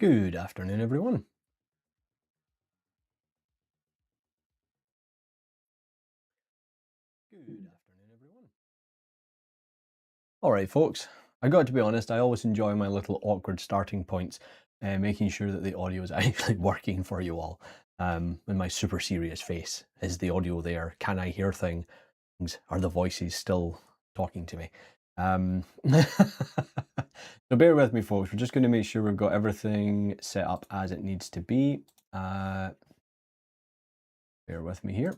Good afternoon, everyone. All right, folks. I got to be honest, I always enjoy my little awkward starting points, making sure that the audio is actually working for you all. And my super serious face. Is the audio there? Can I hear things? Are the voices still talking to me? So bear with me, folks. We're just going to make sure we've got everything set up as it needs to be. Bear with me here.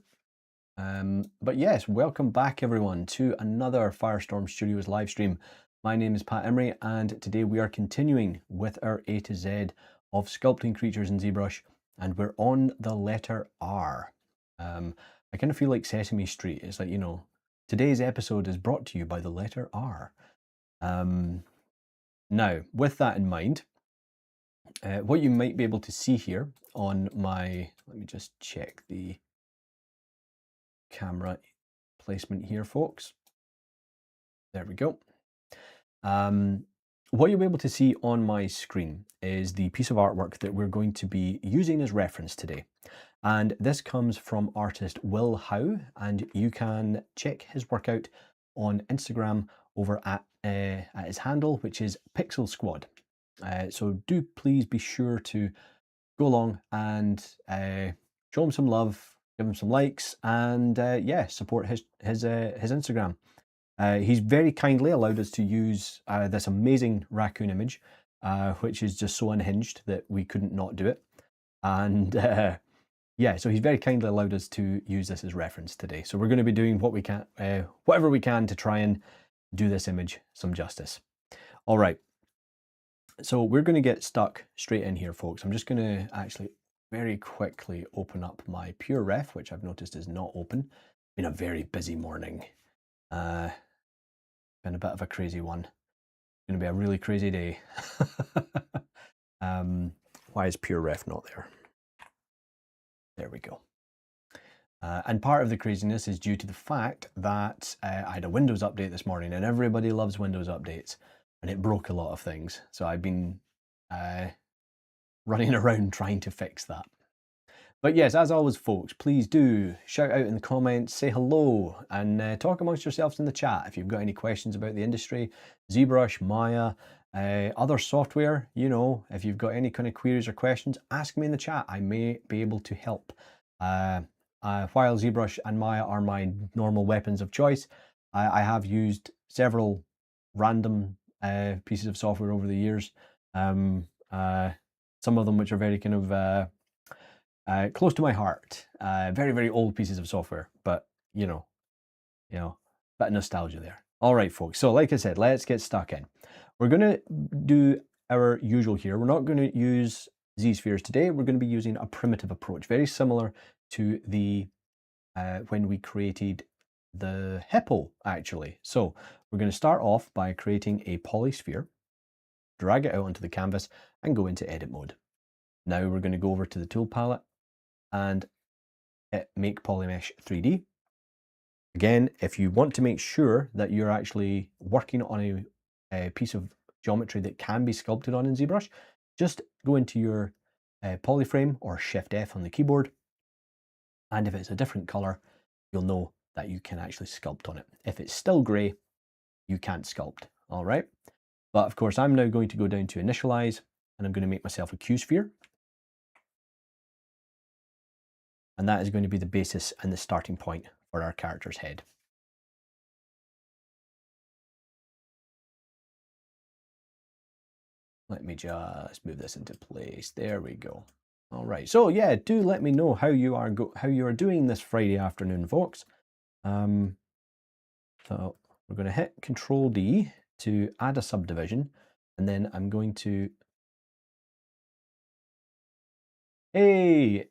But yes, welcome back everyone to another Firestorm Studios live stream. My name is Pat Imrie, and today we are continuing with our A to Z of sculpting creatures in Zbrush, and we're on the letter R. I kind of feel like Sesame Street. It's like, you know, today's episode is brought to you by the letter R. Now, with that in mind, what you might be able to see here on my, let me just check the camera placement here, folks. There we go. What you'll be able to see on my screen is the piece of artwork that we're going to be using as reference today. And this comes from artist Will Howe, and you can check his work out on Instagram over at his handle, which is Pixel Squad. So do please be sure to go along and show him some love, give him some likes, and yeah, support his Instagram. He's very kindly allowed us to use this amazing raccoon image, which is just so unhinged that we couldn't not do it. And yeah, so he's very kindly allowed us to use this as reference today. So we're going to be doing what we can, whatever we can to try and do this image some justice. All right. So we're going to get stuck straight in here, folks. I'm just going to actually very quickly open up my Pure Ref, which I've noticed is not open. Been a very busy morning. Been a bit of a crazy one. Going to be a really crazy day. Why is Pure Ref not there? There we go. And part of the craziness is due to the fact that I had a Windows update this morning, and everybody loves Windows updates, and it broke a lot of things. So I've been running around trying to fix that. But yes, as always, folks, please do shout out in the comments, say hello, and talk amongst yourselves in the chat. If you've got any questions about the industry, Zbrush, Maya, other software, you know, if you've got any kind of queries or questions, ask me in the chat. I may be able to help. While Zbrush and Maya are my normal weapons of choice, I have used several random pieces of software over the years. Some of them which are very kind of close to my heart. Very, very old pieces of software, but you know, bit of nostalgia there. All right, folks. So like I said, let's get stuck in. We're going to do our usual here. We're not going to use Z-spheres today. We're going to be using a primitive approach, very similar to the when we created the hippo, actually. So we're going to start off by creating a polysphere, drag it out onto the canvas, and go into edit mode. Now we're going to go over to the tool palette and hit Make Polymesh 3D. Again, if you want to make sure that you're actually working on a piece of geometry that can be sculpted on in ZBrush, just go into your polyframe or Shift F on the keyboard, and if it's a different color, you'll know that you can actually sculpt on it. If it's still gray, you can't sculpt, all right? But of course, I'm now going to go down to Initialize, and I'm going to make myself a Q-sphere. And that is going to be the basis and the starting point for our character's head. Let me just move this into place. There we go. All right. So yeah, do let me know how you are doing this Friday afternoon, folks. So we're going to hit Control D to add a subdivision, and then I'm going to. Hey,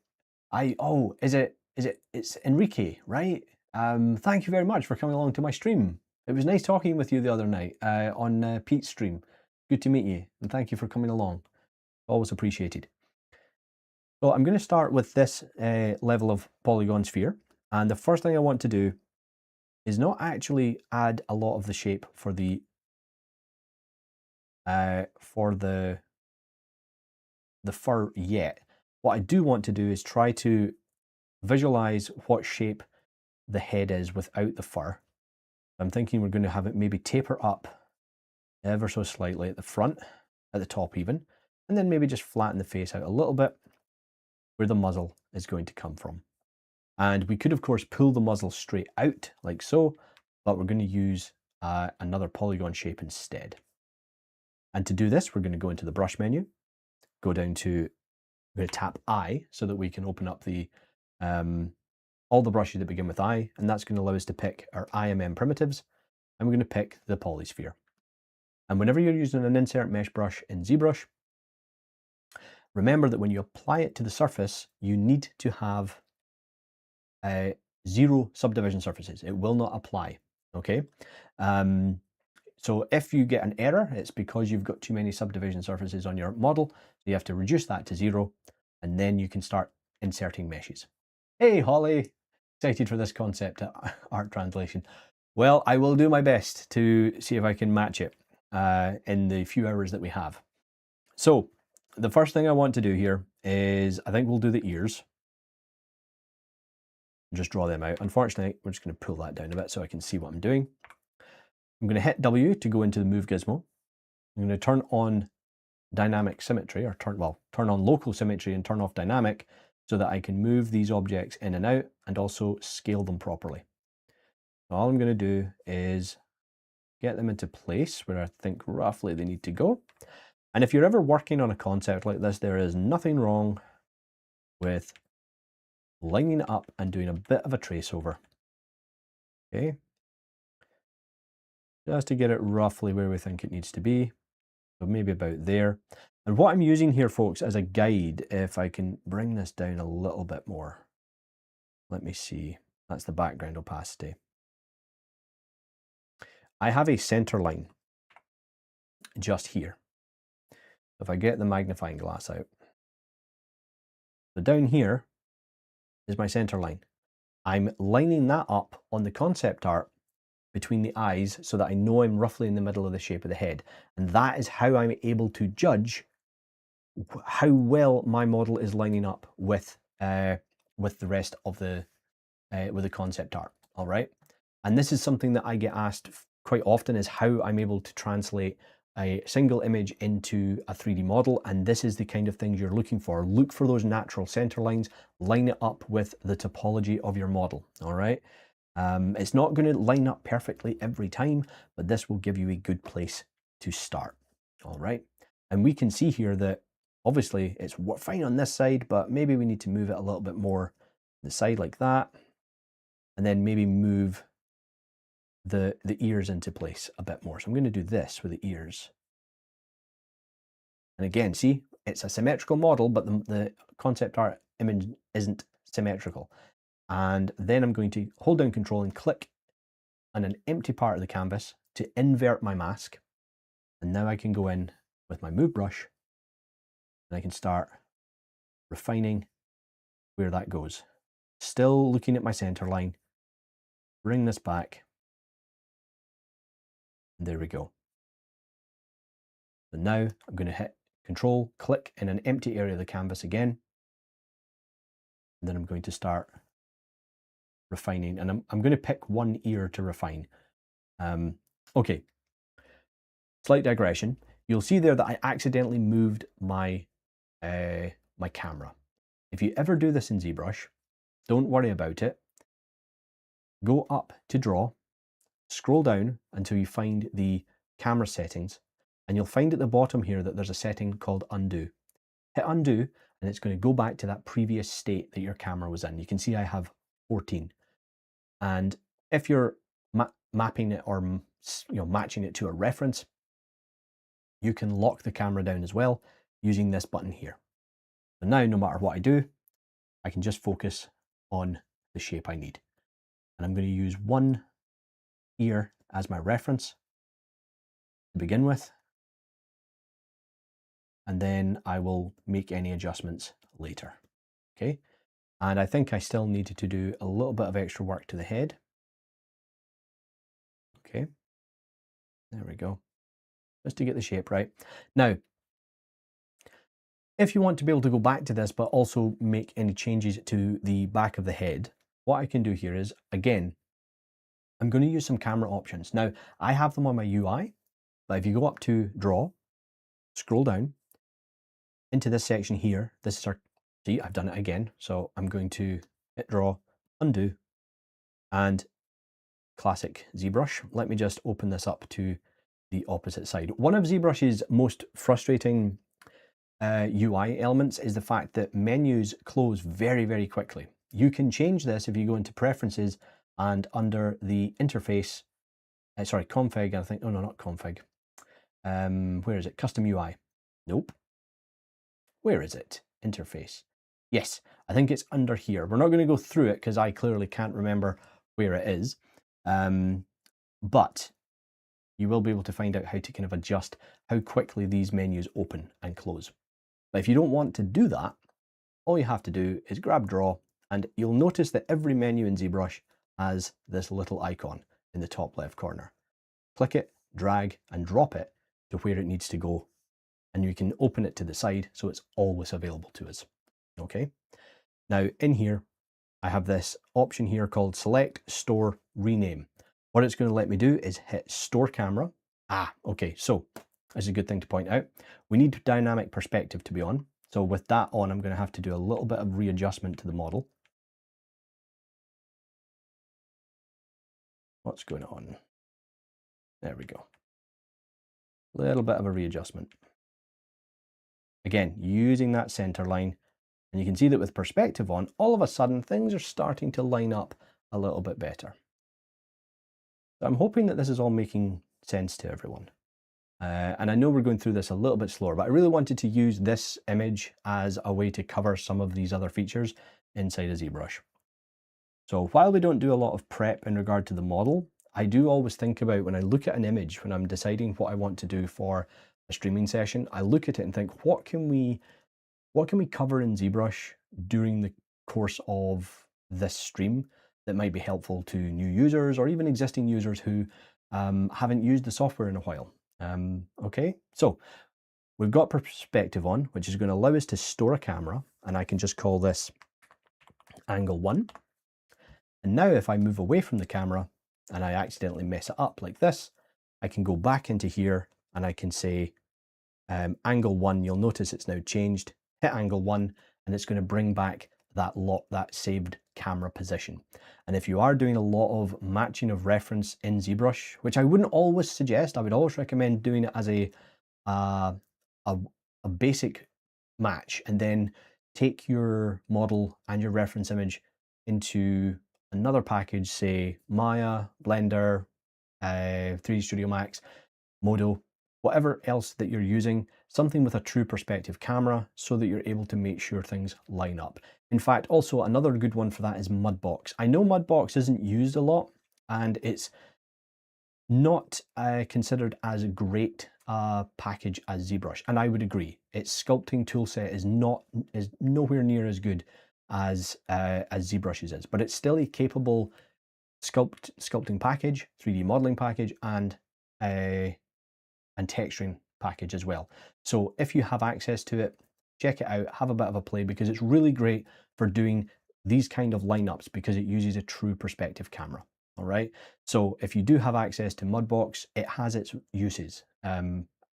it's Enrique, right? Thank you very much for coming along to my stream. It was nice talking with you the other night on Pete's stream. Good to meet you, and thank you for coming along. Always appreciated. So I'm going to start with this level of polygon sphere, and the first thing I want to do is not actually add a lot of the shape for the fur yet. What I do want to do is try to visualize what shape the head is without the fur. I'm thinking we're going to have it maybe taper up ever so slightly at the front, at the top even, and then maybe just flatten the face out a little bit where the muzzle is going to come from. And we could, of course, pull the muzzle straight out like so, but we're going to use another polygon shape instead. And to do this, we're going to go into the brush menu, go down to, we're going to tap I so that we can open up the all the brushes that begin with I, and that's going to allow us to pick our IMM primitives, and we're going to pick the polysphere. And whenever you're using an insert mesh brush in ZBrush, remember that when you apply it to the surface, you need to have 0 subdivision surfaces. It will not apply, okay? So if you get an error, it's because you've got too many subdivision surfaces on your model. So you have to reduce that to 0, and then you can start inserting meshes. Hey, Holly, excited for this concept art translation. Well, I will do my best to see if I can match it in the few hours that we have. So the first thing I want to do here is, I think we'll do the ears. Just draw them out. Unfortunately, we're just going to pull that down a bit so I can see what I'm doing. I'm going to hit W to go into the move gizmo. I'm going to turn on dynamic symmetry, or turn on local symmetry and turn off dynamic, so that I can move these objects in and out and also scale them properly. So all I'm going to do is get them into place where I think roughly they need to go. And if you're ever working on a concept like this, there is nothing wrong with lining it up and doing a bit of a trace over. Okay. Just to get it roughly where we think it needs to be. So maybe about there. And what I'm using here, folks, as a guide, if I can bring this down a little bit more. Let me see. That's the background opacity. I have a center line just here. If I get the magnifying glass out. So down here is my center line. I'm lining that up on the concept art between the eyes so that I know I'm roughly in the middle of the shape of the head. And that is how I'm able to judge how well my model is lining up with the rest of the with the concept art. All right. And this is something that I get asked quite often, is how I'm able to translate a single image into a 3D model. And this is the kind of things you're looking for. Look for those natural center lines, line it up with the topology of your model. All right. It's not going to line up perfectly every time, but this will give you a good place to start. All right. And we can see here that obviously it's fine on this side, but maybe we need to move it a little bit more the side like that. And then maybe move the ears into place a bit more. So I'm going to do this with the ears. And again, see, it's a symmetrical model, but the concept art image isn't symmetrical. And then I'm going to hold down Control and click on an empty part of the canvas to invert my mask. And now I can go in with my move brush and I can start refining where that goes. Still looking at my center line, bring this back. And there we go. So now I'm going to hit Control, click in an empty area of the canvas again. And then I'm going to start refining, and I'm going to pick one ear to refine. Okay, slight digression. You'll see there that I accidentally moved my my camera. If you ever do this in ZBrush, don't worry about it. Go up to Draw, scroll down until you find the camera settings, and you'll find at the bottom here that there's a setting called Undo. Hit Undo, and it's going to go back to that previous state that your camera was in. You can see I have 14. And if you're mapping it or matching it to a reference, you can lock the camera down as well using this button here. So now, no matter what I do, I can just focus on the shape I need. And I'm going to use one ear as my reference to begin with. And then I will make any adjustments later. Okay. And I think I still need to do a little bit of extra work to the head. Okay. There we go. Just to get the shape right. Now, if you want to be able to go back to this, but also make any changes to the back of the head, what I can do here is, again, I'm going to use some camera options. Now, I have them on my UI, But if you go up to Draw, scroll down into this section here, this is our, see, I've done it again. So I'm going to hit Draw, undo, and classic ZBrush. Let me just open this up to the opposite side. One of ZBrush's most frustrating UI elements is the fact that menus close very, very quickly. You can change this if you go into Preferences and under the interface, sorry, config, I think, oh no, not config. Where is it? Custom UI. Nope. Where is it? Interface. Yes, I think it's under here. We're not going to go through it because I clearly can't remember where it is. But you will be able to find out how to kind of adjust how quickly these menus open and close. But if you don't want to do that, all you have to do is grab Draw, and you'll notice that every menu in ZBrush has this little icon in the top left corner. Click it, drag, and drop it to where it needs to go, and you can open it to the side so it's always available to us. Okay. Now in here, I have this option here called Select Store Rename. What it's going to let me do is hit Store Camera. Okay, so this is a good thing to point out. We need dynamic perspective to be on. So with that on, I'm going to have to do a little bit of readjustment to the model. What's going on? There we go. A little bit of a readjustment. Again, using that center line, and you can see that with perspective on, all of a sudden things are starting to line up a little bit better. So I'm hoping that this is all making sense to everyone. And I know we're going through this a little bit slower, but I really wanted to use this image as a way to cover some of these other features inside of ZBrush. So while we don't do a lot of prep in regard to the model, I do always think about when I look at an image, when I'm deciding what I want to do for a streaming session, I look at it and think, what can we cover in ZBrush during the course of this stream that might be helpful to new users or even existing users who haven't used the software in a while. Okay, so we've got perspective on, which is going to allow us to store a camera, and I can just call this angle 1. And now if I move away from the camera and I accidentally mess it up like this, I can go back into here and I can say angle 1. You'll notice it's now changed. Hit angle 1 and it's going to bring back that saved camera position. And if you are doing a lot of matching of reference in ZBrush, which I wouldn't always suggest, I would always recommend doing it as a basic match, and then take your model and your reference image into another package, say Maya, Blender, 3D Studio Max, Modo, whatever else that you're using, something with a true perspective camera so that you're able to make sure things line up. In fact, also another good one for that is Mudbox. I know Mudbox isn't used a lot and it's not considered as a great package as ZBrush, and I would agree. Its sculpting toolset is nowhere near as good as ZBrush's is, but it's still a capable sculpting package, 3D modeling package, and texturing package as well. So if you have access to it, check it out, have a bit of a play, because it's really great for doing these kind of lineups because it uses a true perspective camera. All right. So if you do have access to Mudbox, it has its uses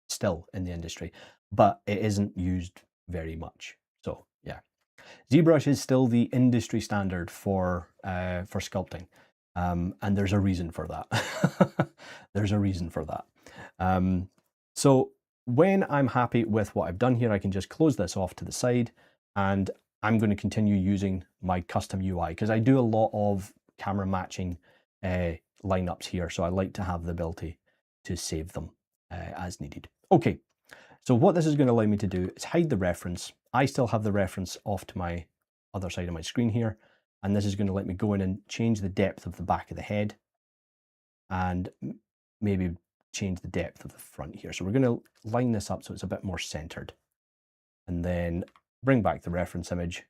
still in the industry, but it isn't used very much. So yeah, ZBrush is still the industry standard for sculpting, and there's a reason for that. There's a reason for that. So when I'm happy with what I've done here, I can just close this off to the side, and I'm going to continue using my custom UI because I do a lot of camera matching lineups here, so I like to have the ability to save them as needed. Okay, so what this is going to allow me to do is hide the reference. I still have the reference off to my other side of my screen here, and this is going to let me go in and change the depth of the back of the head and maybe change the depth of the front here. So we're going to line this up so it's a bit more centered, and then bring back the reference image,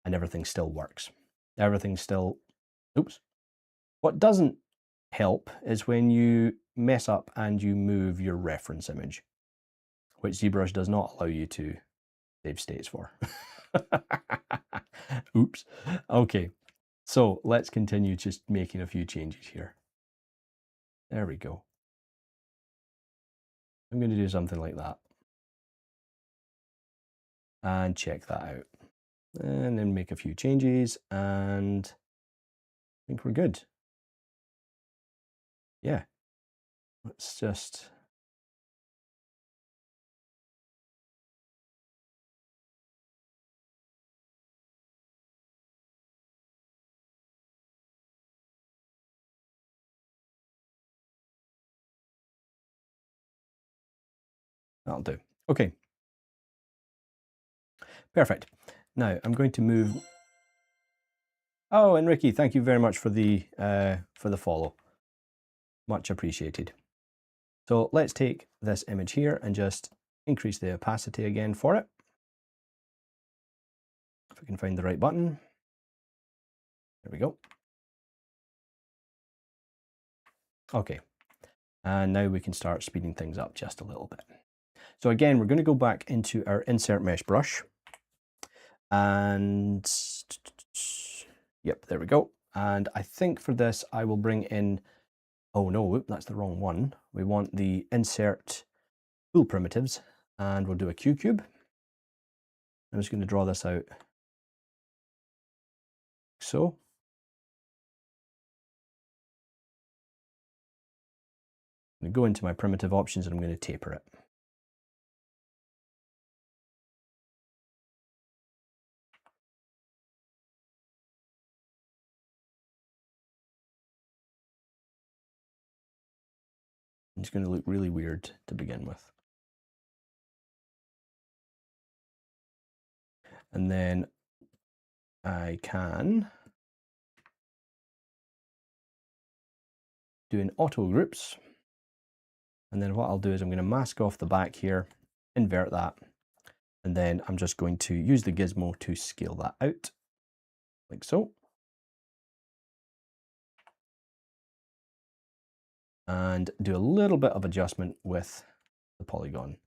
and everything still works. Everything still, oops. What doesn't help is when you mess up and you move your reference image, which ZBrush does not allow you to save states for. Oops. Okay, so let's continue just making a few changes here. There we go. I'm going to do something like that. And check that out. And then make a few changes, and I think we're good. Yeah. Let's just... That'll do. Okay. Perfect. Now I'm going to move... Oh, and Ricky, thank you very much for the follow. Much appreciated. So let's take this image here and just increase the opacity again for it. If we can find the right button. There we go. Okay. And now we can start speeding things up just a little bit. So again, we're going to go back into our insert mesh brush. And yep, there we go. And I think for this, I will bring in... Oh no, that's the wrong one. We want the insert full primitives, and we'll do a Q cube. I'm just going to draw this out. So. I'm going to go into my primitive options and I'm going to taper it. It's going to look really weird to begin with. And then I can do an auto groups. And then what I'll do is I'm going to mask off the back here, invert that. And then I'm just going to use the gizmo to scale that out, like so. And do a little bit of adjustment with the polygon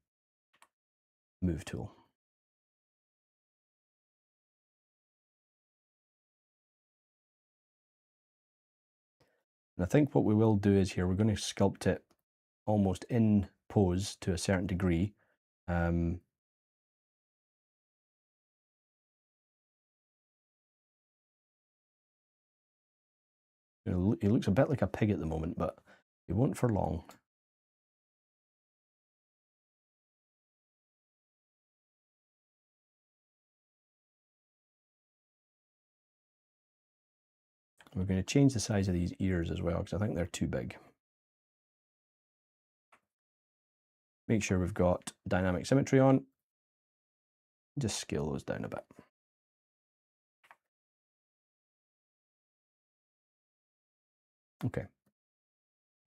move tool. And I think what we will do is here, we're going to sculpt it almost in pose to a certain degree. It looks a bit like a pig at the moment, but it won't for long. We're going to change the size of these ears as well, because I think they're too big. Make sure we've got dynamic symmetry on. Just scale those down a bit. Okay.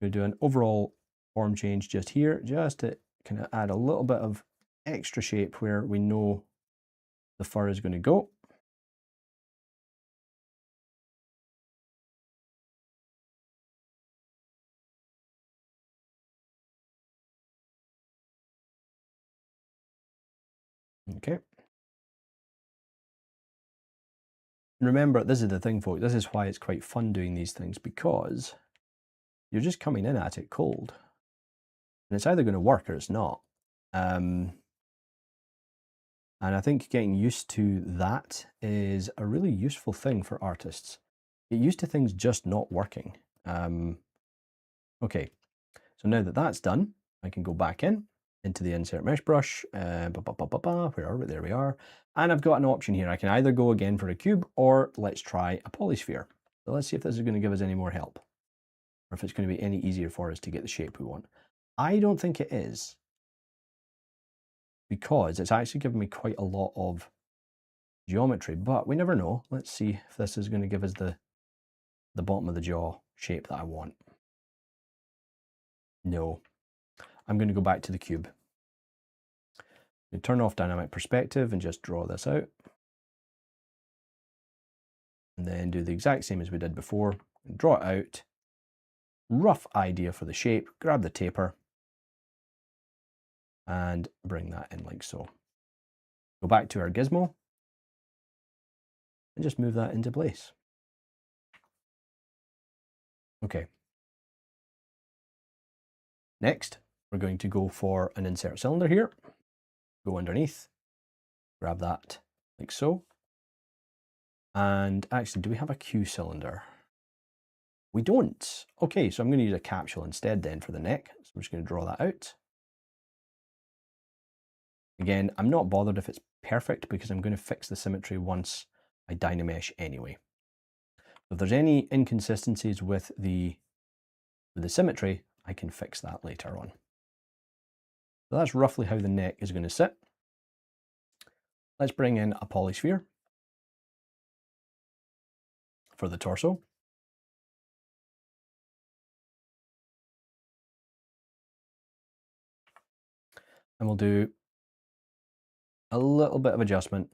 I'm going to do an overall form change just here, just to kind of add a little bit of extra shape where we know the fur is going to go. Okay. Remember, this is the thing, folks. This is why it's quite fun doing these things, because you're just coming in at it cold. And it's either going to work or it's not. And I think getting used to that is a really useful thing for artists. Get used to things just not working. Okay, so now that that's done, I can go back into the insert mesh brush. Where are we? There we are. And I've got an option here. I can either go again for a cube, or let's try a polysphere. So let's see if this is going to give us any more help, or if it's going to be any easier for us to get the shape we want. I don't think it is, because it's actually given me quite a lot of geometry, but we never know. Let's see if this is going to give us the bottom of the jaw shape that I want. No. I'm going to go back to the cube. You turn off dynamic perspective and just draw this out. And then do the exact same as we did before. Draw it out. Rough idea for the shape. Grab the taper and bring that in like so. Go back to our gizmo and just move that into place. Okay. Next, we're going to go for an insert cylinder here, go underneath, grab that like so. And actually, do we have a Q cylinder? We don't. Okay, so I'm going to use a capsule instead then for the neck. So I'm just going to draw that out. Again, I'm not bothered if it's perfect because I'm going to fix the symmetry once I dynamesh anyway. So if there's any inconsistencies with the symmetry, I can fix that later on. So that's roughly how the neck is going to sit. Let's bring in a polysphere for the torso. And we'll do a little bit of adjustment.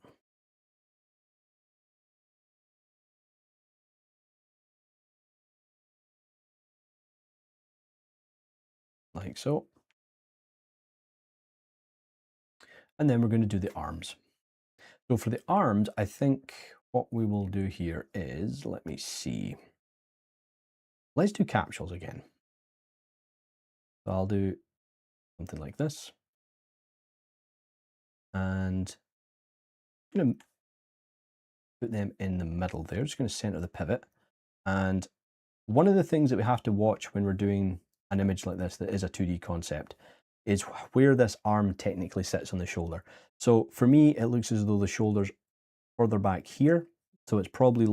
Like so. And then we're going to do the arms. So for the arms, I think what we will do here is, let me see. Let's do capsules again. So I'll do something like this. And I'm going to put them in the middle there. Just going to center the pivot. And one of the things that we have to watch when we're doing an image like this that is a 2D concept is where this arm technically sits on the shoulder. So for me, it looks as though the shoulder's further back here. So it's probably,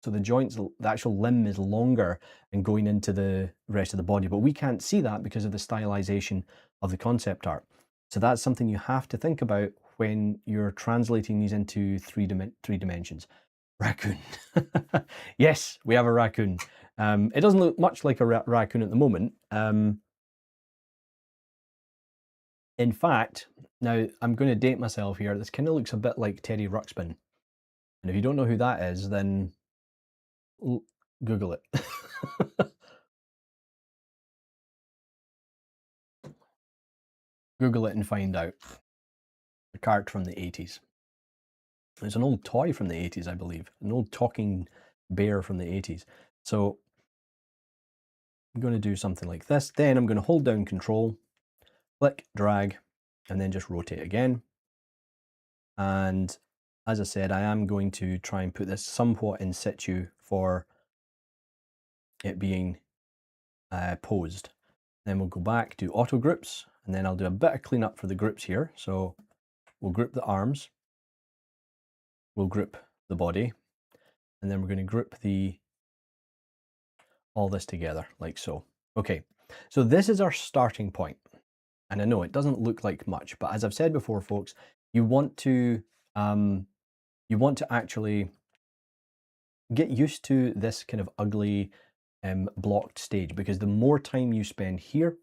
so the joints, the actual limb is longer and going into the rest of the body, but we can't see that because of the stylization of the concept art. So that's something you have to think about when you're translating these into three dimensions. Raccoon. Yes, we have a raccoon. It doesn't look much like a raccoon at the moment. In fact, now I'm going to date myself here. This kind of looks a bit like Teddy Ruxpin. And if you don't know who that is, then Google it. Google it and find out. A character from the 80s. It's an old toy from the 80s, I believe. An old talking bear from the 80s. So I'm going to do something like this. Then I'm going to hold down Control, click, drag, and then just rotate again. And as I said, I am going to try and put this somewhat in situ for it being posed. Then we'll go back, do auto groups, and then I'll do a bit of cleanup for the groups here. So we'll group the arms, we'll group the body, and then we're going to group all this together like so. Okay, so this is our starting point. And I know it doesn't look like much, but as I've said before, folks, you want to actually get used to this kind of ugly blocked stage, because the more time you spend here,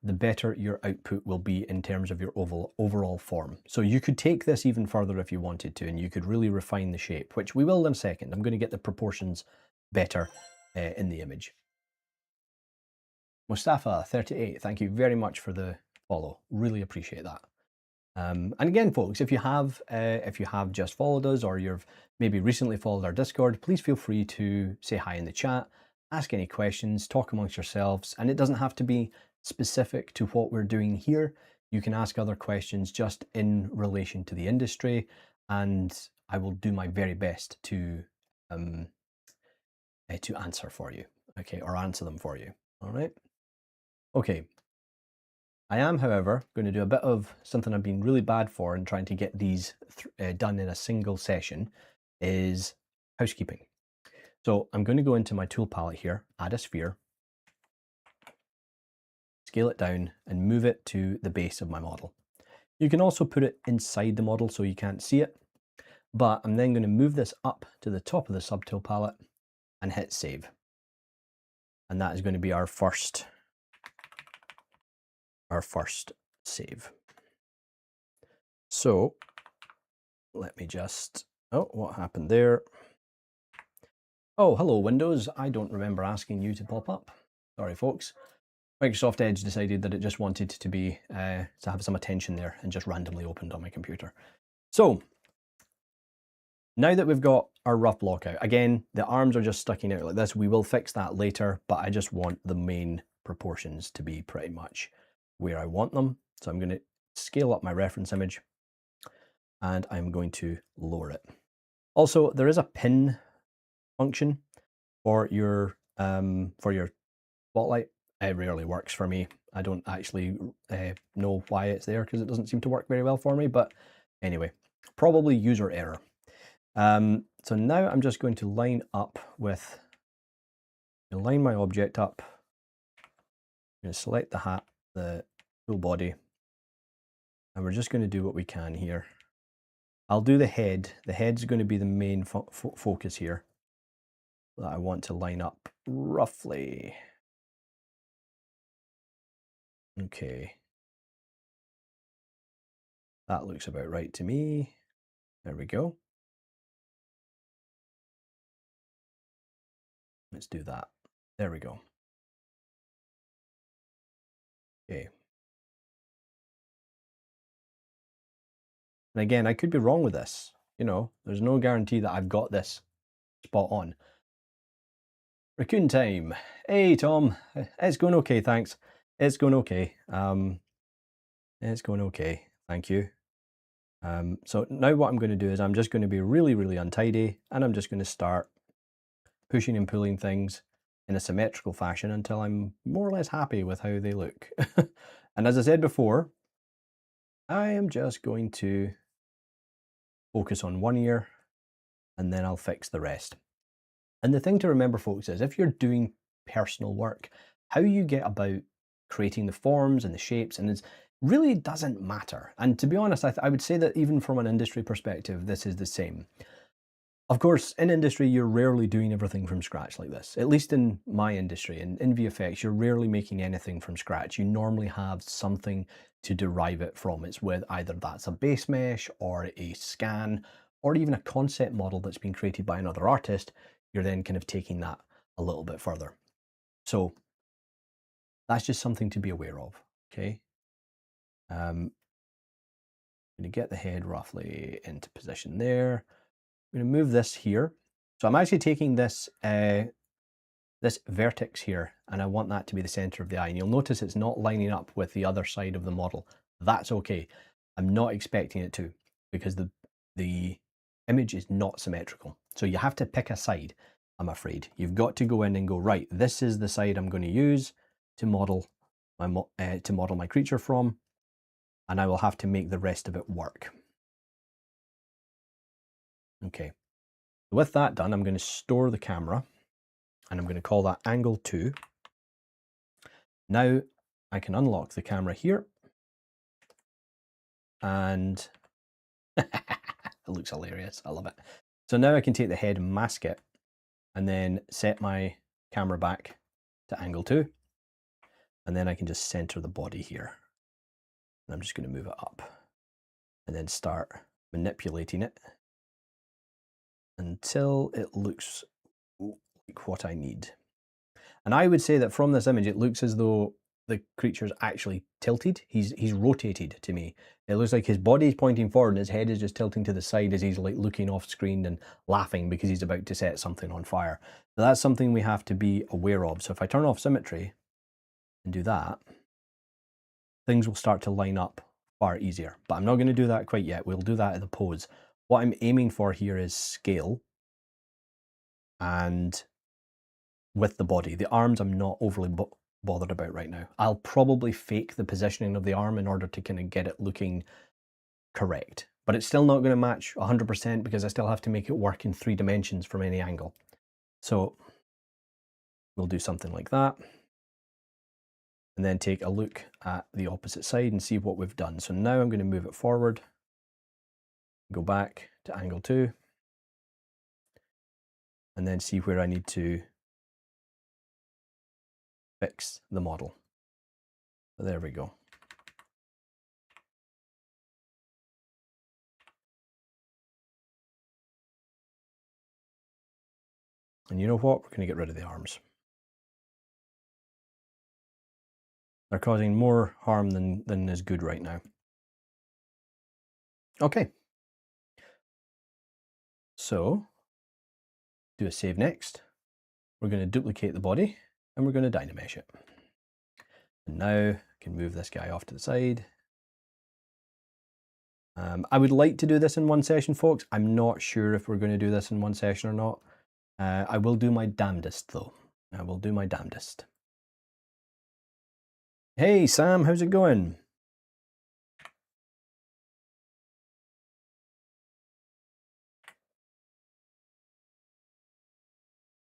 the better your output will be in terms of your overall form. So you could take this even further if you wanted to, and you could really refine the shape, which we will in a second. I'm going to get the proportions better in the image. Mustafa 38, thank you very much for the follow. Really appreciate that. And again, folks, if you have just followed us, or you've maybe recently followed our Discord, please feel free to say hi in the chat, ask any questions, talk amongst yourselves, and it doesn't have to be specific to what we're doing here. You can ask other questions just in relation to the industry, and I will do my very best to answer for you, okay, or answer them for you. All right. Okay. I am, however, going to do a bit of something I've been really bad for in trying to get these done in a single session, is housekeeping. So I'm going to go into my tool palette here, add a sphere, scale it down, and move it to the base of my model. You can also put it inside the model so you can't see it, but I'm then going to move this up to the top of the subtool palette and hit save. And that is going to be our first save. So let me just, oh, what happened there? Oh, hello Windows. I don't remember asking you to pop up. Sorry, folks. Microsoft Edge decided that it just wanted to be to have some attention there and just randomly opened on my computer. So now that we've got our rough block out, again, the arms are just sticking out like this. We will fix that later, but I just want the main proportions to be pretty much where I want them. So I'm going to scale up my reference image and I'm going to lower it. Also, there is a pin function for your spotlight. It rarely works for me. I don't actually know why it's there because it doesn't seem to work very well for me. But anyway, probably user error. So now I'm just going to line my object up. I'm going to select the hat, the full body, and we're just going to do what we can here. I'll do the head. The head's going to be the main focus here that I want to line up roughly. Okay. That looks about right to me. There we go. Let's do that. There we go. Okay. And again, I could be wrong with this. You know, there's no guarantee that I've got this spot on. Raccoon time. Hey, Tom. It's going okay, thanks. It's going okay. It's going okay. Thank you. So now what I'm going to do is I'm just going to be really, really untidy, and I'm just going to start pushing and pulling things in a symmetrical fashion until I'm more or less happy with how they look. And as I said before, I am just going to focus on one ear and then I'll fix the rest. And the thing to remember, folks, is if you're doing personal work, how you get about creating the forms and the shapes and it really doesn't matter. And to be honest, I would say that even from an industry perspective, this is the same. Of course, in industry, you're rarely doing everything from scratch like this. At least in my industry, in VFX, you're rarely making anything from scratch. You normally have something to derive it from. It's with either that's a base mesh or a scan or even a concept model that's been created by another artist. You're then kind of taking that a little bit further. So that's just something to be aware of, okay? I'm going to get the head roughly into position there. I'm going to move this here. So I'm actually taking this this vertex here, and I want that to be the center of the eye. And you'll notice it's not lining up with the other side of the model. That's okay. I'm not expecting it to, because the image is not symmetrical. So you have to pick a side, I'm afraid. You've got to go in and go, right, this is the side I'm going to use to model my creature from, and I will have to make the rest of it work. Okay. With that done, I'm going to store the camera, and I'm going to call that angle 2. Now I can unlock the camera here, and it looks hilarious. I love it. So now I can take the head and mask it, and then set my camera back to angle 2, and then I can just center the body here. And I'm just going to move it up, and then start manipulating it until it looks like what I need. And I would say that from this image, it looks as though the creature's actually tilted. He's rotated to me. It looks like his body is pointing forward and his head is just tilting to the side as he's like looking off screen and laughing because he's about to set something on fire. So that's something we have to be aware of. So if I turn off symmetry and do that, things will start to line up far easier. But I'm not going to do that quite yet. We'll do that at the pose. What I'm aiming for here is scale and with the body. The arms I'm not overly bothered about right now. I'll probably fake the positioning of the arm in order to kind of get it looking correct, but it's still not going to match 100% because I still have to make it work in 3 dimensions from any angle. So we'll do something like that, and then take a look at the opposite side and see what we've done. So now I'm going to move it forward, go back to angle 2, and then see where I need to fix the model. So there we go. And you know what? We're going to get rid of the arms. They're causing more harm than is good right now. Okay. So, do a save next. We're going to duplicate the body and we're going to dynamesh it. And now can move this guy off to the side. I would like to do this in one session, folks. I'm not sure if we're going to do this in one session or not. I will do my damnedest, though. I will do my damnedest. Hey, Sam, how's it going?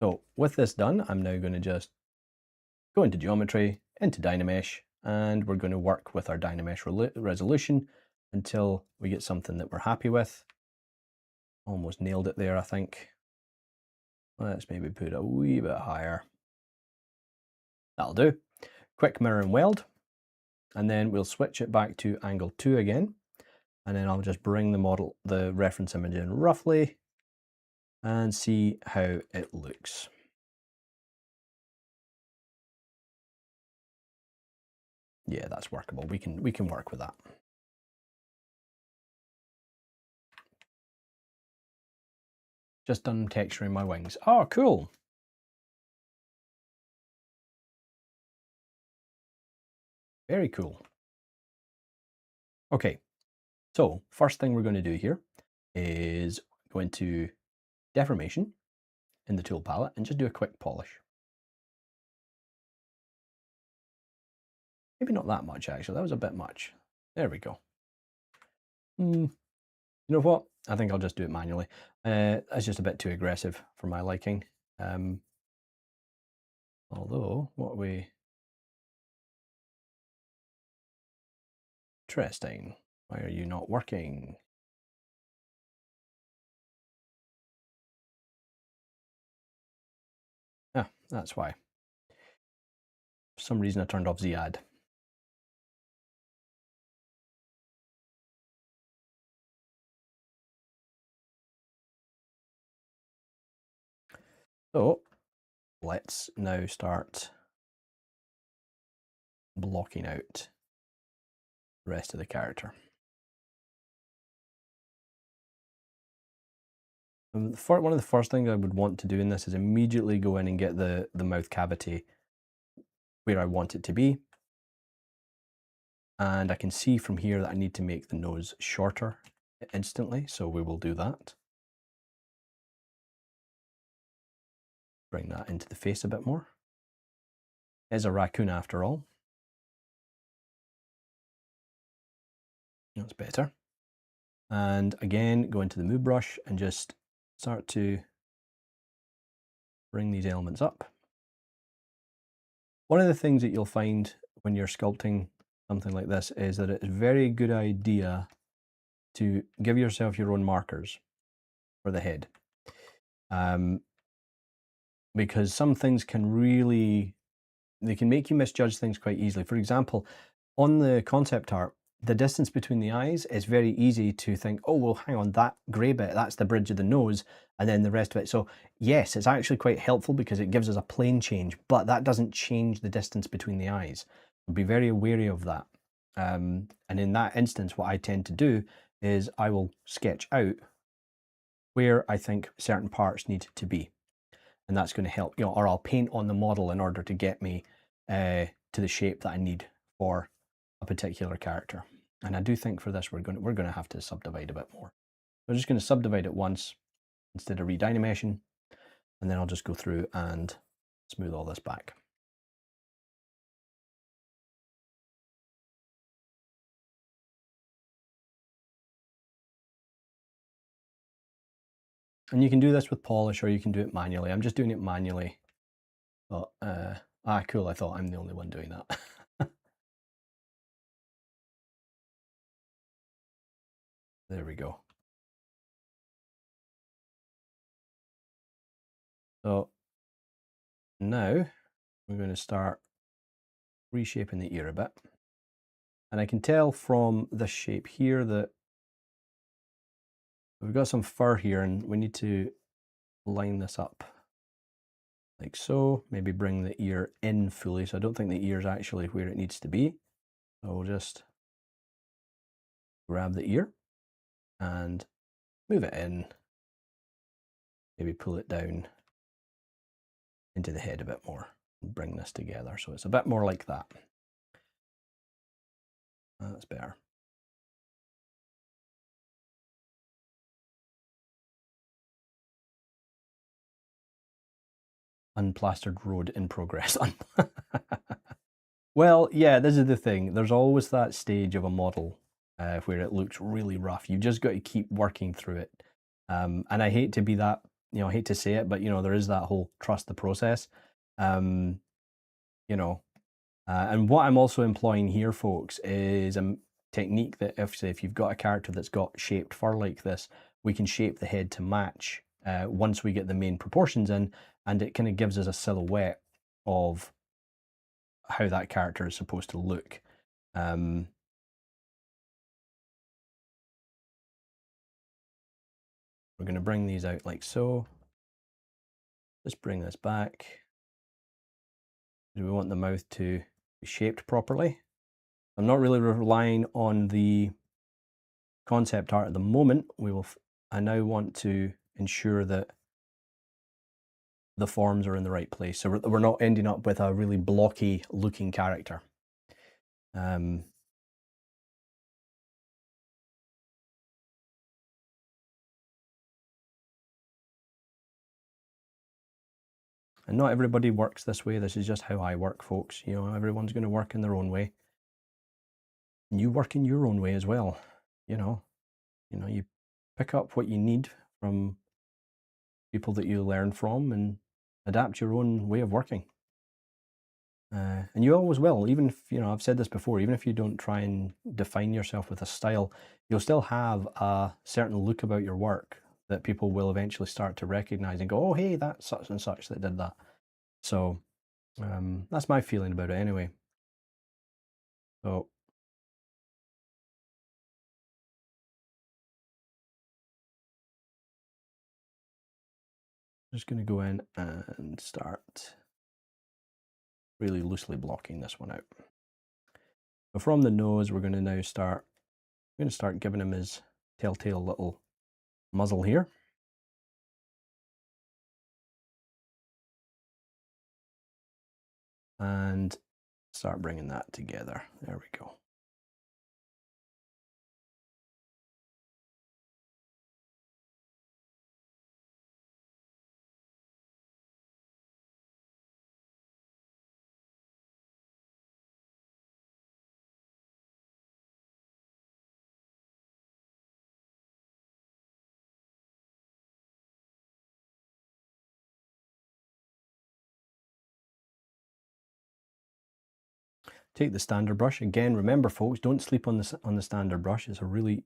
So with this done, I'm now going to just go into geometry, into Dynamesh, and we're going to work with our Dynamesh resolution until we get something that we're happy with. Almost nailed it there, I think. Let's maybe put it a wee bit higher. That'll do. Quick mirror and weld, and then we'll switch it back to angle 2 again, and then I'll just bring the reference image in roughly and see how it looks. Yeah, that's workable. We can work with that. Just done texturing my wings. Oh, cool. Very cool. Okay, so first thing we're going to do here is go into deformation in the tool palette and just do a quick polish. Maybe not that much, actually. That was a bit much. There we go. You know what? I think I'll just do it manually. That's just a bit too aggressive for my liking. Although, what we... Interesting. Why are you not working? Ah, that's why. For some reason I turned off Ziad. So let's now start blocking out the rest of the character. One of the first things I would want to do in this is immediately go in and get the mouth cavity where I want it to be. And I can see from here that I need to make the nose shorter instantly, so we will do that. Bring that into the face a bit more. It is a raccoon after all. That's better. And again, go into the move brush and just start to bring these elements up. One of the things that you'll find when you're sculpting something like this is that it's a very good idea to give yourself your own markers for the head. Because some things can they can make you misjudge things quite easily. For example, on the concept art, the distance between the eyes is very easy to think, oh, well, hang on, that grey bit, that's the bridge of the nose, and then the rest of it. So yes, it's actually quite helpful because it gives us a plane change, but that doesn't change the distance between the eyes. Be very wary of that. And in that instance, what I tend to do is I will sketch out where I think certain parts need to be. And that's going to help, or I'll paint on the model in order to get me to the shape that I need for a particular character. And I do think for this we're going to have to subdivide a bit more. We're just going to subdivide it once instead of redynamation, and then I'll just go through and smooth all this back. And you can do this with polish or you can do it manually. I'm just doing it manually. But, cool, I thought I'm the only one doing that. There we go. So now we're going to start reshaping the ear a bit. And I can tell from this shape here that we've got some fur here and we need to line this up like so. Maybe bring the ear in fully. So I don't think the ear is actually where it needs to be. So we'll just grab the ear and move it in. Maybe pull it down into the head a bit more and bring this together. So it's a bit more like that. That's better. Unplastered road in progress. Well, yeah, this is the thing. There's always that stage of a model where it looks really rough. You've just got to keep working through it. And I hate to be that, I hate to say it, but there is that whole trust the process. Um, you know, and what I'm also employing here, folks, is a technique that if you've got a character that's got shaped fur like this, we can shape the head to match once we get the main proportions in, and it kind of gives us a silhouette of how that character is supposed to look. We're going to bring these out like so. Let's bring this back. Do we want the mouth to be shaped properly? I'm not really relying on the concept art at the moment. I now want to ensure that the forms are in the right place, so we're not ending up with a really blocky looking character. And not everybody works this way. This is just how I work, folks. Everyone's going to work in their own way. And you work in your own way as well. You pick up what you need from people that you learn from and adapt your own way of working. And you always will, even if, I've said this before, even if you don't try and define yourself with a style, you'll still have a certain look about your work that people will eventually start to recognize and go, oh, hey, that's such and such that did that. So that's my feeling about it anyway. So I'm just going to go in and start really loosely blocking this one out. So from the nose, we're going to now start giving him his telltale little muzzle here. And start bringing that together. There we go. Take the standard brush. Again, remember folks, don't sleep on the standard brush. It's a really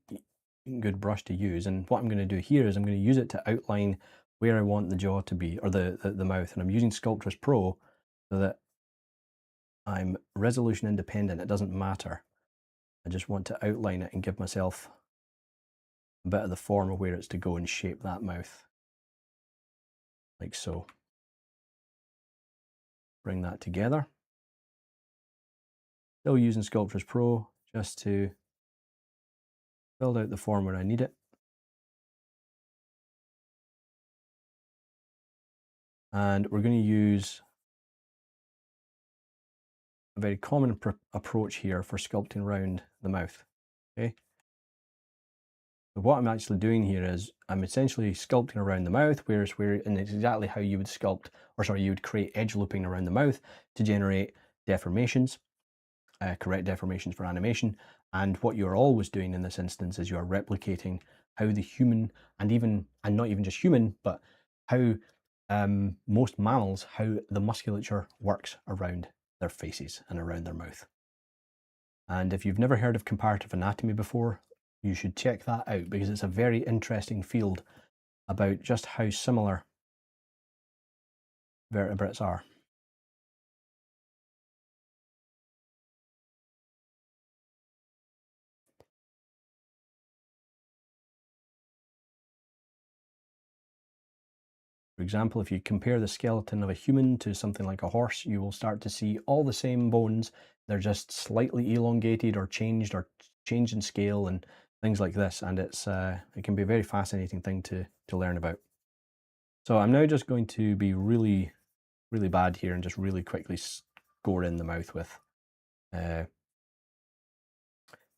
good brush to use. And what I'm going to do here is I'm going to use it to outline where I want the jaw to be, or the mouth. And I'm using Sculptris Pro so that I'm resolution independent. It doesn't matter. I just want to outline it and give myself a bit of the form of where it's to go and shape that mouth. Like so. Bring that together. Still using Sculptris Pro just to build out the form where I need it. And we're going to use a very common approach here for sculpting around the mouth. Okay. So what I'm actually doing here is I'm essentially sculpting around the mouth, and it's exactly how you would sculpt, you would create edge looping around the mouth to generate deformations, correct deformations for animation. And what you're always doing in this instance is you're replicating how the human, and not even just human, but how most mammals, how the musculature works around their faces and around their mouth. And if you've never heard of comparative anatomy before, you should check that out, because it's a very interesting field about just how similar vertebrates are. For example, if you compare the skeleton of a human to something like a horse, you will start to see all the same bones. They're just slightly elongated or changed in scale and things like this. And it can be a very fascinating thing to learn about. So I'm now just going to be really, really bad here and just really quickly score in the mouth with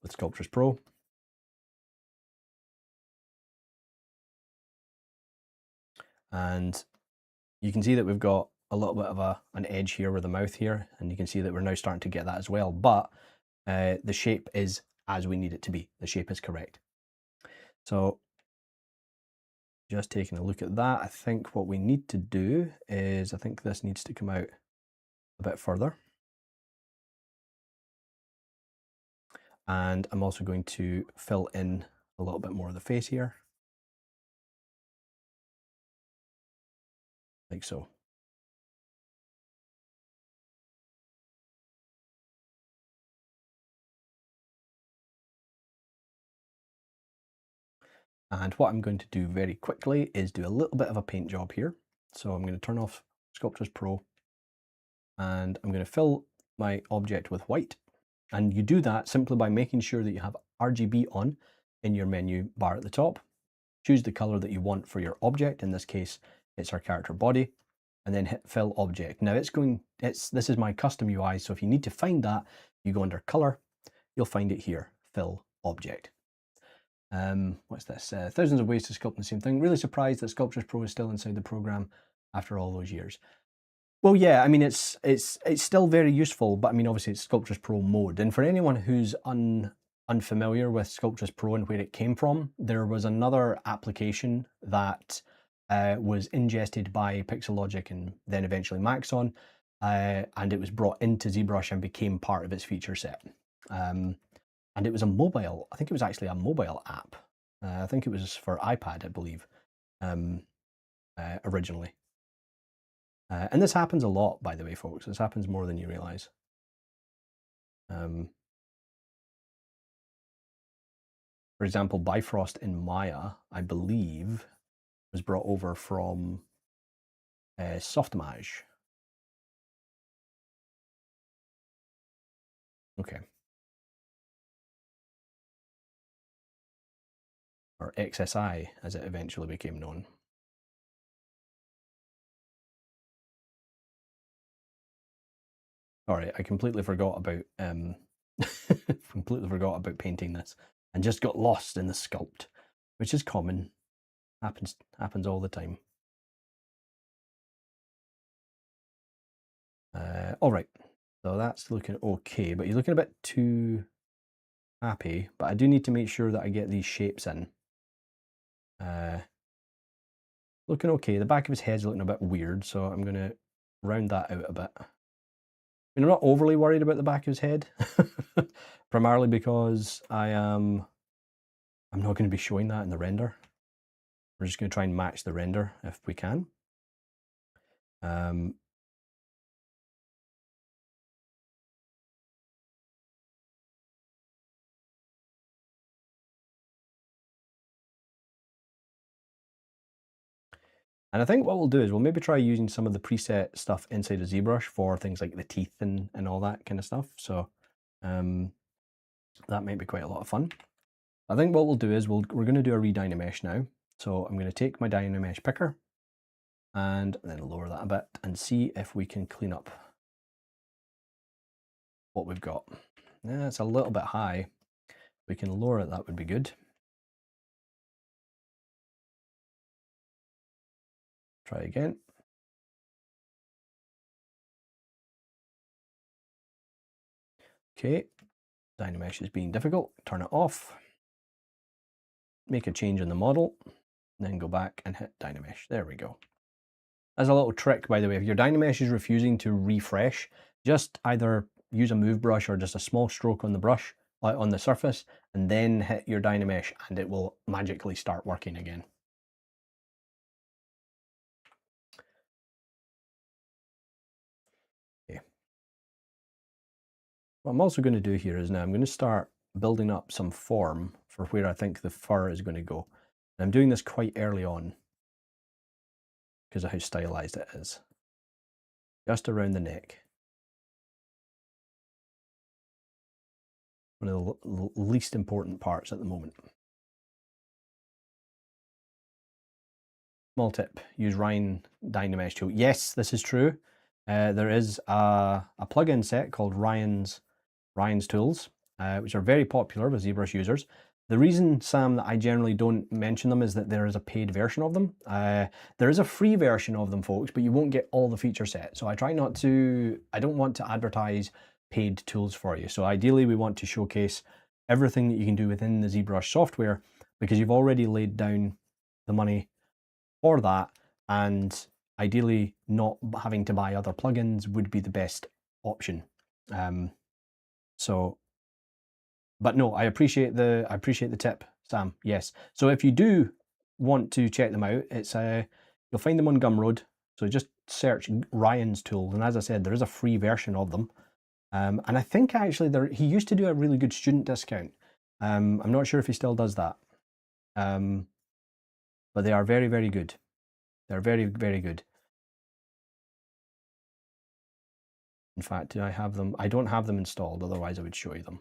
with Sculptris Pro. And you can see that we've got a little bit of an edge here with the mouth here, and you can see that we're now starting to get that as well, but the shape is as we need it to be. The shape is correct. So just taking a look at that, I think what we need to do is, I think this needs to come out a bit further. And I'm also going to fill in a little bit more of the face here. Like so. And what I'm going to do very quickly is do a little bit of a paint job here. So I'm going to turn off Sculptris Pro and I'm going to fill my object with white. And you do that simply by making sure that you have RGB on in your menu bar at the top. Choose the color that you want for your object. In this case, it's our character body, and then hit fill object. Now this is my custom UI. So if you need to find that, you go under color, you'll find it here, fill object. What's this? Thousands of ways to sculpt the same thing. Really surprised that Sculptris Pro is still inside the program after all those years. Well, yeah, I mean, it's still very useful, but I mean, obviously it's Sculptris Pro mode. And for anyone who's unfamiliar with Sculptris Pro and where it came from, there was another application that was ingested by Pixelogic and then eventually Maxon, and it was brought into ZBrush and became part of its feature set. And it was a mobile, I think it was actually a mobile app. I think it was for iPad, I believe, originally. And this happens a lot, by the way, folks. This happens more than you realize. For example, Bifrost in Maya, I believe, was brought over from Softimage. Okay. Or XSI, as it eventually became known. All right, I completely forgot about completely forgot about painting this, and just got lost in the sculpt, which is common. Happens all the time. All right, so that's looking okay, but you're looking a bit too happy. But I do need to make sure that I get these shapes in. Looking okay. The back of his head's looking a bit weird, so I'm going to round that out a bit. I mean, I'm not overly worried about the back of his head, primarily because I'm not going to be showing that in the render. We're just going to try and match the render if we can. And I think what we'll do is we'll maybe try using some of the preset stuff inside of ZBrush for things like the teeth and all that kind of stuff. So that might be quite a lot of fun. I think what we'll do is we're going to do a reDynamesh now. So I'm going to take my Dynamesh picker and then lower that a bit and see if we can clean up what we've got. Yeah, it's a little bit high. If we can lower it, that would be good. Try again. Okay, Dynamesh is being difficult. Turn it off. Make a change in the model, then go back and hit Dynamesh. There we go. As a little trick, by the way, if your Dynamesh is refusing to refresh, just either use a move brush or just a small stroke on the brush, on the surface, and then hit your Dynamesh and it will magically start working again. Okay. What I'm also going to do here is now I'm going to start building up some form for where I think the fur is going to go. And I'm doing this quite early on because of how stylized it is. Just around the neck. One of the least important parts at the moment. Small tip, use Ryan Dynamesh tool. Yes, this is true. There is a plugin set called Ryan's Tools, which are very popular with ZBrush users. The reason, Sam, that I generally don't mention them is that there is a paid version of them. There is a free version of them, folks, but you won't get all the feature set. So I don't want to advertise paid tools for you. So ideally, we want to showcase everything that you can do within the ZBrush software, because you've already laid down the money for that, and ideally not having to buy other plugins would be the best option. But no, I appreciate the tip, Sam. Yes. So if you do want to check them out, it's you'll find them on Gumroad. So just search Ryan's tools, and as I said, there is a free version of them. And I think actually he used to do a really good student discount. I'm not sure if he still does that. But they are very, very good. They're very, very good. In fact, do I have them? I don't have them installed, otherwise I would show you them.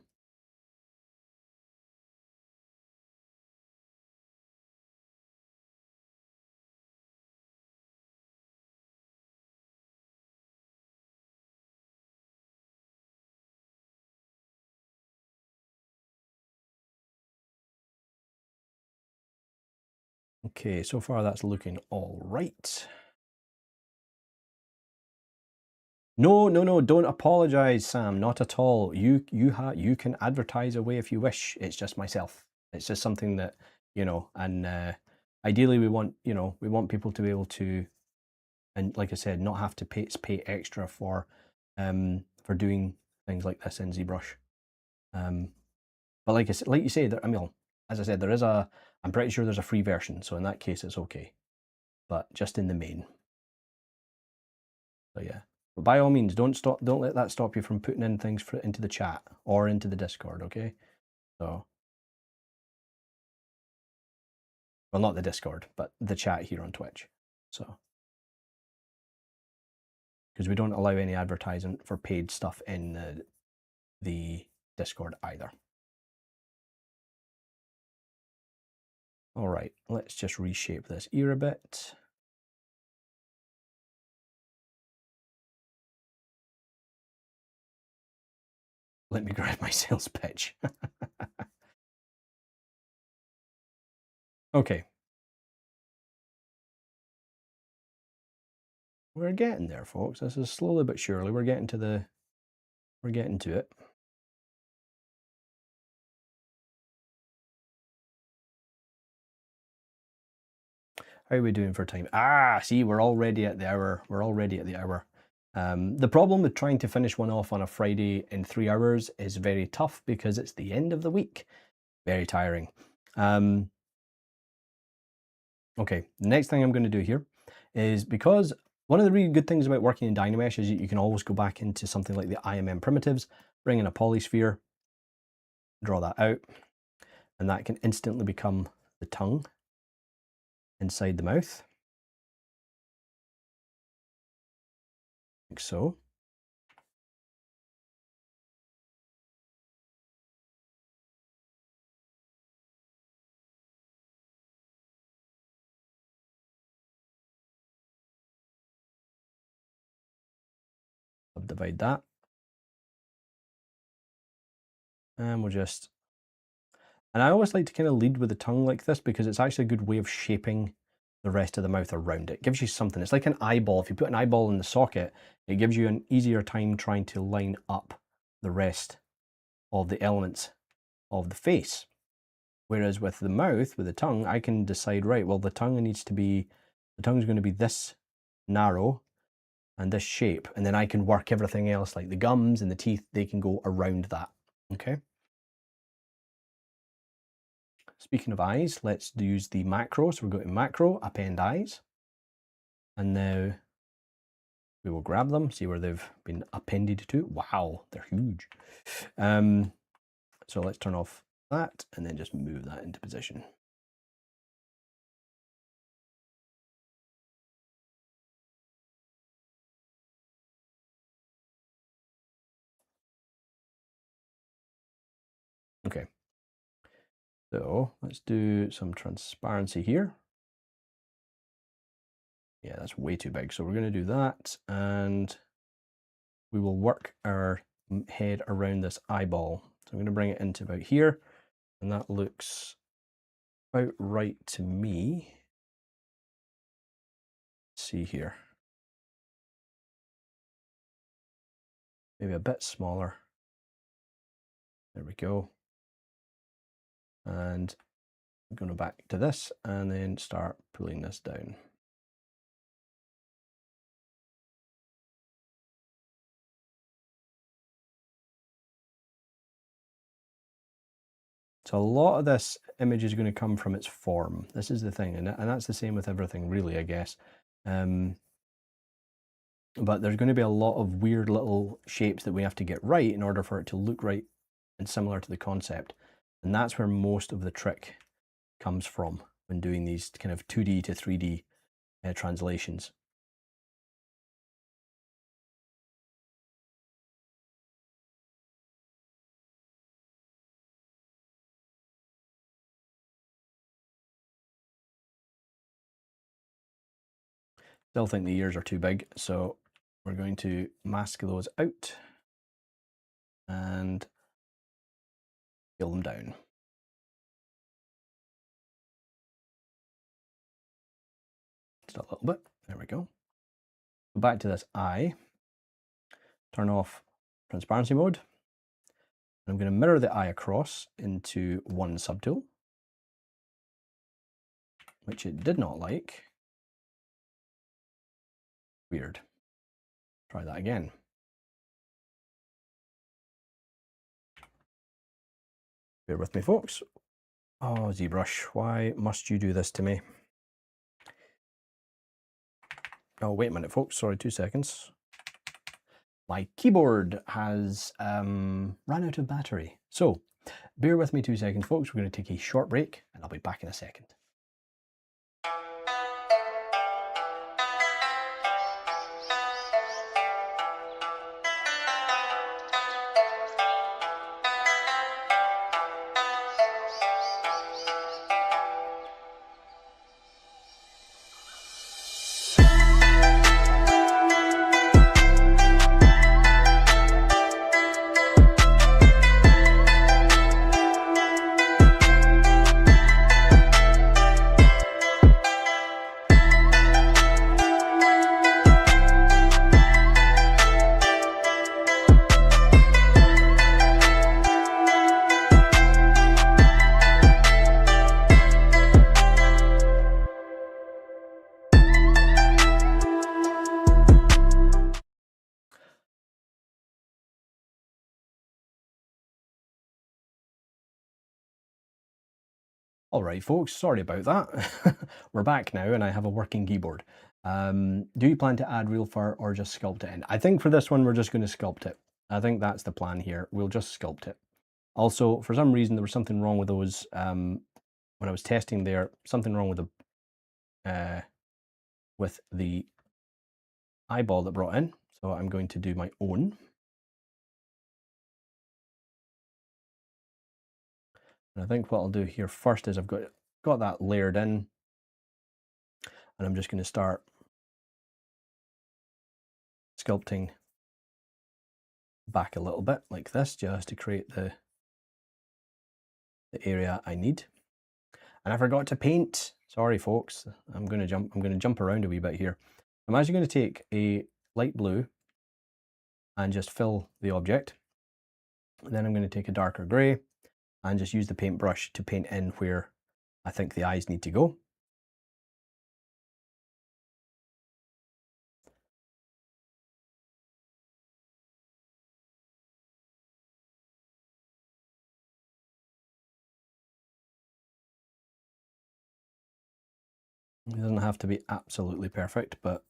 Okay, so far that's looking all right. No, don't apologize, Sam, not at all. You can advertise away if you wish. It's just myself. It's just something that, and ideally we want people to be able to, and like I said, not have to pay extra for doing things like this in ZBrush. But like you say, as I said, I'm pretty sure there's a free version, so in that case it's okay. But just in the main. So yeah. But by all means, don't let that stop you from putting in things into the chat or into the Discord, okay? So, well, not the Discord, but the chat here on Twitch. So, because we don't allow any advertising for paid stuff in the Discord either. All right, let's just reshape this ear a bit. Let me grab my sales pitch. Okay. We're getting there, folks. This is slowly but surely. We're getting to it. How are we doing for time? See, we're already at the hour. The problem with trying to finish one off on a Friday in 3 hours is very tough because it's the end of the week. Very tiring. Okay, the next thing I'm going to do here is, because one of the really good things about working in Dynamesh is you can always go back into something like the IMM primitives, bring in a polysphere, draw that out, and that can instantly become the tongue inside the mouth, like so. Subdivide that. And and I always like to kind of lead with the tongue like this, because it's actually a good way of shaping the rest of the mouth around it. It gives you something. It's like an eyeball. If you put an eyeball in the socket, it gives you an easier time trying to line up the rest of the elements of the face. Whereas with the mouth, with the tongue, I can decide, right, well, the tongue's going to be this narrow and this shape, and then I can work everything else, like the gums and the teeth, they can go around that, okay? Speaking of eyes, let's use the macro. So we're going to macro, append eyes, and now we will grab them, see where they've been appended to. Wow, they're huge. So let's turn off that and then just move that into position. Okay, so let's do some transparency here. Yeah, that's way too big. So we're going to do that, and we will work our head around this eyeball. So I'm going to bring it into about here, and that looks about right to me. Let's see here. Maybe a bit smaller. There we go. And I'm going back to this and then start pulling this down. So a lot of this image is going to come from its form. This is the thing, and that's the same with everything really, I guess. But there's going to be a lot of weird little shapes that we have to get right in order for it to look right and similar to the concept. And that's where most of the trick comes from when doing these kind of 2D to 3D translations. Still think the ears are too big, so we're going to mask those out and scale them down. Just a little bit. There we go. Back to this eye. Turn off transparency mode. I'm going to mirror the eye across into one subtool, which it did not like. Weird. Try that again. Bear with me, folks. Oh, Zbrush, why must you do this to me? Oh, wait a minute, folks. Sorry, 2 seconds. My keyboard has ran out of battery. So, bear with me 2 seconds, folks. We're going to take a short break, and I'll be back in a second. All right, folks, sorry about that. We're back now and I have a working keyboard. Do you plan to add real fur or just sculpt it in? I think for this one, we're just going to sculpt it. I think that's the plan here. We'll just sculpt it. Also, for some reason, there was something wrong with those, when I was testing there, something wrong with the eyeball that brought in. So I'm going to do my own. And I think what I'll do here first is I've got that layered in, and I'm just going to start sculpting back a little bit like this, just to create the area I need. And I forgot to paint. Sorry, folks. I'm going to jump around a wee bit here. I'm actually going to take a light blue and just fill the object. And then I'm going to take a darker grey and just use the paintbrush to paint in where I think the eyes need to go. It doesn't have to be absolutely perfect, but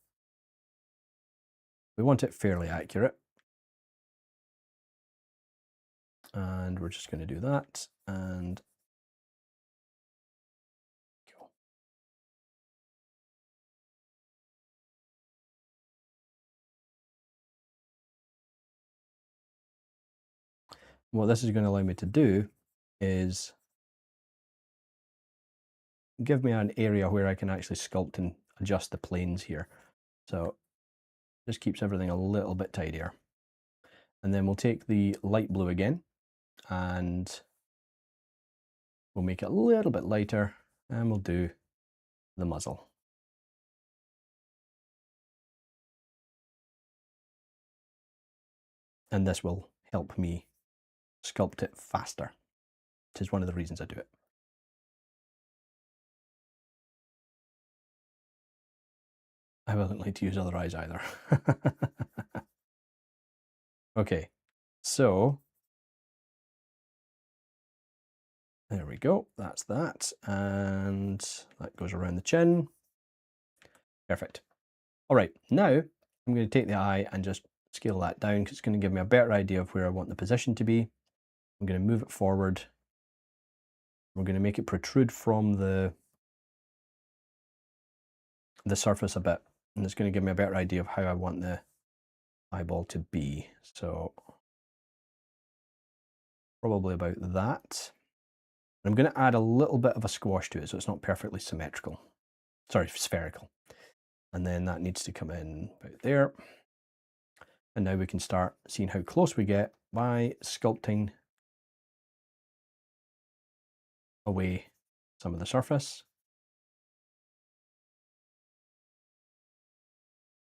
we want it fairly accurate. And we're just going to do that and go. What this is going to allow me to do is give me an area where I can actually sculpt and adjust the planes here. So just keeps everything a little bit tidier. And then we'll take the light blue again and we'll make it a little bit lighter, and we'll do the muzzle. And this will help me sculpt it faster, which is one of the reasons I do it. I wouldn't like to use other eyes either. Okay, so there we go, that's that, and that goes around the chin. Perfect. All right, now I'm going to take the eye and just scale that down because it's going to give me a better idea of where I want the position to be. I'm going to move it forward. We're going to make it protrude from the surface a bit, and it's going to give me a better idea of how I want the eyeball to be. So probably about that. I'm going to add a little bit of a squash to it so it's not perfectly symmetrical. Sorry, spherical. And then that needs to come in about there. And now we can start seeing how close we get by sculpting away some of the surface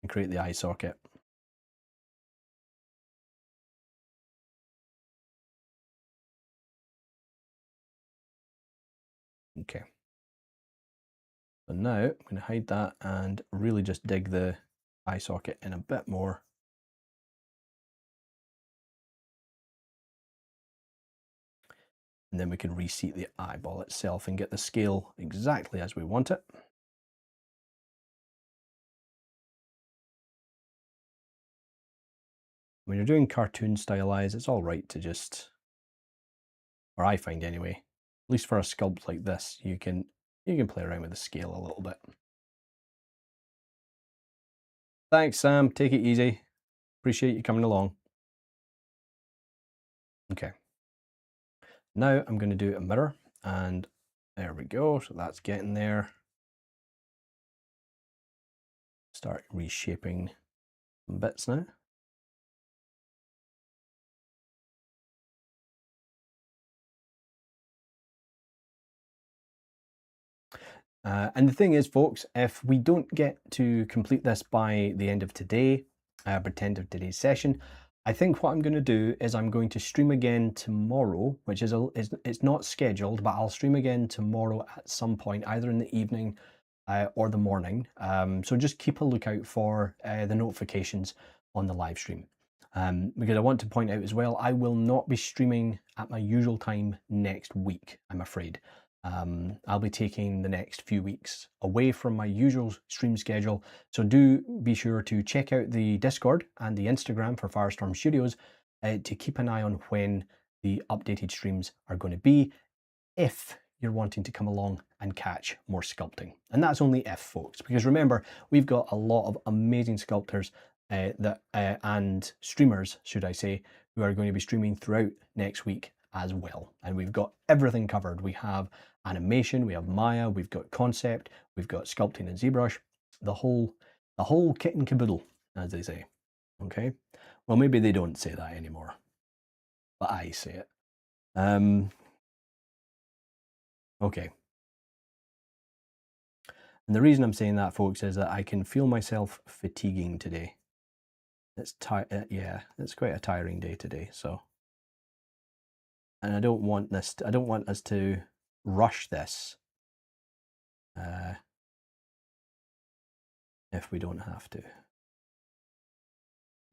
and create the eye socket. Okay. So now I'm going to hide that and really just dig the eye socket in a bit more. And then we can reseat the eyeball itself and get the scale exactly as we want it. When you're doing cartoon style eyes, it's all right to just, or I find anyway, at least for a sculpt like this, you can play around with the scale a little bit. Thanks, Sam. Take it easy. Appreciate you coming along. Okay. Now I'm going to do a mirror, and there we go. So that's getting there. Start reshaping some bits now. And the thing is, folks, if we don't get to complete this by the end of today, by the end of today's session, I think what I'm going to do is I'm going to stream again tomorrow, which is it's not scheduled, but I'll stream again tomorrow at some point, either in the evening or the morning. So just keep a lookout for the notifications on the live stream. Because I want to point out as well, I will not be streaming at my usual time next week, I'm afraid. I'll be taking the next few weeks away from my usual stream schedule. So do be sure to check out the Discord and the Instagram for Firestorm Studios to keep an eye on when the updated streams are going to be, if you're wanting to come along and catch more sculpting. And that's only if, folks, because remember, we've got a lot of amazing sculptors and streamers, should I say, who are going to be streaming throughout next week as well. And we've got everything covered. We have animation, we have Maya, we've got concept, we've got sculpting and ZBrush, the whole kit and caboodle, as they say. Okay, well, maybe they don't say that anymore, but I say it. Okay. And the reason I'm saying that, folks, is that I can feel myself fatiguing today. It's yeah, it's quite a tiring day today. So, and I don't want us to rush this if we don't have to.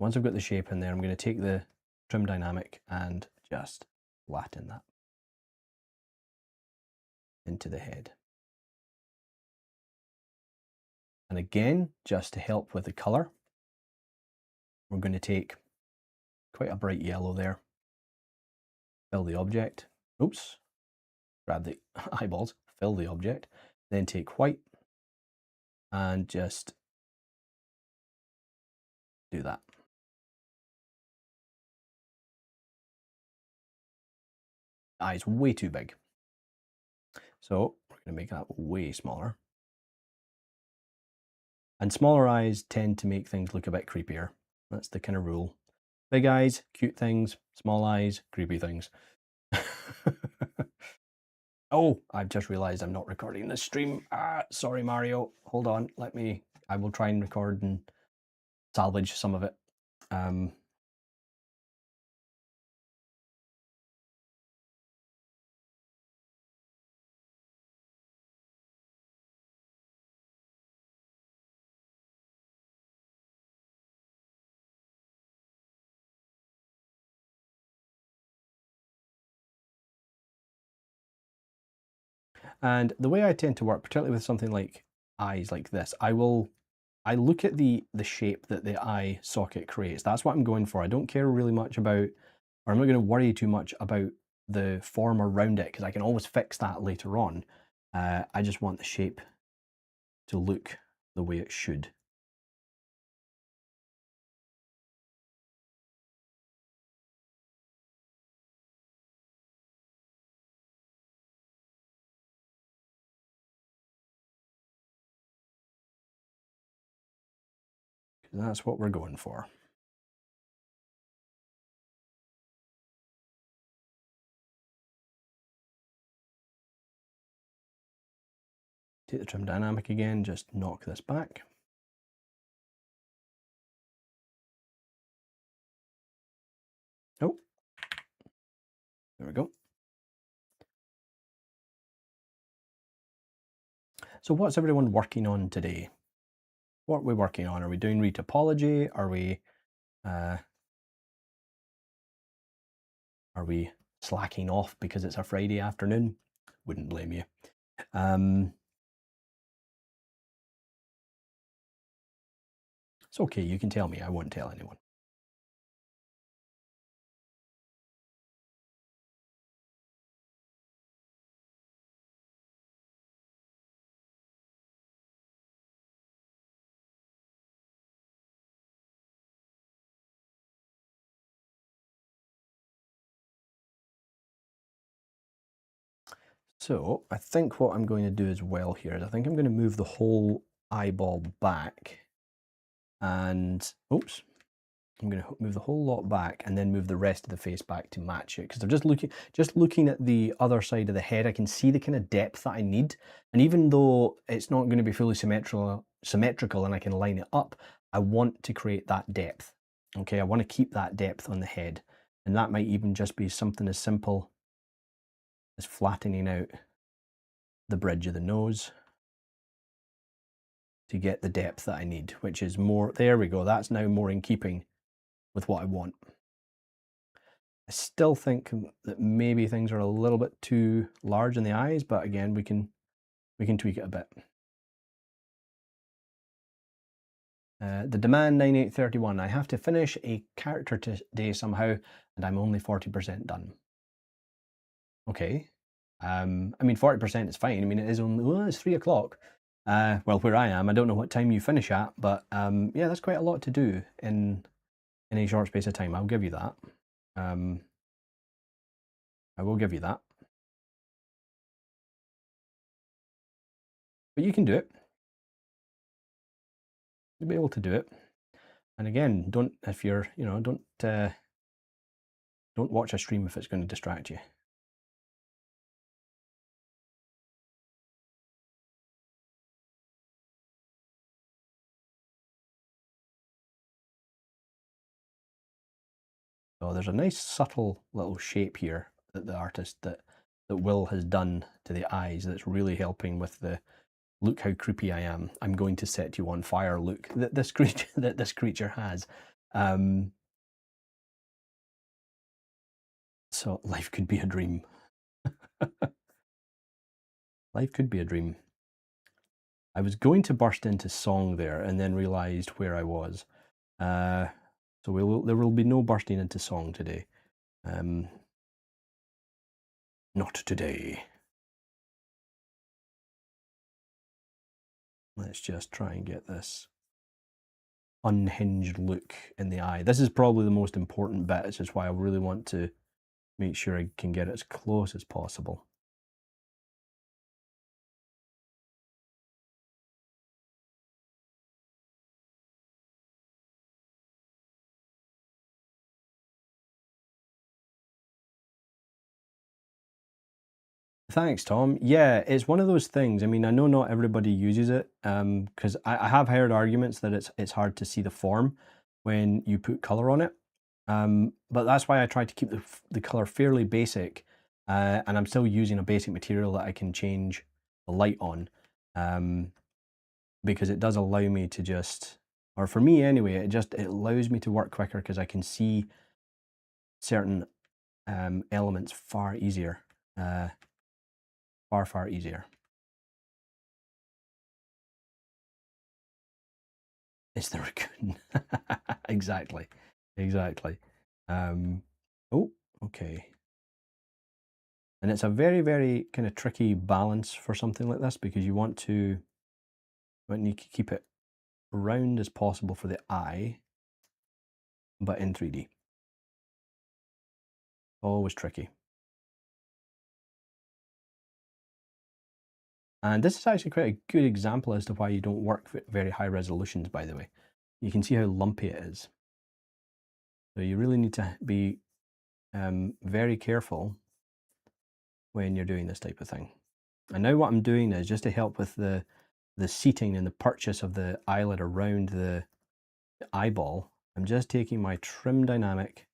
Once I've got the shape in there, I'm going to take the trim dynamic and just flatten that into the head. And again, just to help with the color, we're going to take quite a bright yellow there, fill the object, oops, grab the eyeballs, fill the object, then take white and just do that. The eye's way too big. So we're going to make that way smaller. And smaller eyes tend to make things look a bit creepier. That's the kind of rule. Big eyes, cute things, small eyes, creepy things. Oh, I've just realized I'm not recording this stream. Sorry, Mario. Hold on. I will try and record and salvage some of it. And the way I tend to work, particularly with something like eyes like this, I look at the shape that the eye socket creates. That's what I'm going for. I don't care really much about, or I'm not going to worry too much about the form around it, because I can always fix that later on. I just want the shape to look the way it should. That's what we're going for. Take the trim dynamic again, just knock this back. Oh, there we go. So what's everyone working on today? What are we working on? Are we doing retopology? Are we slacking off because it's a Friday afternoon? Wouldn't blame you. It's okay, you can tell me, I won't tell anyone. So I think what I'm going to do as well here is I think I'm going to move the whole eyeball back, and oops, I'm going to move the whole lot back and then move the rest of the face back to match it, because they're just looking at the other side of the head, I can see the kind of depth that I need. And even though it's not going to be fully symmetrical and I can line it up, I want to create that depth. Okay, I want to keep that depth on the head. And that might even just be something as simple as flattening out the bridge of the nose to get the depth that I need, which is more, there we go, that's now more in keeping with what I want. I still think that maybe things are a little bit too large in the eyes, but again, we can tweak it a bit. The demand 9831, I have to finish a character today somehow, and I'm only 40% done. Okay. I mean, 40% is fine. I mean, it is only, well, it's 3 o'clock. Well, where I am, I don't know what time you finish at, but yeah, that's quite a lot to do in a short space of time. I'll give you that. I will give you that. But you can do it. You'll be able to do it. And again, if you're, don't watch a stream if it's going to distract you. So there's a nice subtle little shape here that the artist, that Will has done to the eyes, that's really helping with the look how creepy I am. I'm going to set you on fire look that this creature has. So life could be a dream. Life could be a dream. I was going to burst into song there and then realized where I was. So there will be no bursting into song today. Not today. Let's just try and get this unhinged look in the eye. This is probably the most important bit, which is why I really want to make sure I can get it as close as possible. Thanks, Tom. Yeah, it's one of those things. I mean, I know not everybody uses it, because I have heard arguments that it's hard to see the form when you put color on it. But that's why I try to keep the color fairly basic, and I'm still using a basic material that I can change the light on, because it does allow me to just, or for me anyway, it allows me to work quicker because I can see certain elements far easier, far easier. It's the raccoon. Exactly, exactly. Oh, okay. And it's a very kind of tricky balance for something like this because you want to keep it round as possible for the eye, but in 3D. Always tricky. And this is actually quite a good example as to why you don't work with very high resolutions, by the way. You can see how lumpy it is. So you really need to be very careful when you're doing this type of thing. And now what I'm doing is just to help with the seating and the purchase of the eyelid around the eyeball, I'm just taking my trim dynamic,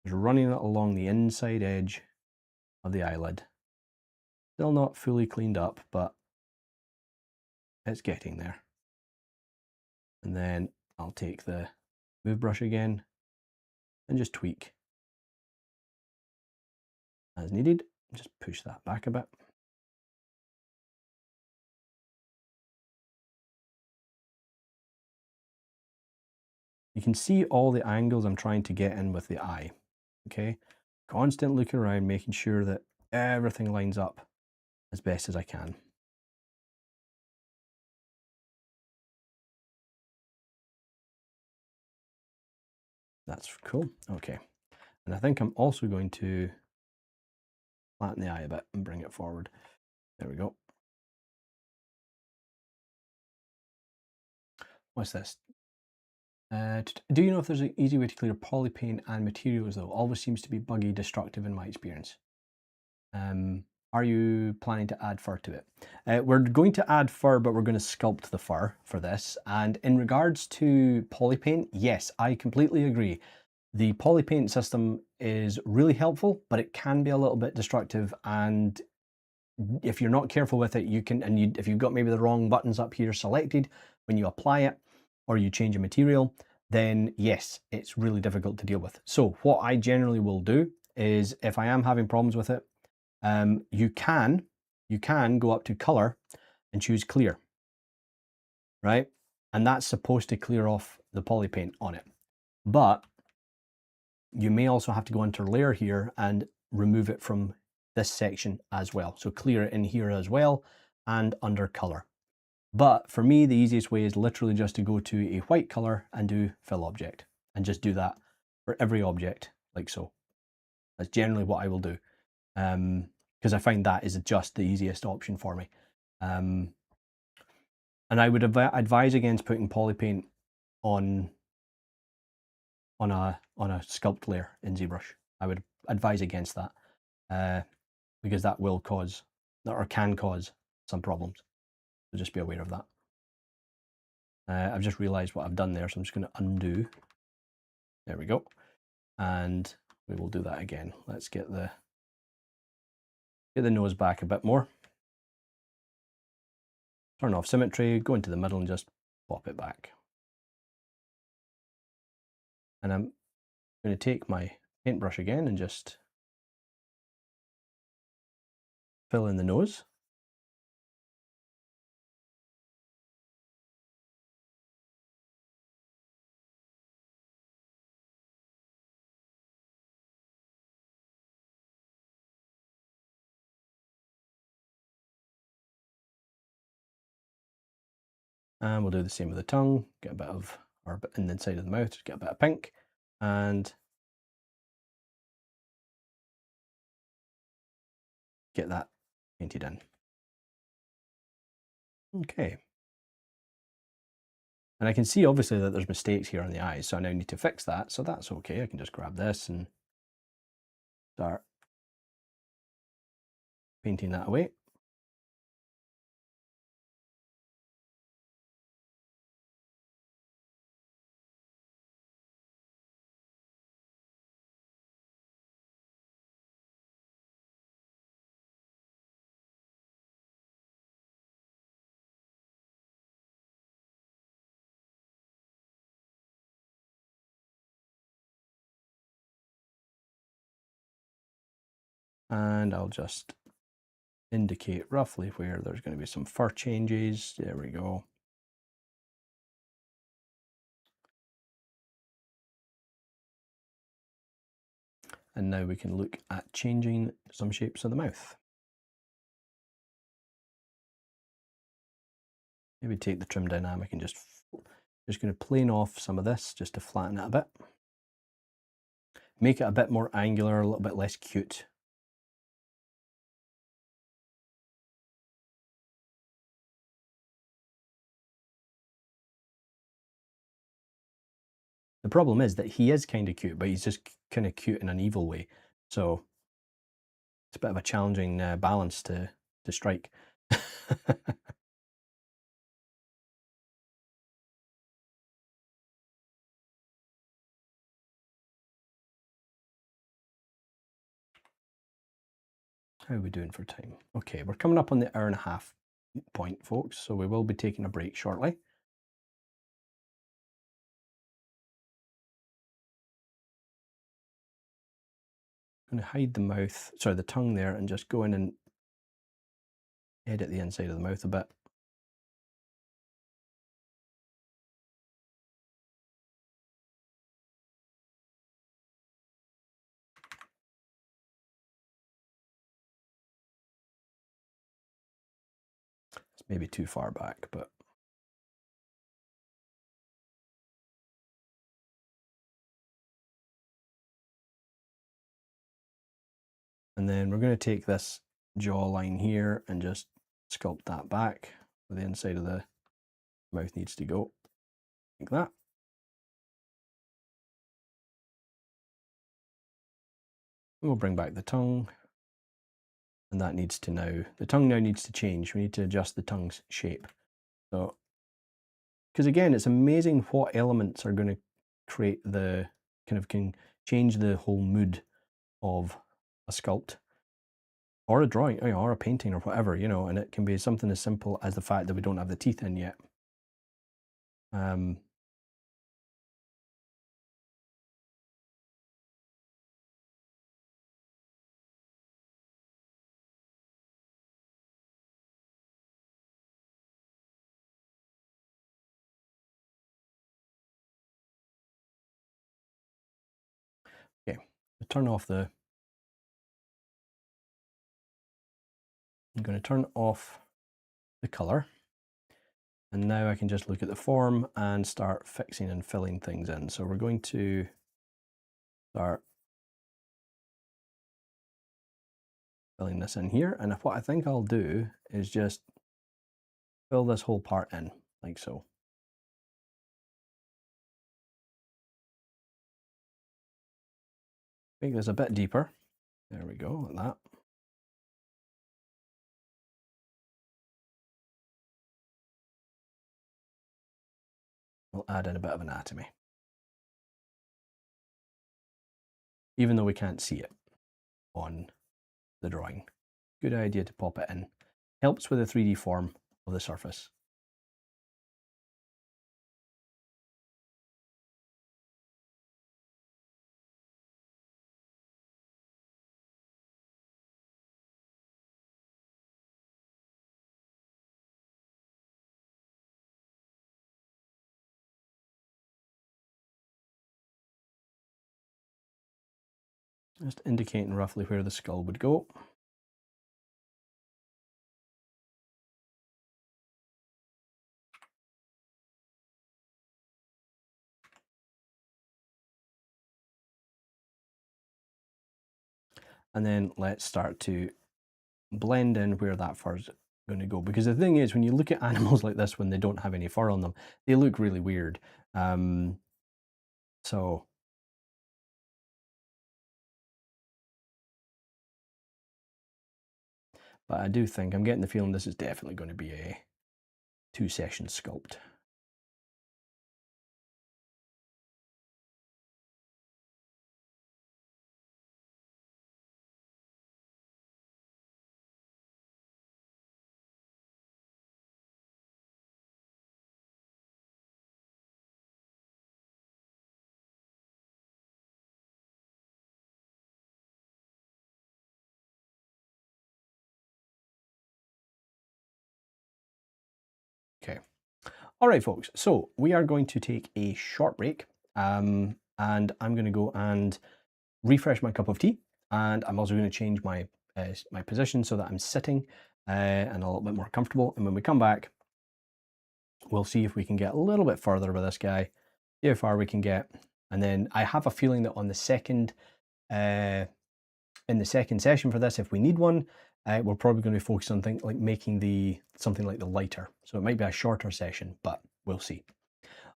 just running it along the inside edge of the eyelid. Still not fully cleaned up, but it's getting there. And then I'll take the move brush again and just tweak as needed. Just push that back a bit. You can see all the angles I'm trying to get in with the eye, okay? Constant looking around, making sure that everything lines up as best as I can. That's cool, okay. And I think I'm also going to flatten the eye a bit and bring it forward. There we go. What's this? Do you know if there's an easy way to clear polypaint and materials though? Always seems to be buggy, destructive in my experience. Are you planning to add fur to it? We're going to add fur, but we're going to sculpt the fur for this. And in regards to polypaint, yes, I completely agree. The polypaint system is really helpful, but it can be a little bit destructive. And if you're not careful with it, you can, if you've got maybe the wrong buttons up here selected when you apply it, or you change a material, then yes, it's really difficult to deal with. So what I generally will do is if I am having problems with it, you can go up to color and choose clear, right? And that's supposed to clear off the polypaint on it. But you may also have to go into layer here and remove it from this section as well. So clear it in here as well and under color. But for me, the easiest way is literally just to go to a white color and do fill object and just do that for every object like so. That's generally what I will do. Because I find that is just the easiest option for me. And I would advise against putting polypaint on a sculpt layer in Zbrush. I would advise against that because that will cause, or can cause, some problems. So just be aware of that. I've just realized what I've done there, so I'm just going to undo. There we go. And we will do that again. Let's get the nose back a bit more. Turn off symmetry, go into the middle and just pop it back. And I'm going to take my paintbrush again and just fill in the nose. And we'll do the same with the tongue, get a bit of, or in the inside of the mouth, just get a bit of pink, and get that painted in. Okay. And I can see obviously that there's mistakes here on the eyes, so I now need to fix that, so that's okay. I can just grab this and start painting that away. And I'll just indicate roughly where there's going to be some fur changes. There we go. And now we can look at changing some shapes of the mouth. Maybe take the trim dynamic and just going to plane off some of this just to flatten it a bit. Make it a bit more angular, a little bit less cute. The problem is that he is kind of cute, but he's just kind of cute in an evil way. So it's a bit of a challenging balance to strike. How are we doing for time? Okay, we're coming up on the hour-and-a-half point, folks, so we will be taking a break shortly. I'm going to hide the mouth, sorry, the tongue there, and just go in and edit the inside of the mouth a bit. It's maybe too far back, but and then we're going to take this jawline here and just sculpt that back where the inside of the mouth needs to go, like that. And we'll bring back the tongue, and that needs to now, the tongue now needs to change. We need to adjust the tongue's shape. So, because again, it's amazing what elements are going to create the, can change the whole mood of a sculpt or a drawing, or a painting or whatever, you know, and it can be something as simple as the fact that we don't have the teeth in yet. Okay, turn off the, I'm going to turn off the color, and now I can just look at the form and start fixing and filling things in. So we're going to start filling this in here, and what I think I'll do is just fill this whole part in, like so. Make this a bit deeper. There we go, like that. We'll add in a bit of anatomy, even though we can't see it on the drawing. Good idea to pop it in. Helps with the 3D form of the surface. Just indicating roughly where the skull would go. And then let's start to blend in where that fur's going to go. Because the thing is, when you look at animals like this, when they don't have any fur on them, they look really weird. So but I do think, I'm getting the feeling this is definitely going to be a 2-session sculpt. Okay. All right, folks. So we are going to take a short break, and I'm going to go and refresh my cup of tea, and I'm also going to change my my position so that I'm sitting and a little bit more comfortable. And when we come back, we'll see if we can get a little bit further with this guy, see how far we can get. And then I have a feeling that on the second, in the second session for this, if we need one, we're probably going to focus on things like making something like the lighter. So it might be a shorter session, but we'll see.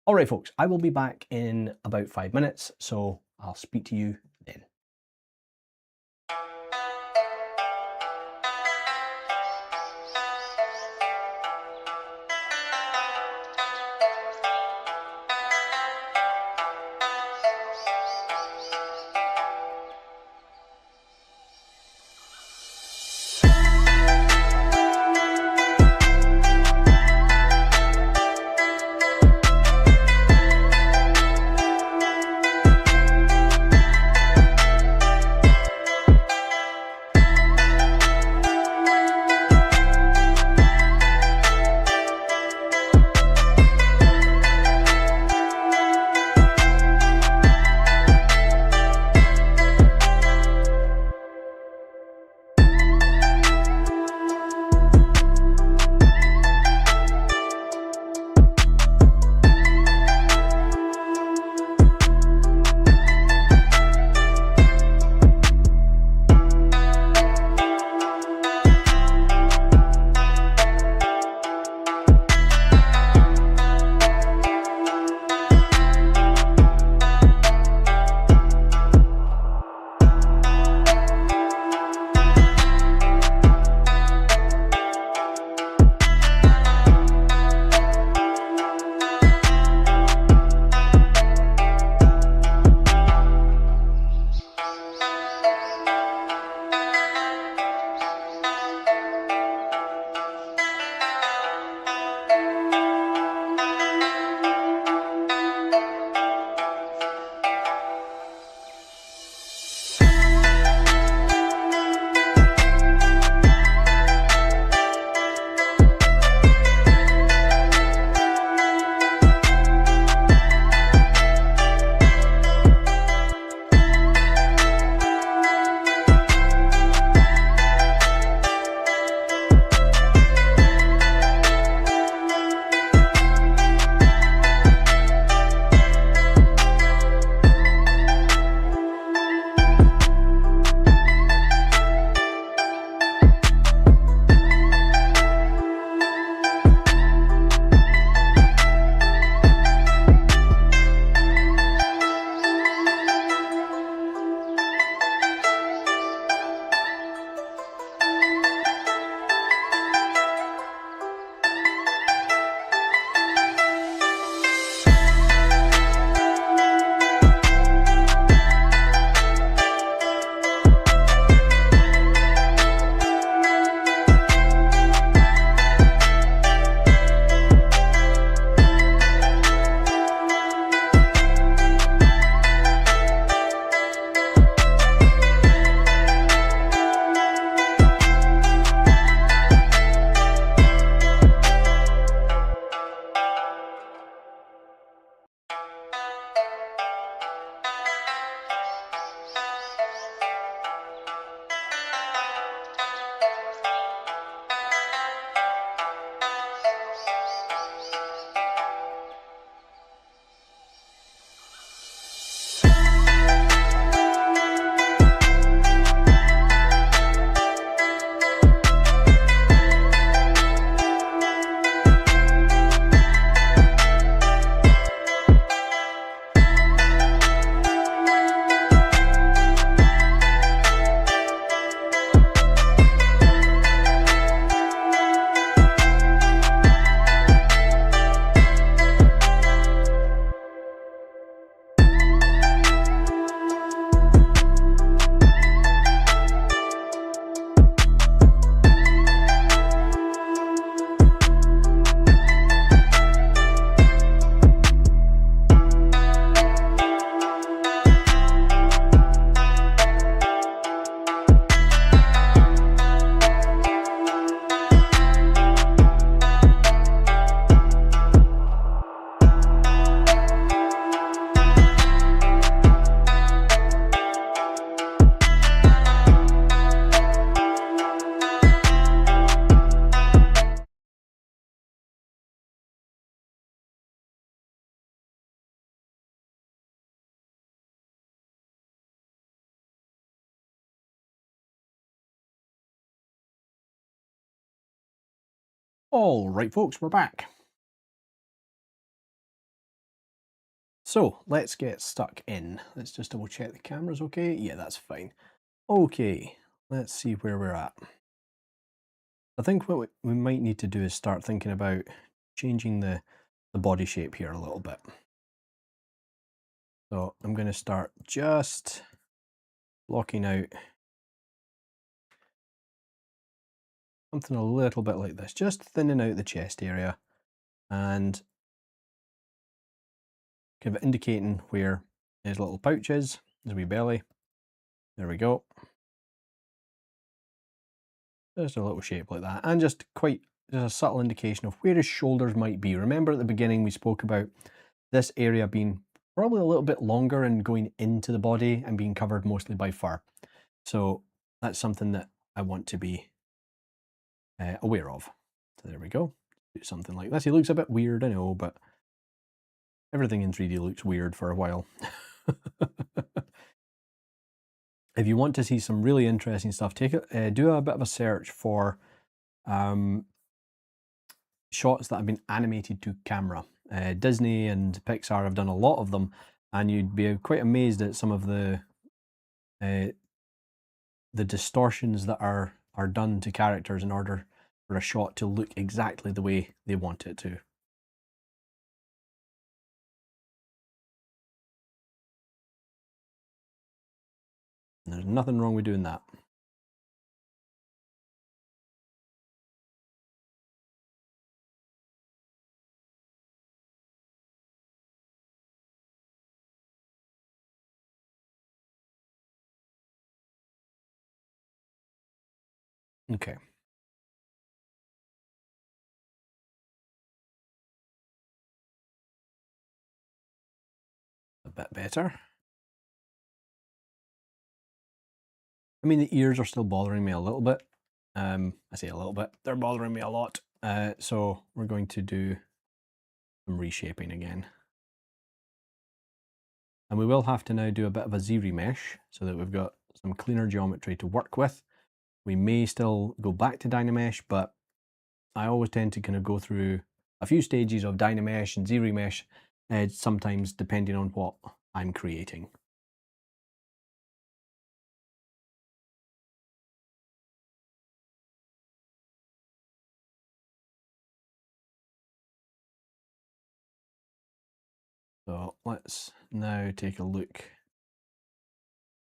All right, folks, I will be back in about 5 minutes, so I'll speak to you then. All right, folks, we're back. So let's get stuck in. Let's just double check the camera's okay. Yeah, that's fine. Okay, let's see where we're at. I think what we might need to do is start thinking about changing the body shape here a little bit. So I'm going to start just blocking out something a little bit like this, just thinning out the chest area and kind of indicating where his little pouch is, his wee belly. There we go. Just a little shape like that, and just a subtle indication of where his shoulders might be. Remember at the beginning we spoke about this area being probably a little bit longer and going into the body and being covered mostly by fur. So that's something that I want to be aware of. So there we go. Do something like this. He looks a bit weird, I know, but everything in 3D looks weird for a while. If you want to see some really interesting stuff, do a bit of a search for shots that have been animated to camera. Disney and Pixar have done a lot of them, and you'd be quite amazed at some of the distortions that are done to characters in order for a shot to look exactly the way they want it to. And there's nothing wrong with doing that. Okay. A bit better. I mean, the ears are still bothering me a little bit. I say a little bit, they're bothering me a lot. So we're going to do some reshaping again. And we will have to now do a bit of a Z-remesh so that we've got some cleaner geometry to work with. We may still go back to Dynamesh, but I always tend to kind of go through a few stages of Dynamesh and Z-remesh, sometimes depending on what I'm creating. So let's now take a look.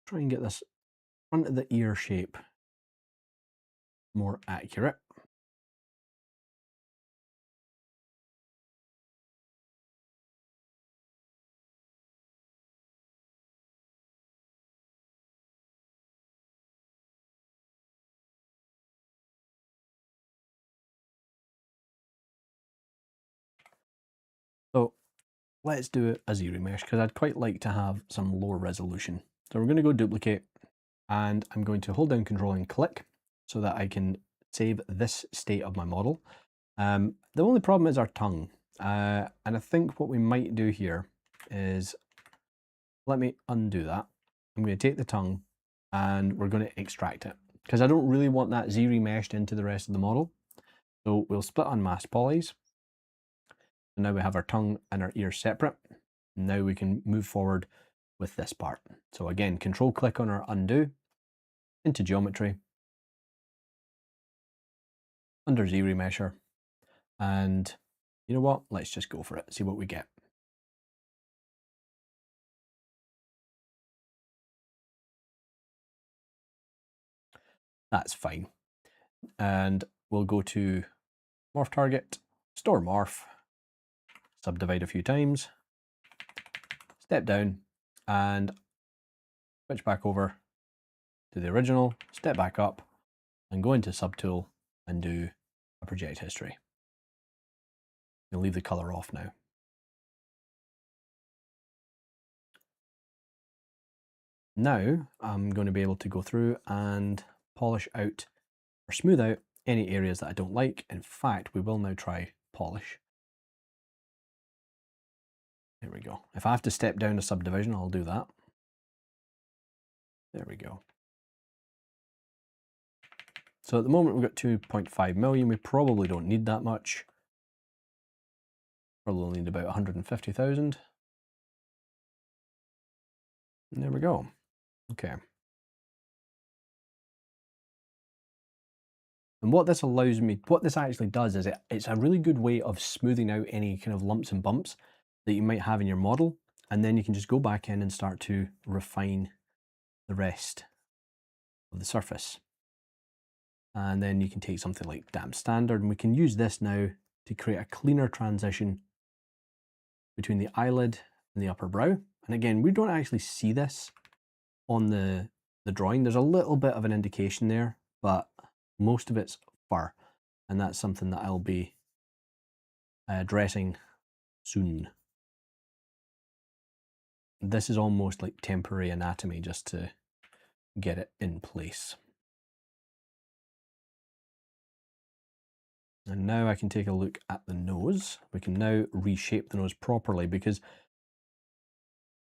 Try and get this front of the ear shape more accurate. So let's do a Z-remesh because I'd quite like to have some lower resolution. So we're going to go duplicate, and I'm going to hold down Control and click so that I can save this state of my model. The only problem is our tongue. And I think what we might do here is, let me undo that. I'm going to take the tongue and we're going to extract it because I don't really want that Z-remeshed into the rest of the model. So we'll split on mask polys. So now we have our tongue and our ears separate. Now we can move forward with this part. So again, Control click on our undo, into geometry, under Z-remesher, and you know what? Let's just go for it, see what we get. That's fine. And we'll go to morph target, store morph, subdivide a few times, step down, and switch back over to the original, step back up, and go into subtool and do a project history. We'll leave the color off now. Now I'm going to be able to go through and polish out or smooth out any areas that I don't like. In fact, we will now try polish. There we go. If I have to step down a subdivision, I'll do that. There we go. So at the moment we've got 2.5 million. We probably don't need that much. Probably need about 150,000. And there we go. Okay. And what this allows me, what this actually does is it's a really good way of smoothing out any kind of lumps and bumps that you might have in your model. And then you can just go back in and start to refine the rest of the surface. And then you can take something like damp standard, and we can use this now to create a cleaner transition between the eyelid and the upper brow. And again, we don't actually see this on the drawing. There's a little bit of an indication there, but most of it's fur, and that's something that I'll be addressing soon. This is almost like temporary anatomy just to get it in place. And now I can take a look at the nose. We can now reshape the nose properly, because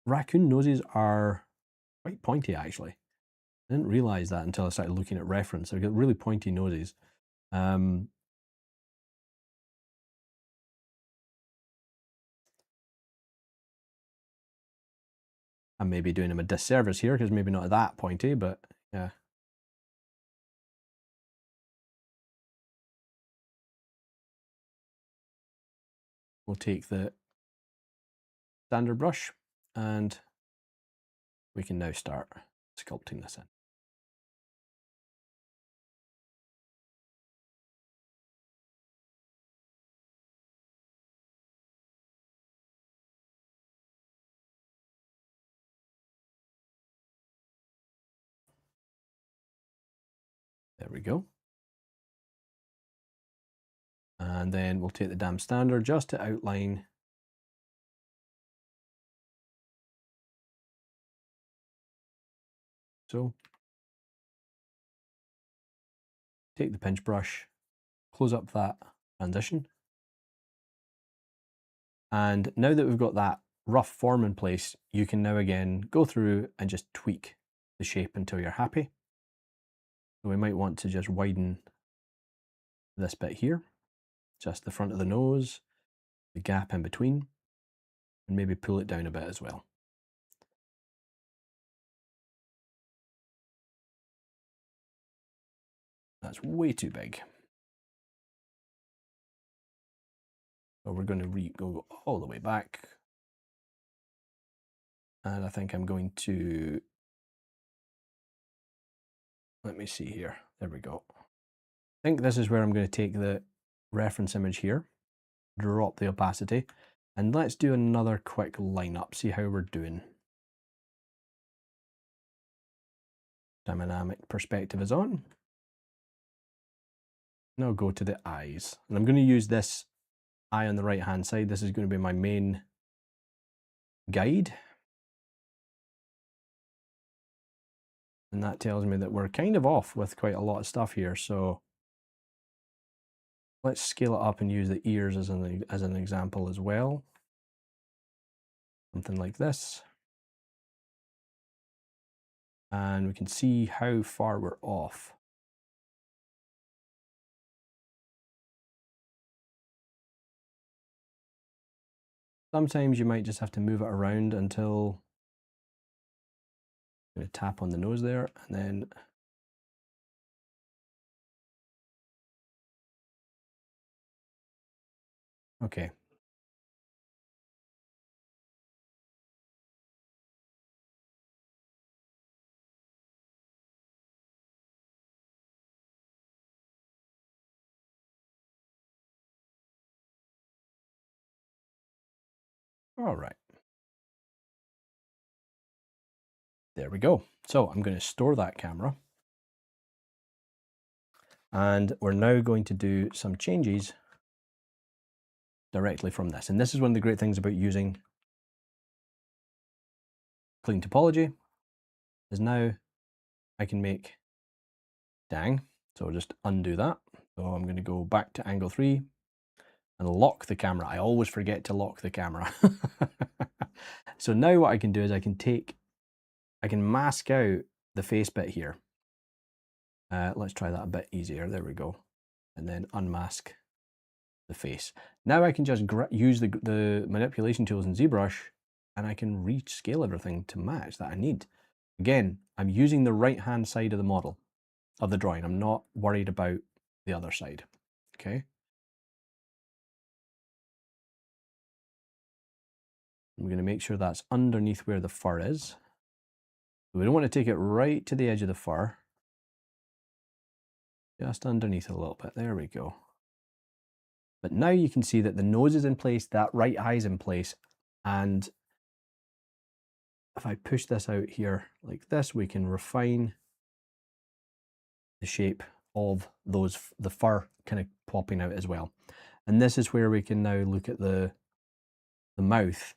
raccoon noses are quite pointy actually. I didn't realize that until I started looking at reference. They've got really pointy noses. I'm maybe doing him a disservice here because maybe not that pointy, but yeah. We'll take the standard brush and we can now start sculpting this in. There we go. And then we'll take the damp standard just to outline so. Take the pinch brush, close up that transition. And now that we've got that rough form in place, you can now again go through and just tweak the shape until you're happy. So we might want to just widen this bit here, just the front of the nose, the gap in between, and maybe pull it down a bit as well. That's way too big. So we're going to go all the way back. And I think I'm going to, let me see here. There we go. I think this is where I'm going to take the reference image here, drop the opacity, and let's do another quick lineup, see how we're doing. Dynamic perspective is on. Now go to the eyes. And I'm going to use this eye on the right hand side. This is going to be my main guide. And that tells me that we're kind of off with quite a lot of stuff here. So let's scale it up and use the ears as an example as well. Something like this. And we can see how far we're off. Sometimes you might just have to move it around until I'm going to tap on the nose there, and then okay. All right. There we go. So I'm going to store that camera. And we're now going to do some changes directly from this. And this is one of the great things about using clean topology, is now I can make dang. So I'll just undo that. So I'm going to go back to angle 3 and lock the camera. I always forget to lock the camera. So now what I can do is I can mask out the face bit here. Let's try that a bit easier. There we go. And then unmask the face. Now I can just use the manipulation tools in ZBrush and I can rescale everything to match that I need. Again, I'm using the right-hand side of the model, of the drawing. I'm not worried about the other side, okay? I'm going to make sure that's underneath where the fur is. We don't want to take it right to the edge of the fur. Just underneath a little bit. There we go. But now you can see that the nose is in place, that right eye is in place, and if I push this out here like this, we can refine the shape of the fur kind of popping out as well. And this is where we can now look at the mouth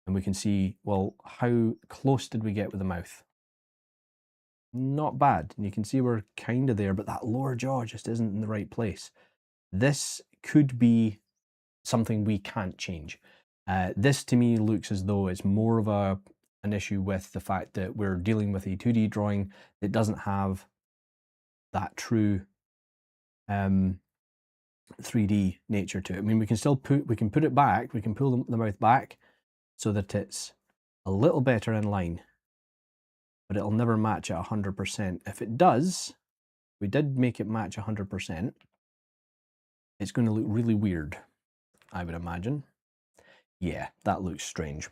and we can see, well, how close did we get with the mouth? Not bad. And you can see we're kind of there, but that lower jaw just isn't in the right place. This could be something we can't change. This to me looks as though it's more of an issue with the fact that we're dealing with a 2D drawing that doesn't have that true 3D nature to it. I mean, we can put it back, we can pull the mouth back so that it's a little better in line, but it'll never match at 100%. If it does, we did make it match 100%, it's going to look really weird, I would imagine. Yeah, that looks strange.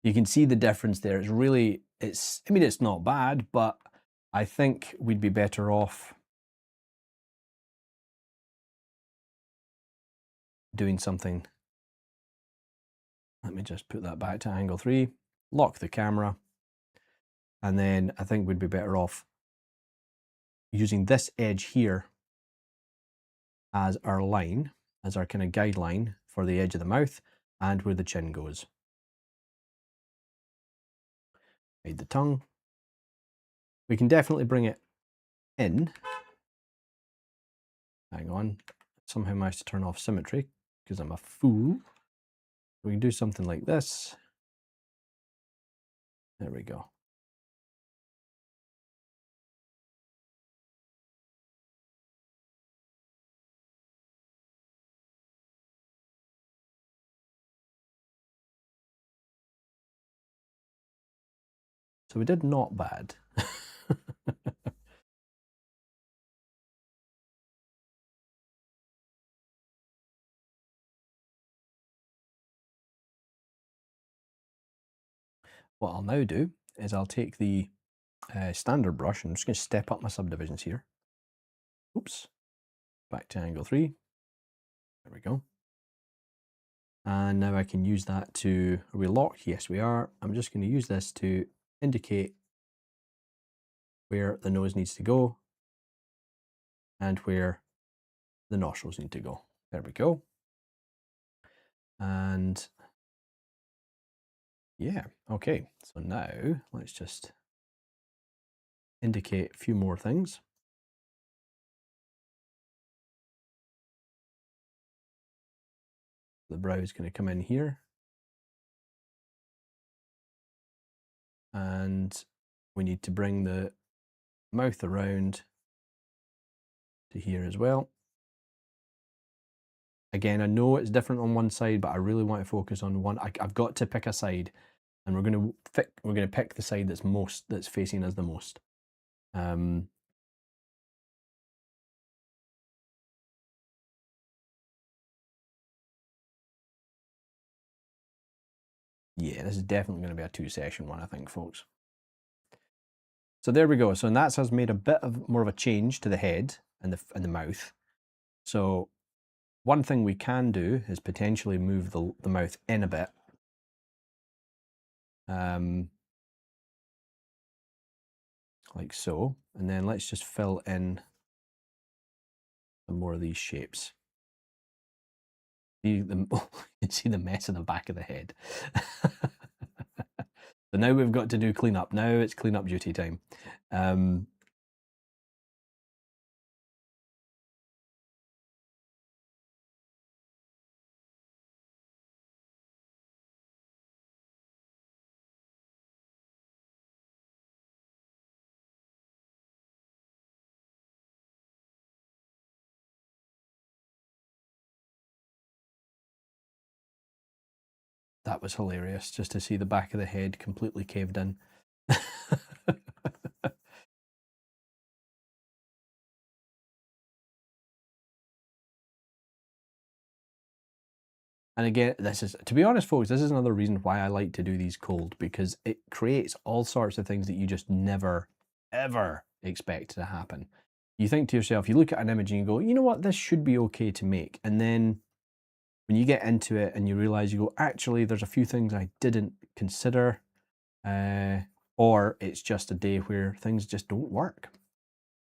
You can see the difference there. I mean, it's not bad, but I think we'd be better off doing something. Let me just put that back to angle 3, lock the camera, and then I think we'd be better off using this edge here as our line, as our kind of guideline for the edge of the mouth and where the chin goes. Hide the tongue. We can definitely bring it in. Hang on, somehow managed to turn off symmetry because I'm a fool. We can do something like this. There we go. So we did not bad. What I'll now do is I'll take the standard brush and I'm just going to step up my subdivisions here. Oops. Back to angle 3. There we go. And now I can use that to, are we locked? Yes, we are. I'm just going to use this to indicate where the nose needs to go and where the nostrils need to go. There we go. And yeah, okay. So now let's just indicate a few more things. The brow is going to come in here. And we need to bring the mouth around to here as well. Again, I know it's different on one side, but I really want to focus on one. I've got to pick a side, and we're going to pick the side that's facing us the most. Yeah, this is definitely going to be a 2-session one, I think, folks. So there we go. So that's has made a bit of more of a change to the head and the mouth. So one thing we can do is potentially move the mouth in a bit. Like so. And then let's just fill in some more of these shapes. You can see the mess in the back of the head. So now we've got to do cleanup. Now it's cleanup duty time. That was hilarious, just to see the back of the head completely caved in. And again, this is, to be honest, folks, this is another reason why I like to do these cold, because it creates all sorts of things that you just never, ever expect to happen. You think to yourself, you look at an image and you go, you know what, this should be okay to make. And then when you get into it and you realize, you go, actually, there's a few things I didn't consider, or it's just a day where things just don't work.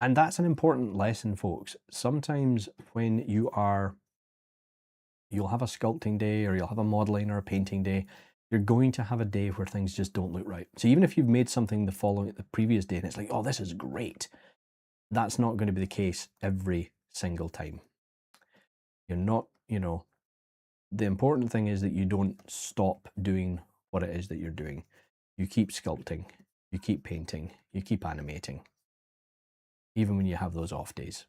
And that's an important lesson, folks. Sometimes when you'll have a sculpting day, or you'll have a modeling or a painting day, you're going to have a day where things just don't look right. So even if you've made something the previous day and it's like, oh, this is great, that's not going to be the case every single time. You're not, the important thing is that you don't stop doing what it is that you're doing. You keep sculpting, you keep painting, you keep animating, even when you have those off days.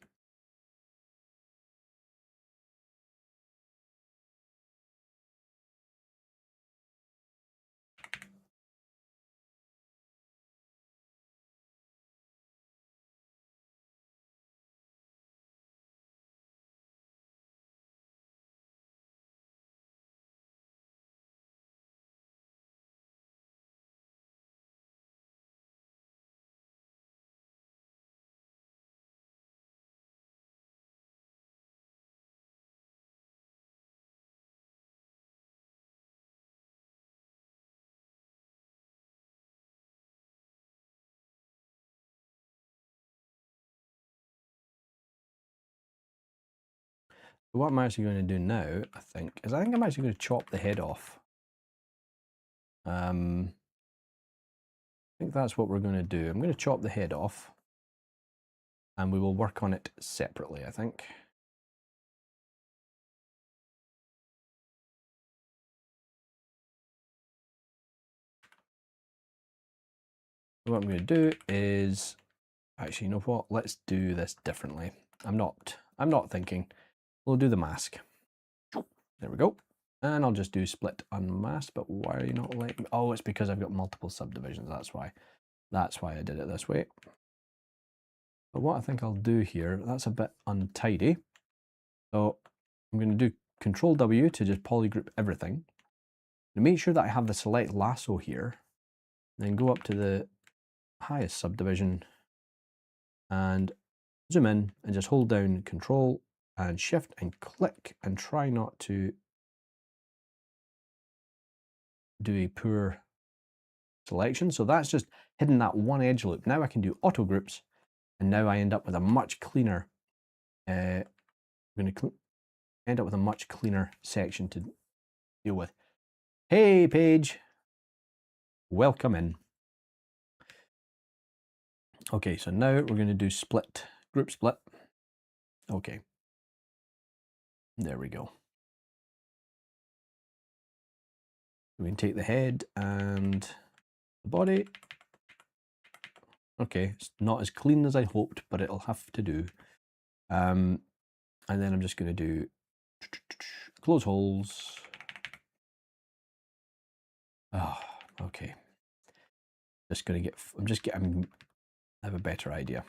What I'm actually going to do now, I think I'm actually going to chop the head off. I think that's what we're going to do. I'm going to chop the head off, and we will work on it separately, I think. What I'm going to do is, actually, you know what? Let's do this differently. I'm not thinking. We'll do the mask. There we go. And I'll just do split unmask, but why are you not letting me? Oh, it's because I've got multiple subdivisions, that's why. That's why I did it this way. But what I think I'll do here, that's a bit untidy. So I'm going to do Control W to just polygroup everything. To make sure that I have the select lasso here, then go up to the highest subdivision and zoom in and just hold down Control and Shift and click, and try not to do a poor selection. So that's just hidden that one edge loop. Now I can do auto groups, and now I end up with a much cleaner, I'm going to end up with a much cleaner section to deal with. Hey, Paige, welcome in. Okay, so now we're going to do split, group split. Okay, there we go. We can take the head and the body. Okay, it's not as clean as I hoped, but it'll have to do. And then I'm just going to do close holes. Oh, okay. Just going to get, I have a better idea.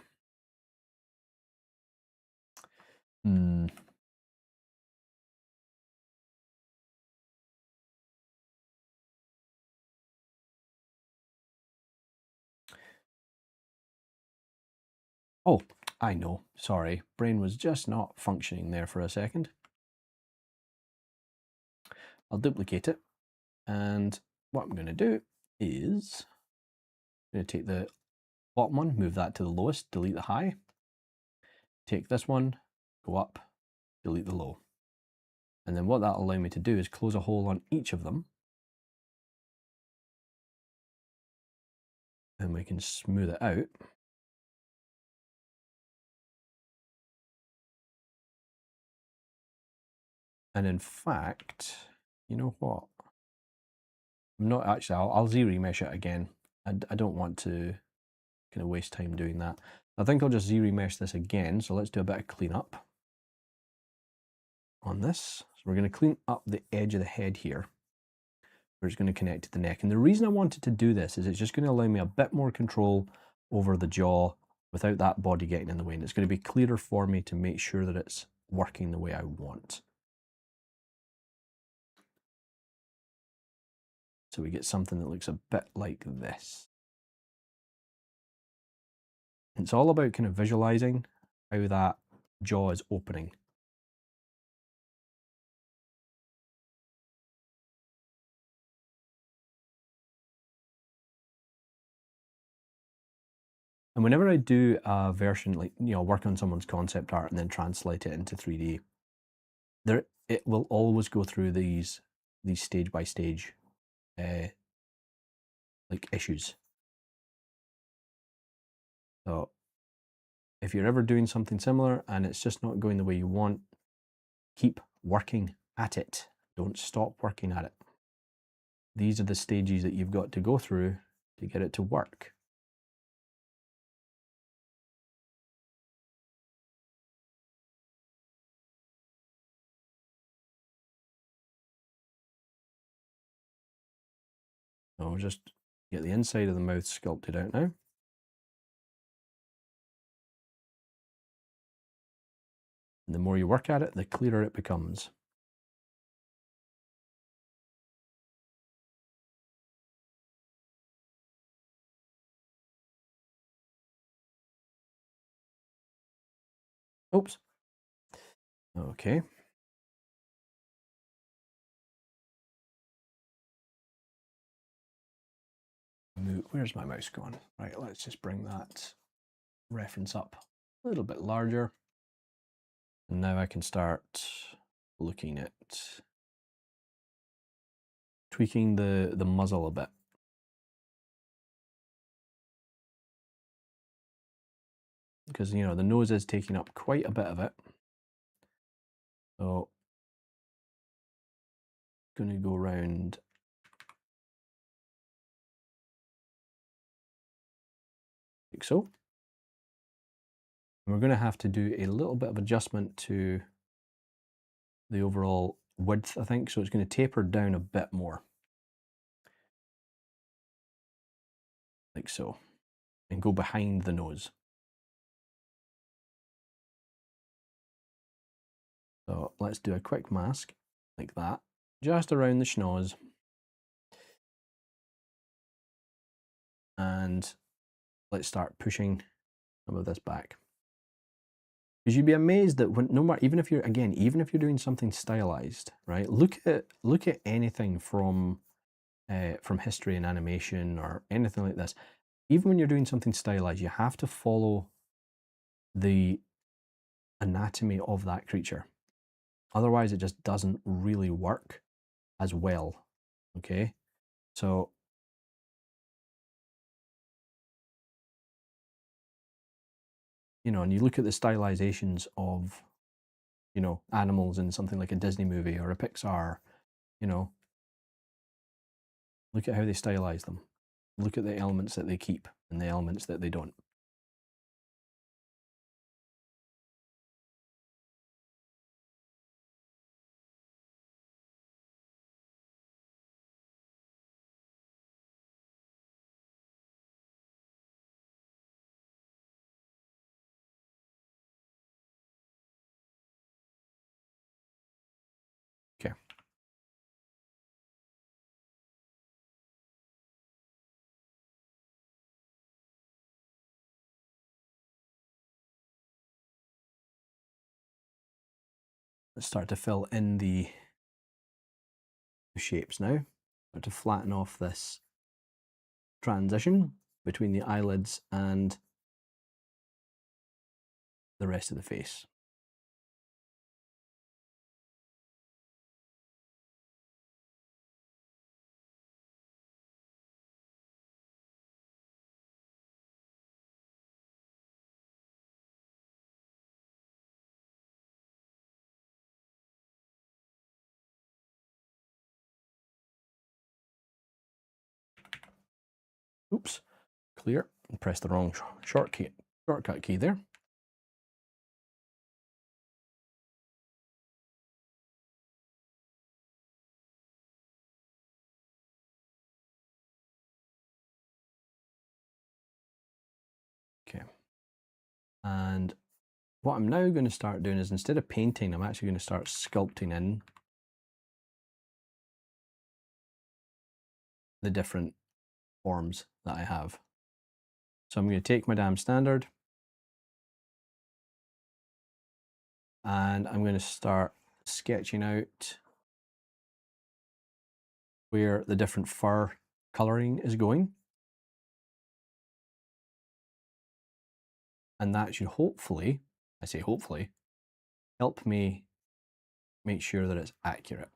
Oh, I know, sorry. Brain was just not functioning there for a second. I'll duplicate it. And what I'm going to do is, I'm going to take the bottom one, move that to the lowest, delete the high. Take this one, go up, delete the low. And then what that'll allow me to do is close a hole on each of them. And we can smooth it out. And in fact, you know what? I'm not actually, I'll Z-remesh it again. I don't want to kind of waste time doing that. I think I'll just Z-remesh this again. So let's do a bit of cleanup on this. So we're going to clean up the edge of the head here. where it's going to connect to the neck. And the reason I wanted to do this is it's just going to allow me a bit more control over the jaw without that body getting in the way. And it's going to be clearer for me to make sure that it's working the way I want. So we get something that looks a bit like this. It's all about kind of visualizing how that jaw is opening. And whenever I do a version, like, you know, work on someone's concept art and then translate it into 3D, it will always go through these stage by stage like issues. So if you're ever doing something similar and it's just not going the way you want, keep working at it. Don't stop working at it. These are the stages that you've got to go through to get it to work. So I'll just get the inside of the mouth sculpted out now. And the more you work at it, the clearer it becomes. Oops. Okay. Where's my mouse gone? Right, let's just bring that reference up a little bit larger. And now I can start looking at tweaking the muzzle a bit. Because, you know, the nose is taking up quite a bit of it. So, going to go around like so. And we're going to have to do a little bit of adjustment to the overall width, I think. So it's going to taper down a bit more. Like so. And go behind the nose. So let's do a quick mask like that, just around the schnoz. And let's start pushing some of this back. Because you'd be amazed that when no matter, even if you're doing something stylized, right? Look at anything from history and animation or anything like this. Even when you're doing something stylized, you have to follow the anatomy of that creature. Otherwise, it just doesn't really work as well. Okay, so you know, and you look at the stylizations of, you know, animals in something like a Disney movie or a Pixar, you know, look at how they stylize them. Look at the elements that they keep and the elements that they don't. Okay. Let's start to fill in the shapes now. Start to flatten off this transition between the eyelids and the rest of the face. Oops, clear, and press the wrong shortcut key there. And what I'm now going to start doing is, instead of painting, I'm actually going to start sculpting in the different forms that I have. So I'm going to take my damn standard and I'm going to start sketching out where the different fur coloring is going. And that should hopefully, I say hopefully, help me make sure that it's accurate.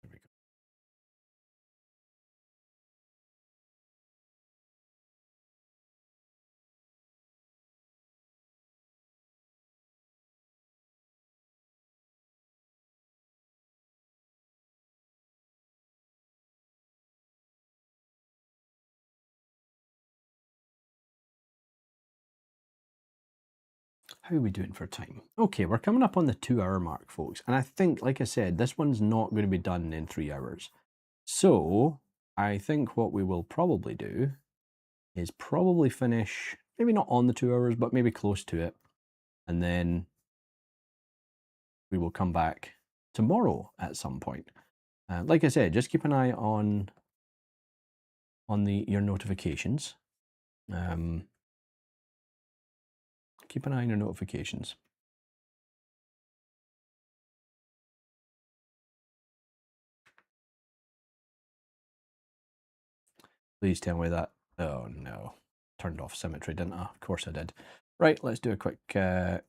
There we go. How are we doing for time? Okay, we're coming up on the 2-hour mark, folks. And I think, like I said, this one's not going to be done in 3 hours. So I think what we will probably do is probably finish, maybe not on the 2 hours, but maybe close to it. And then we will come back tomorrow at some point. Like I said, just keep an eye on your notifications. Keep an eye on your notifications. Please tell me that. Oh no, turned off symmetry, didn't I? Of course I did. Right, let's do a quick. We're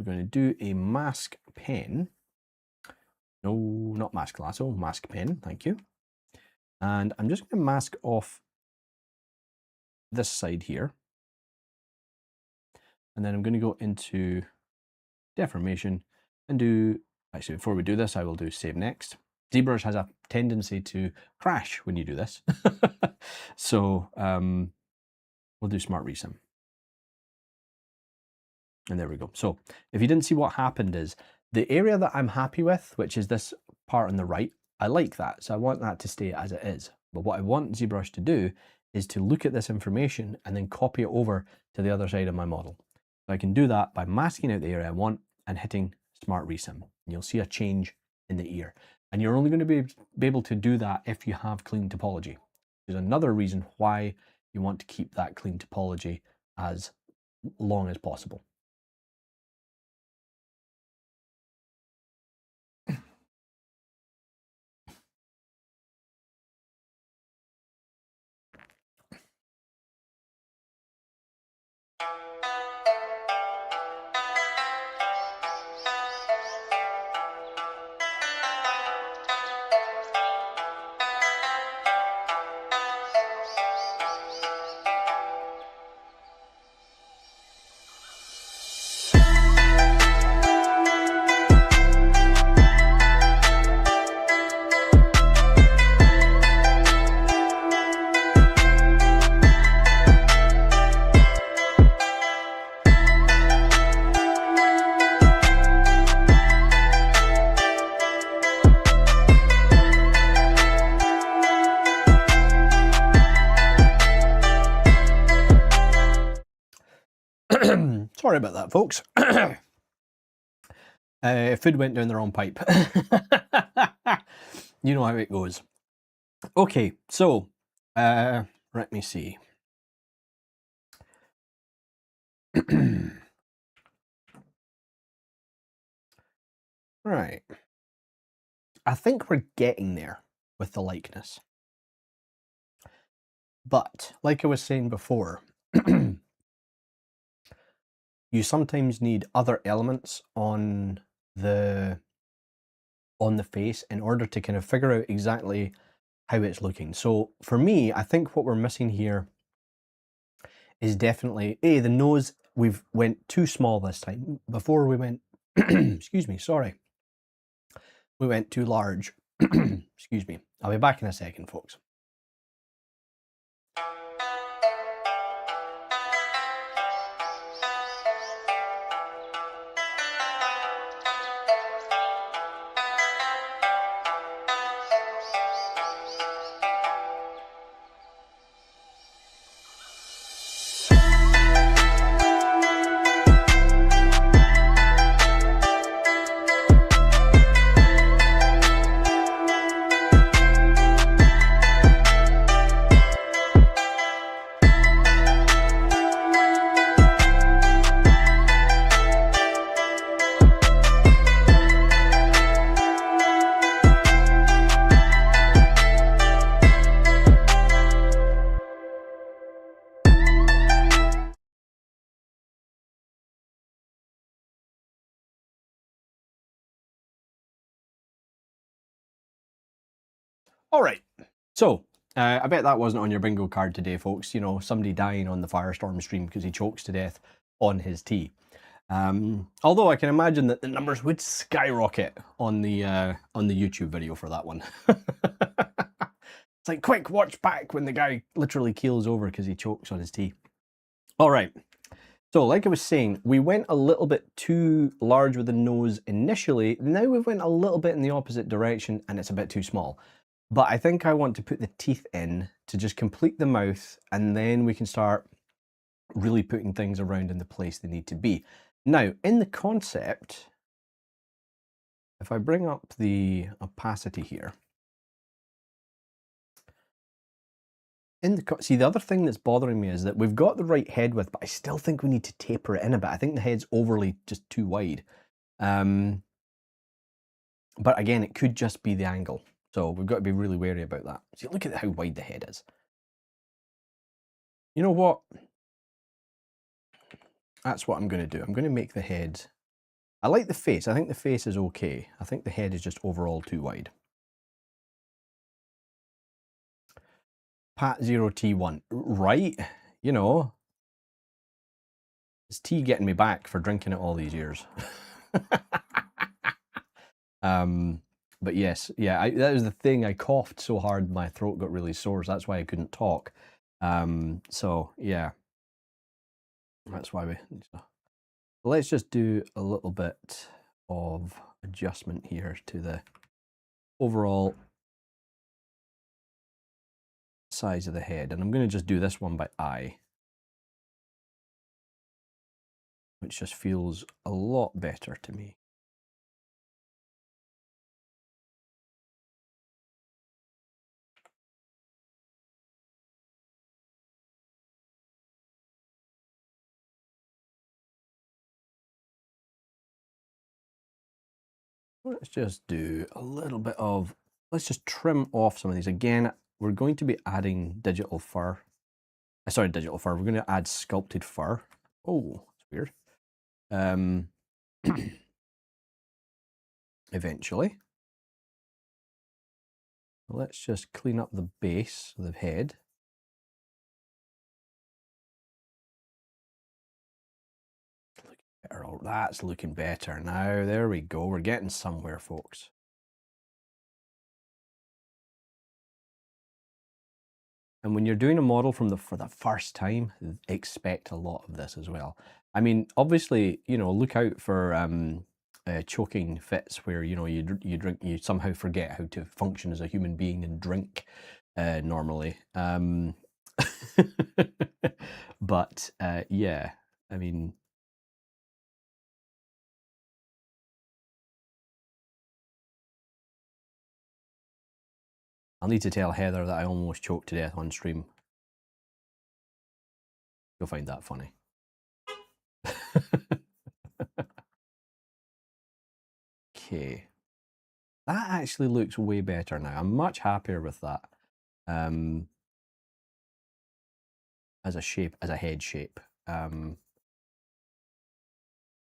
going to do a mask pen. No, not mask lasso, mask pen. Thank you. And I'm just going to mask off this side here. And then I'm going to go into deformation and do, actually before we do this, I will do save next. Zbrush has a tendency to crash when you do this. So we'll do smart resim. And there we go. So if you didn't see, what happened is the area that I'm happy with, which is this part on the right, I like that. So I want that to stay as it is. But what I want Zbrush to do is to look at this information and then copy it over to the other side of my model. So I can do that by masking out the area I want and hitting smart resim. And you'll see a change in the ear. And you're only going to be able to do that if you have clean topology. There's another reason why you want to keep that clean topology as long as possible. Sorry about that, folks. Food went down the wrong pipe. You know how it goes. Okay, so let me see. Right. I think we're getting there with the likeness. But like I was saying before, you sometimes need other elements on the face in order to kind of figure out exactly how it's looking. So for me, I think what we're missing here is definitely the nose. We've went too small this time. Before we went excuse me, sorry, we went too large. Excuse me. I'll be back in a second, folks. All right, so I bet that wasn't on your bingo card today, folks. You know, somebody dying on the Firestorm stream because he chokes to death on his tea. Although I can imagine that the numbers would skyrocket on the YouTube video for that one. It's like, quick, watch back when the guy literally keels over because he chokes on his tea. All right. So like I was saying, we went a little bit too large with the nose initially. Now we've went a little bit in the opposite direction and it's a bit too small. But I think I want to put the teeth in to just complete the mouth, and then we can start really putting things around in the place they need to be. Now, in the concept, if I bring up the opacity here, see, the other thing that's bothering me is that we've got the right head width, but I still think we need to taper it in a bit. I think the head's overly just too wide. But again, it could just be the angle. So we've got to be really wary about that. See, look at how wide the head is. You know what? That's what I'm going to do. I'm going to make the head... I like the face. I think the face is okay. I think the head is just overall too wide. Pat 0T1. Right? You know, is tea getting me back for drinking it all these years? But yes, yeah, that was the thing. I coughed so hard my throat got really sore, so that's why I couldn't talk. So yeah, that's why we... So let's just do a little bit of adjustment here to the overall size of the head, and I'm going to just do this one by eye, which just feels a lot better to me. Let's just do a little bit of, let's just trim off some of these. Again, we're going to be adding digital fur. Sorry, digital fur. We're going to add sculpted fur. Oh, that's weird. Eventually. Let's just clean up the base of the head. Oh, that's looking better now. There we go. We're getting somewhere, folks. And when you're doing a model for the first time, expect a lot of this as well. I mean, obviously, you know, look out for choking fits where, you know, you somehow forget how to function as a human being and drink normally. But yeah, I mean, I'll need to tell Heather that I almost choked to death on stream. You'll find that funny. Okay. That actually looks way better now. I'm much happier with that. As a shape, as a head shape. And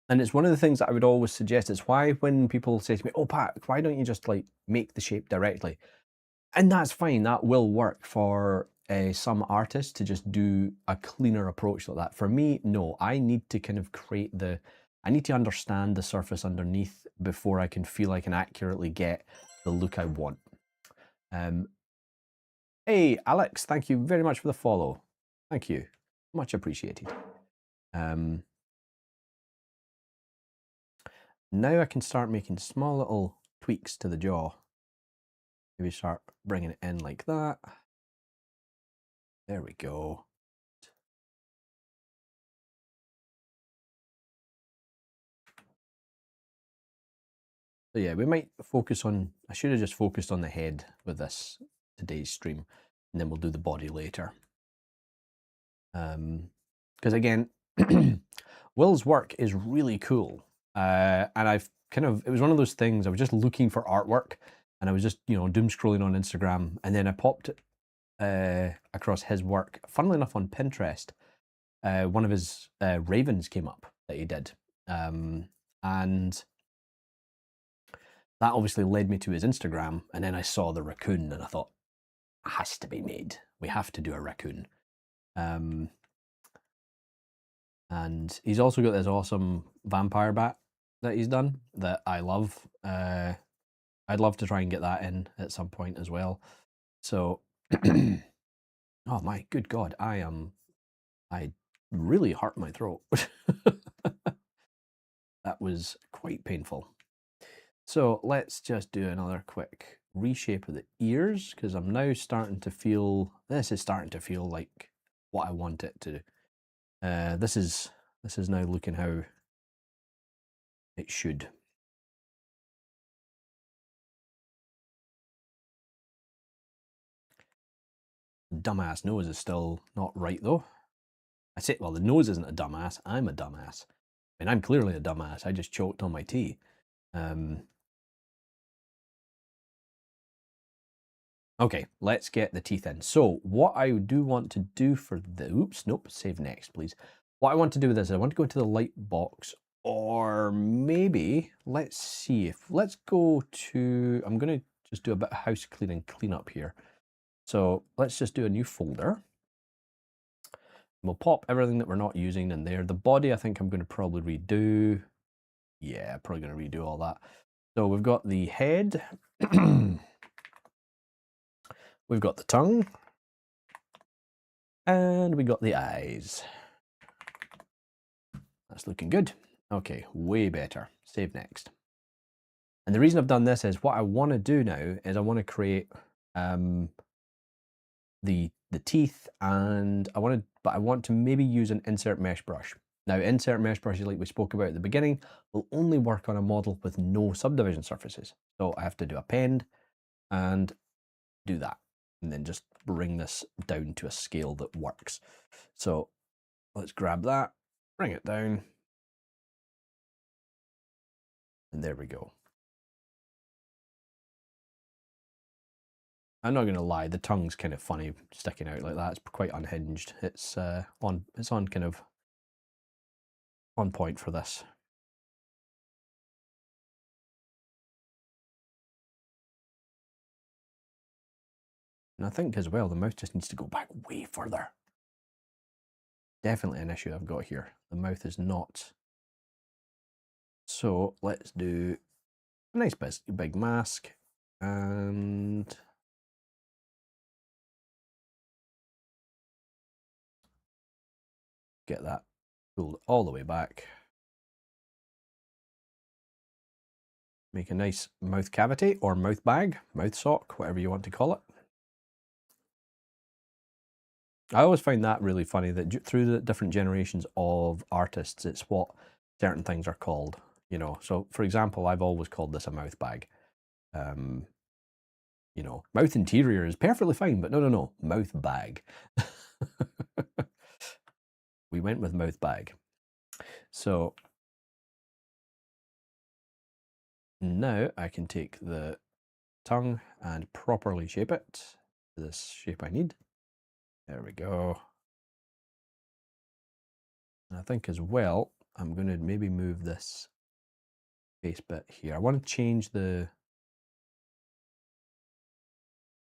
it's one of the things that I would always suggest. It's why when people say to me, oh, Pat, why don't you just like make the shape directly? And that's fine. That will work for some artists to just do a cleaner approach like that. For me, no, I need to kind of create I need to understand the surface underneath before I can feel I can accurately get the look I want. Hey, Alex, thank you very much for the follow. Thank you. Much appreciated. Now I can start making small little tweaks to the jaw. Maybe start bringing it in like that. There we go. So yeah, we might focus on, I should have just focused on the head with this today's stream, and then we'll do the body later. Because again, Will's work is really cool. And I've kind of, it was one of those things, I was just looking for artwork, and I was just, you know, doom scrolling on Instagram, and then I popped across his work, funnily enough on Pinterest. One of his ravens came up that he did. And that obviously led me to his Instagram, and then I saw the raccoon and I thought, it has to be made. We have to do a raccoon. And he's also got this awesome vampire bat that he's done that I love. I'd love to try and get that in at some point as well. So, oh my good God, I really hurt my throat. That was quite painful. So let's just do another quick reshape of the ears, because I'm now starting to feel, this is starting to feel like what I want it to. This is now looking how it should. Dumbass nose is still not right though. I say, well, the nose isn't a dumbass, I'm a dumbass. I mean, I'm clearly a dumbass, I just choked on my tea. Okay, let's get the teeth in. So what I do want to do for the, oops, nope, save next, please. What I want to do with this, I want to go to the light box, or maybe, let's see if, let's go to, I'm going to just do a bit of house clean up here. So let's just do a new folder. We'll pop everything that we're not using in there. The body, I think I'm going to probably redo. Yeah, probably going to redo all that. So we've got the head. We've got the tongue. And we got the eyes. That's looking good. Okay, way better. Save next. And the reason I've done this is what I want to do now is I want to create the teeth, and I want to maybe use an insert mesh brush. Now, insert mesh brushes, like we spoke about at the beginning, will only work on a model with no subdivision surfaces. So I have to do append and do that, and then just bring this down to a scale that works. So let's grab that, bring it down, and there we go. I'm not going to lie, the tongue's kind of funny sticking out like that. It's quite unhinged. It's on kind of on point for this. And I think as well, the mouth just needs to go back way further. Definitely an issue I've got here. The mouth is not. So let's do a nice big mask and get that pulled all the way back. Make a nice mouth cavity or mouth bag, mouth sock, whatever you want to call it. I always find that really funny that through the different generations of artists, it's what certain things are called, you know. So for example, I've always called this a mouth bag. You know, mouth interior is perfectly fine, but no, mouth bag. We went with mouth bag. So now I can take the tongue and properly shape it to this shape I need. There we go. And I think as well, I'm going to maybe move this face bit here. I want to change the,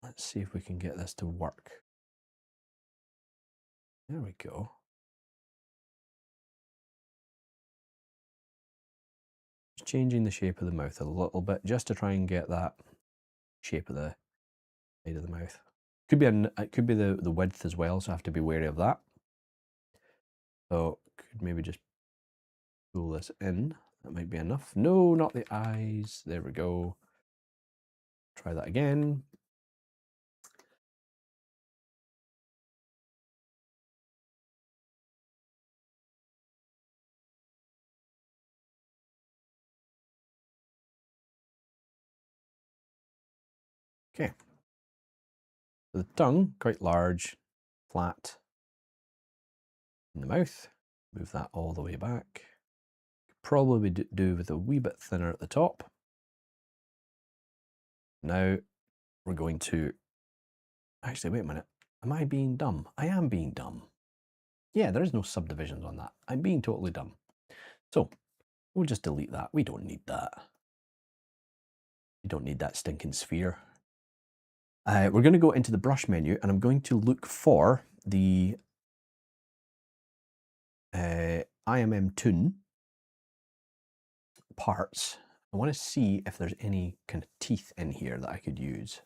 let's see if we can get this to work. There we go. Just changing the shape of the mouth a little bit just to try and get that shape of the side of the mouth. It could be the width as well, so I have to be wary of that. So could maybe just pull this in. That might be enough. No, not the eyes. There we go. Try that again. Okay. The tongue, quite large, flat in the mouth. Move that all the way back. Probably do with a wee bit thinner at the top. Now we're going to, actually, wait a minute. Am I being dumb? I am being dumb. Yeah, there is no subdivisions on that. I'm being totally dumb. So we'll just delete that. We don't need that. You don't need that stinking sphere. We're going to go into the brush menu, and I'm going to look for the IMM Toon parts. I want to see if there's any kind of teeth in here that I could use.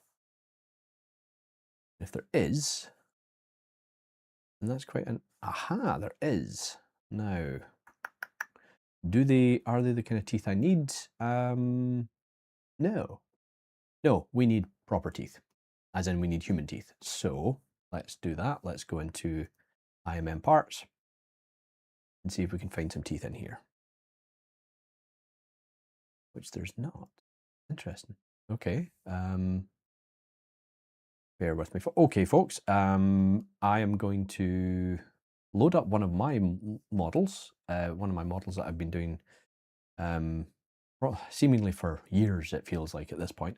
If there is, and that's quite an aha, there is. Now, are they the kind of teeth I need? No. No, we need proper teeth, as in we need human teeth. So let's do that. Let's go into IMM parts and see if we can find some teeth in here. Which there's not. Interesting. Okay. Bear with me. Okay, folks. I am going to load up one of my models. One of my models that I've been doing seemingly for years, it feels like at this point.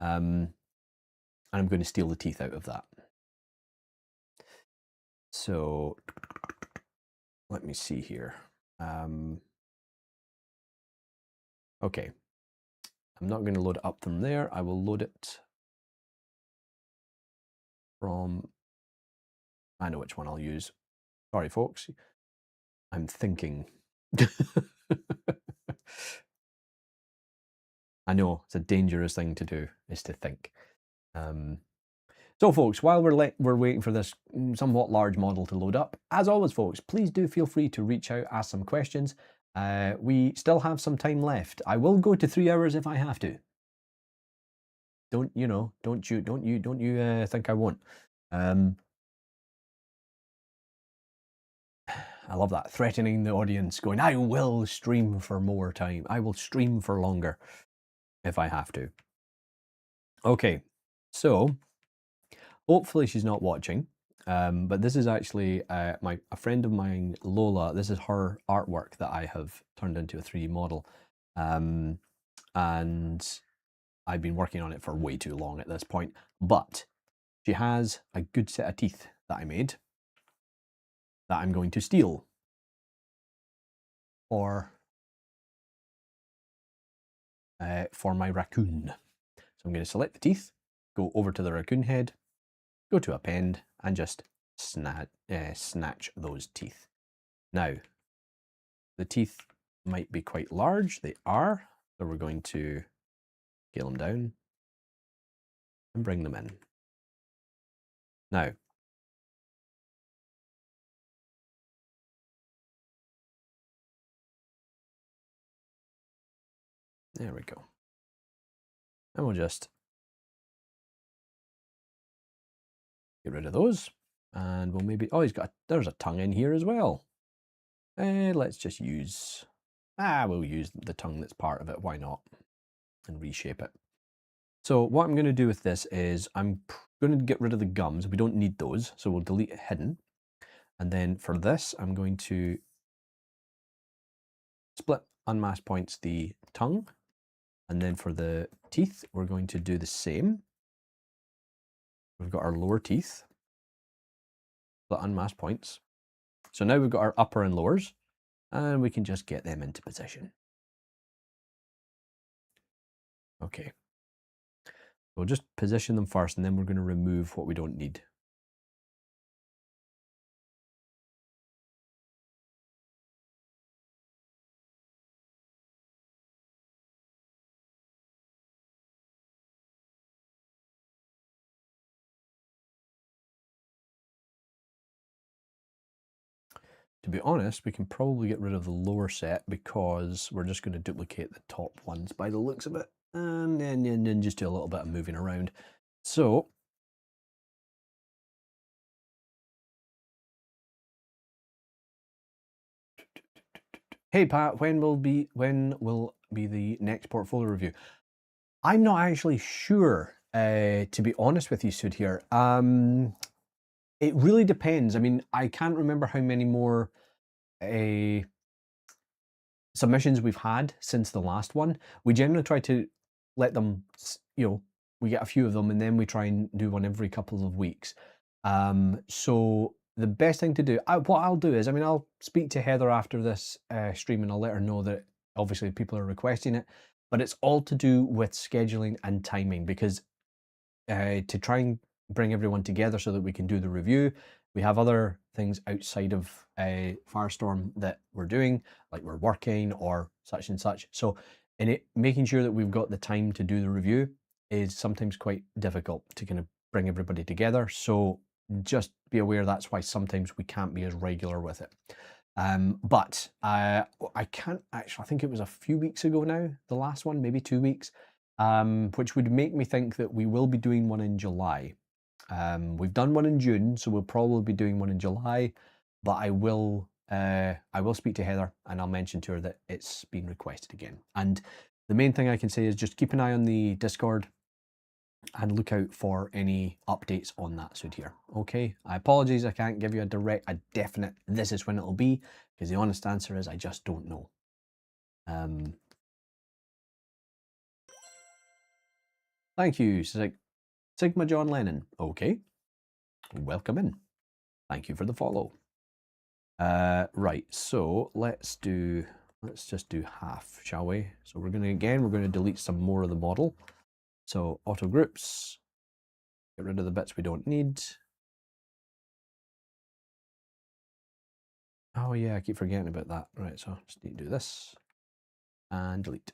And I'm going to steal the teeth out of that. So let me see here. Okay. I'm not going to load it up from there. I will load it from, I know which one I'll use. Sorry, folks. I'm thinking. I know it's a dangerous thing to do, is to think. So, folks, while we're waiting for this somewhat large model to load up, as always, folks, please do feel free to reach out, ask some questions. We still have some time left. I will go to 3 hours if I have to. Don't you think I won't? I love that, threatening the audience, going, I will stream for more time. I will stream for longer if I have to. Okay, so hopefully she's not watching, but this is actually a friend of mine, Lola. This is her artwork that I have turned into a 3D model, and I've been working on it for way too long at this point, but she has a good set of teeth that I made that I'm going to steal for my raccoon. So I'm going to select the teeth, go over to the raccoon head, go to append, and just snatch those teeth. Now, the teeth might be quite large. They are. So we're going to scale them down and bring them in. Now, there we go. And we'll just get rid of those. And we'll maybe, oh, there's a tongue in here as well. Let's just use, we'll use the tongue that's part of it. Why not? And reshape it. So what I'm going to do with this is I'm going to get rid of the gums. We don't need those. So we'll delete hidden. And then for this, I'm going to split unmask points the tongue. And then for the teeth, we're going to do the same. We've got our lower teeth, split unmask points. So now we've got our upper and lowers, and we can just get them into position. Okay. We'll just position them first, and then we're going to remove what we don't need. To be honest, we can probably get rid of the lower set because we're just going to duplicate the top ones by the looks of it, and then just do a little bit of moving around. So hey Pat, when will be the next portfolio review? I'm not actually sure, to be honest with you, Sud here. It really depends. I mean, I can't remember how many more submissions we've had since the last one. We generally try to let them, we get a few of them and then we try and do one every couple of weeks. So the best thing to do, what I'll do is, I'll speak to Heather after this stream and I'll let her know that obviously people are requesting it, but it's all to do with scheduling and timing, because to try and bring everyone together so that we can do the review, we have other things outside of Firestorm that we're doing, like we're working or such and such. So making sure that we've got the time to do the review is sometimes quite difficult to kind of bring everybody together. So just be aware that's why sometimes we can't be as regular with it. But I can't actually, I think it was a few weeks ago now, the last one, maybe 2 weeks, which would make me think that we will be doing one in July. We've done one in June, so we'll probably be doing one in July, but I will speak to Heather and I'll mention to her that it's been requested again. And the main thing I can say is just keep an eye on the Discord and look out for any updates on that suit here. Okay, I apologize, I can't give you a definite, this is when it'll be, because the honest answer is I just don't know. Thank you, Sigma John Lennon. Okay, welcome in. Thank you for the follow. Right, so let's just do half, shall we? So we're going to delete some more of the model. So auto groups, get rid of the bits we don't need. Oh yeah, I keep forgetting about that. Right, so just need to do this and delete.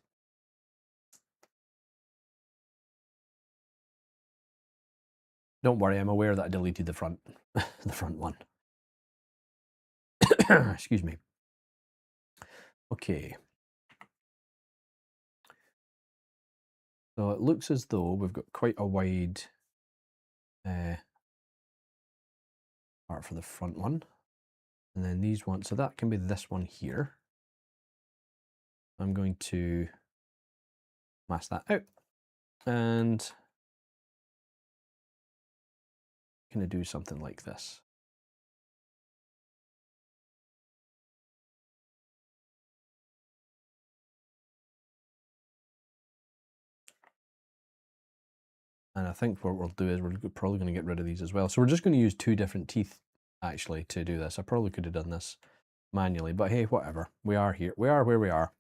Don't worry, I'm aware that I deleted the front, the front one. Excuse me. Okay. So it looks as though we've got quite a wide part for the front one. And then these ones, so that can be this one here. I'm going to mask that out and going to do something like this. And I think what we'll do is we're probably going to get rid of these as well. So we're just going to use 2 different teeth actually to do this. I probably could have done this manually, but hey, whatever. We are here. We are where we are.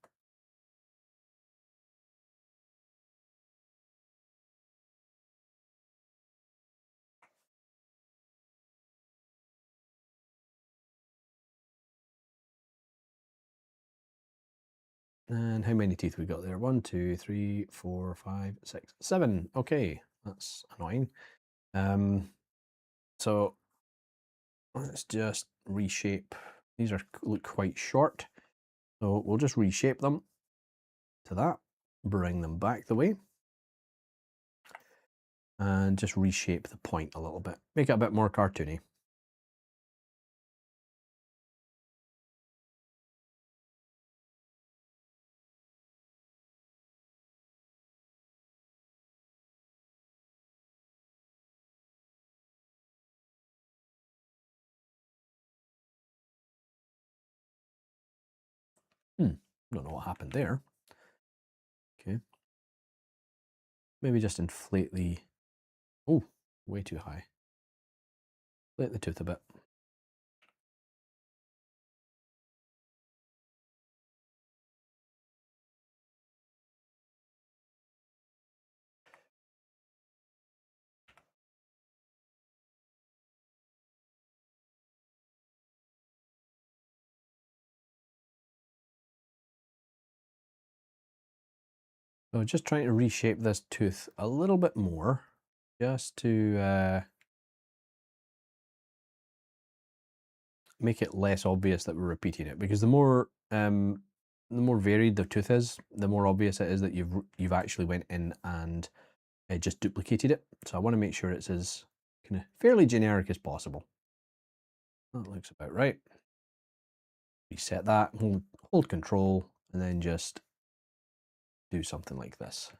And how many teeth we got there? 1, 2, 3, 4, 5, 6, 7. Okay, that's annoying. So let's just reshape. These look quite short, so we'll just reshape them to that. Bring them back the way, and just reshape the point a little bit. Make it a bit more cartoony. Don't know what happened there. Okay. Maybe just inflate the... Oh, way too high. Inflate the tooth a bit. So just trying to reshape this tooth a little bit more, just to make it less obvious that we're repeating it. Because the more varied the tooth is, the more obvious it is that you've actually went in and just duplicated it. So I want to make sure it's as kind of fairly generic as possible. That looks about right. Reset that, hold control, and then just do something like this.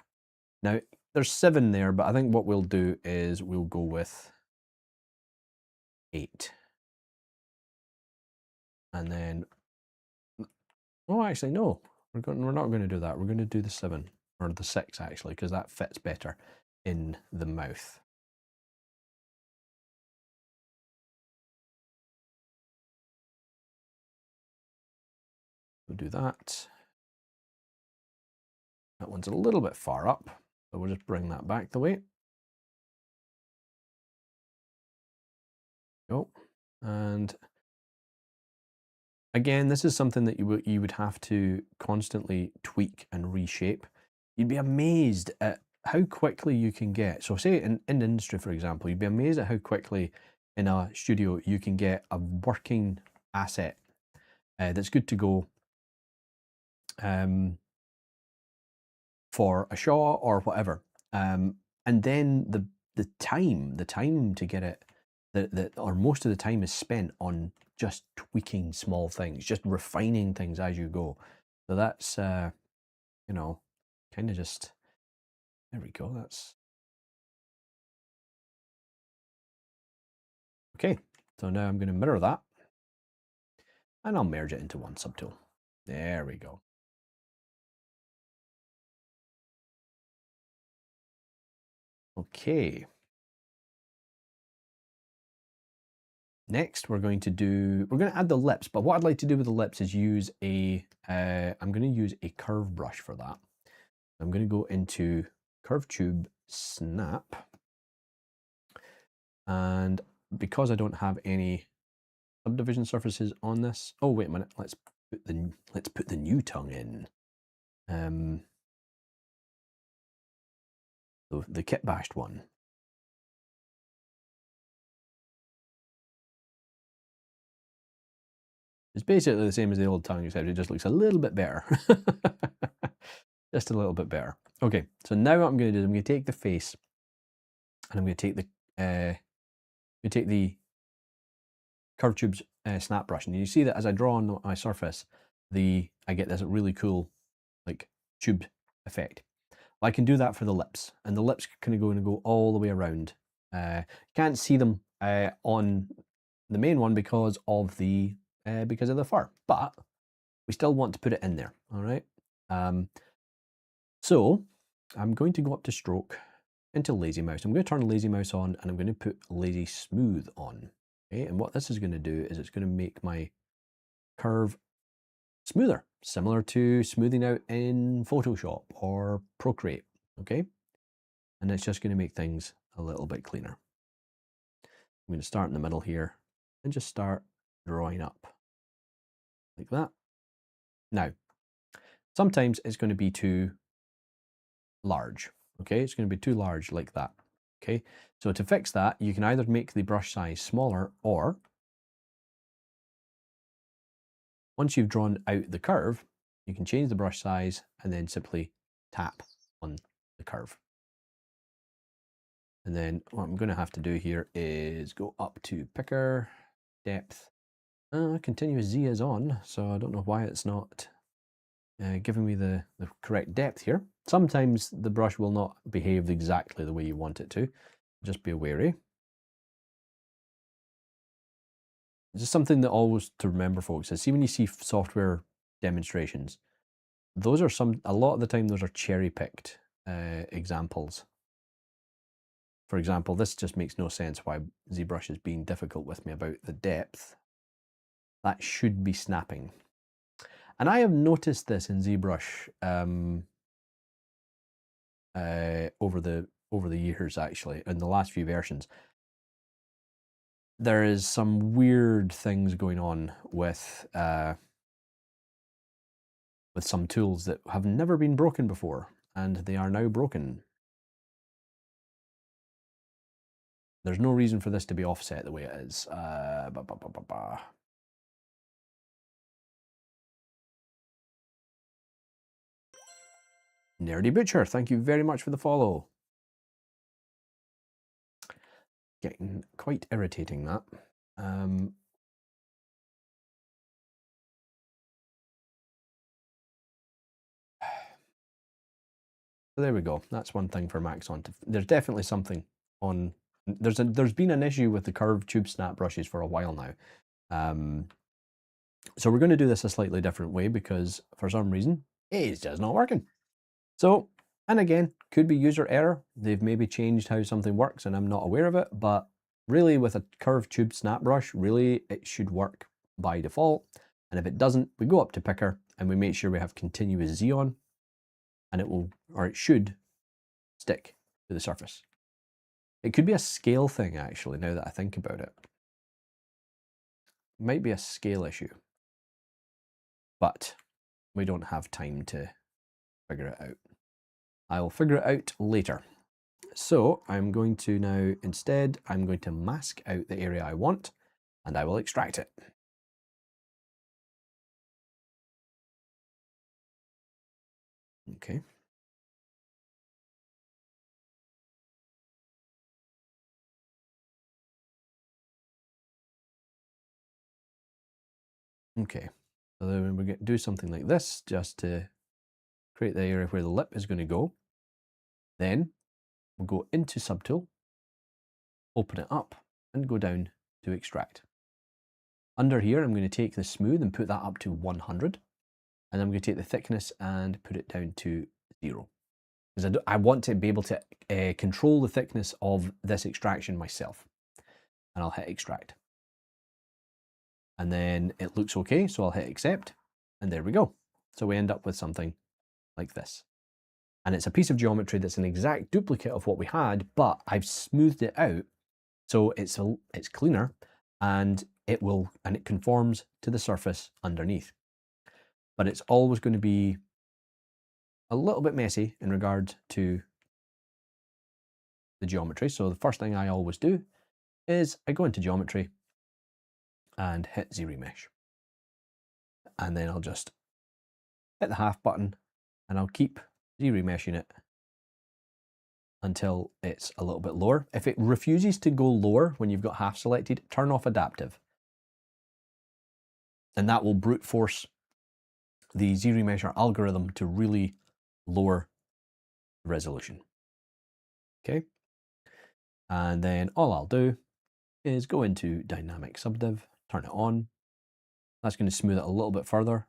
Now, there's 7 there, but I think what we'll do is we'll go with 8. And then, oh, actually, no, we're not going to do that. We're going to do the 7, or the 6, actually, because that fits better in the mouth. We'll do that. That one's a little bit far up, so we'll just bring that back the way. Go. And again, this is something that you would have to constantly tweak and reshape. You'd be amazed at how quickly you can get. So say in industry, for example, you'd be amazed at how quickly in a studio you can get a working asset that's good to go for a show or whatever. And then the time to get it, or most of the time is spent on just tweaking small things, just refining things as you go. So that's, you know, kind of just, there we go. That's okay. So now I'm going to mirror that and I'll merge it into one subtool. There we go. Okay. Next, we're going to add the lips, but what I'd like to do with the lips is use I'm going to use a curve brush for that. I'm going to go into Curve Tube Snap, and because I don't have any subdivision surfaces on this, oh wait a minute, let's put the new tongue in. The kit bashed one. It's basically the same as the old tongue, except it just looks a little bit better. Just a little bit better. Okay, so now what I'm going to do is I'm going to take the face and I'm going to take the Curve Tube's snap brush, and you see that as I draw on my surface, I get this really cool like tube effect. I can do that for the lips, and the lips kind of going to go all the way around. You can't see them on the main one because of the fur, but we still want to put it in there. All right. So I'm going to go up to stroke, into lazy mouse. I'm going to turn lazy mouse on, and I'm going to put lazy smooth on. Okay, and what this is going to do is it's going to make my curve smoother, similar to smoothing out in Photoshop or Procreate. Okay, and it's just going to make things a little bit cleaner. I'm going to start in the middle here and just start drawing up like that. Now, sometimes it's going to be too large. Okay, it's going to be too large like that. Okay, so to fix that, you can either make the brush size smaller, or once you've drawn out the curve, you can change the brush size and then simply tap on the curve. And then what I'm going to have to do here is go up to picker, depth. Continuous Z is on, so I don't know why it's not giving me the correct depth here. Sometimes the brush will not behave exactly the way you want it to. Just be wary. It's just something that always to remember, folks, is see when you see software demonstrations, those are a lot of the time those are cherry-picked examples. For example, this just makes no sense why ZBrush is being difficult with me about the depth. That should be snapping. And I have noticed this in ZBrush over the years, actually, in the last few versions. There is some weird things going on with some tools that have never been broken before, and they are now broken. There's no reason for this to be offset the way it is. Nerdy Butcher, thank you very much for the follow. Getting quite irritating, that. So there we go. That's one thing for Max on. There's definitely something on. There's been an issue with the curved tube snap brushes for a while now. So we're going to do this a slightly different way because for some reason it's just not working. So, and again, could be user error. They've maybe changed how something works and I'm not aware of it, but really with a curved tube snap brush, really it should work by default. And if it doesn't, we go up to picker and we make sure we have continuous Z on. and it will, or it should, stick to the surface. It could be a scale thing, actually, now that I think about it. It might be a scale issue, but we don't have time to figure it out. I will figure it out later. So I'm going to now, instead, I'm going to mask out the area I want, and I will extract it. Okay. Okay, so then we're going to do something like this, just to create the area where the lip is going to go. Then we'll go into Subtool, open it up, and go down to Extract. Under here, I'm going to take the smooth and put that up to 100. And I'm going to take the thickness and put it down to 0. Because I want to be able to control the thickness of this extraction myself. And I'll hit Extract. And then it looks okay, so I'll hit Accept. And there we go. So we end up with something like this. And it's a piece of geometry that's an exact duplicate of what we had, but I've smoothed it out so it's cleaner, and it conforms to the surface underneath. But it's always going to be a little bit messy in regard to the geometry. So the first thing I always do is I go into geometry and hit ZRemesh. And then I'll just hit the half button, and I'll keep ZRemeshing it until it's a little bit lower. If it refuses to go lower when you've got half selected, turn off adaptive. And that will brute force the ZRemesher algorithm to really lower the resolution. Okay. And then all I'll do is go into Dynamic Subdiv, turn it on. That's going to smooth it a little bit further.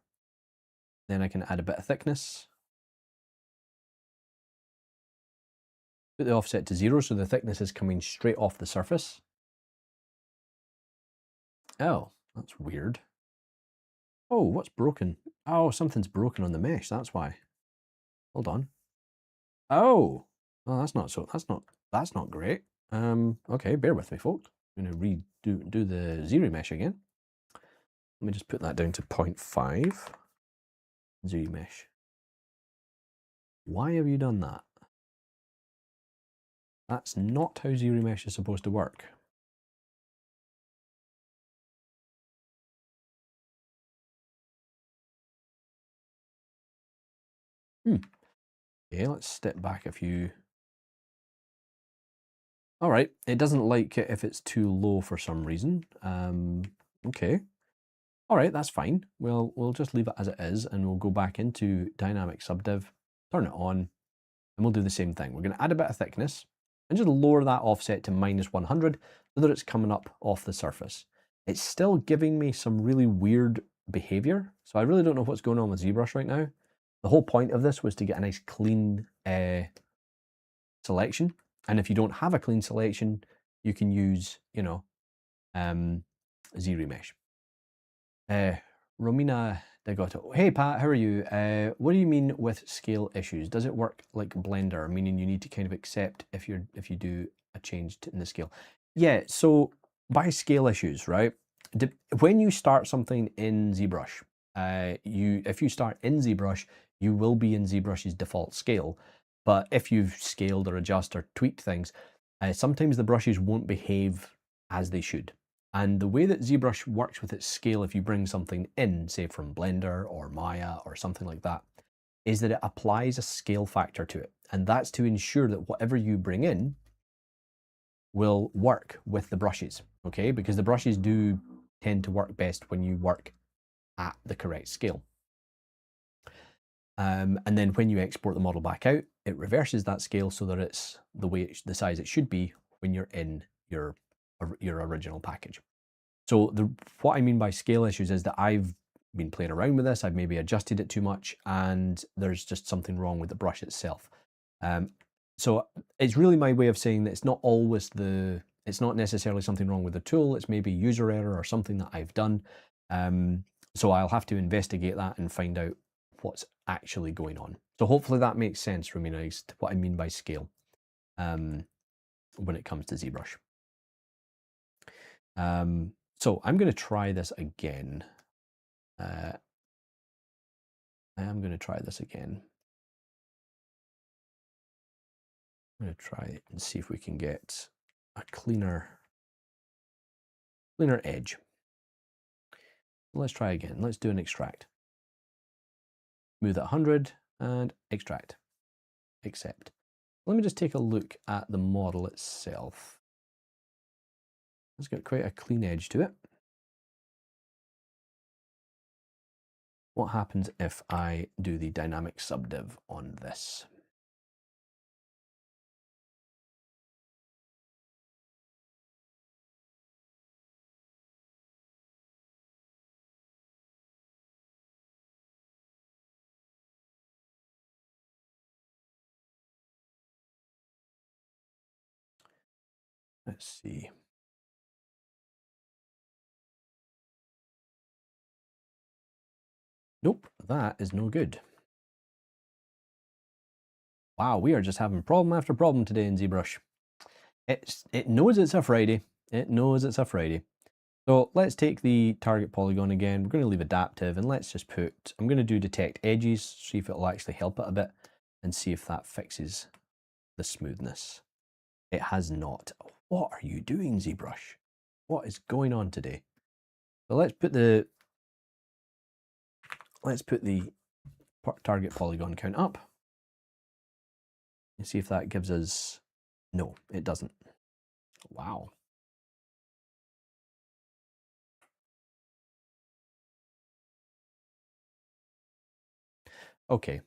Then I can add a bit of thickness. Put the offset to 0 so the thickness is coming straight off the surface. Oh, that's weird. Oh, what's broken? Oh, something's broken on the mesh, that's why. Hold on. Oh, that's not great. Okay, bear with me, folks. I'm going to do the ZRemesh again. Let me just put that down to 0.5. ZRemesh. Why have you done that? That's not how ZRemesh is supposed to work. Okay, let's step back a few. All right, it doesn't like it if it's too low for some reason. Okay. All right, that's fine. We'll just leave it as it is, and we'll go back into Dynamic Subdiv, turn it on, and we'll do the same thing. We're going to add a bit of thickness and just lower that offset to -100 so that it's coming up off the surface. It's still giving me some really weird behavior, so I really don't know what's going on with ZBrush right now. The whole point of this was to get a nice clean selection, and if you don't have a clean selection, you can use, ZRemesh. Romina Degoto. Hey Pat, how are you? What do you mean with scale issues? Does it work like Blender, meaning you need to kind of accept if you do a change in the scale? Yeah, so by scale issues, right? When you start something in ZBrush, if you start in ZBrush, you will be in ZBrush's default scale. But if you've scaled or adjusted or tweaked things, sometimes the brushes won't behave as they should. And the way that ZBrush works with its scale, if you bring something in, say from Blender or Maya or something like that, is that it applies a scale factor to it. And that's to ensure that whatever you bring in will work with the brushes, okay? Because the brushes do tend to work best when you work at the correct scale. And then when you export the model back out, it reverses that scale so that it's the size it should be when you're in your original package. So what I mean by scale issues is that I've been playing around with this, I've maybe adjusted it too much, and there's just something wrong with the brush itself. So it's really my way of saying that it's not necessarily something wrong with the tool, it's maybe user error or something that I've done. So I'll have to investigate that and find out what's actually going on. So hopefully that makes sense, Romina, is what I mean by scale when it comes to ZBrush. So I'm going to try this again. I am going to try this again. I'm going to try and see if we can get a cleaner edge. Let's try again. Let's do an extract. Move at 100 and extract. Accept. Let me just take a look at the model itself. It's got quite a clean edge to it. What happens if I do the dynamic subdiv on this? Let's see. Nope, that is no good. Wow, we are just having problem after problem today in ZBrush. It knows it's a Friday. It knows it's a Friday. So let's take the target polygon again. We're going to leave adaptive and let's just put, I'm going to do detect edges, see if it'll actually help it a bit and see if that fixes the smoothness. It has not. What are you doing, ZBrush? What is going on today? So let's put the target polygon count up and see if that gives us, no, it doesn't. Wow. Okay.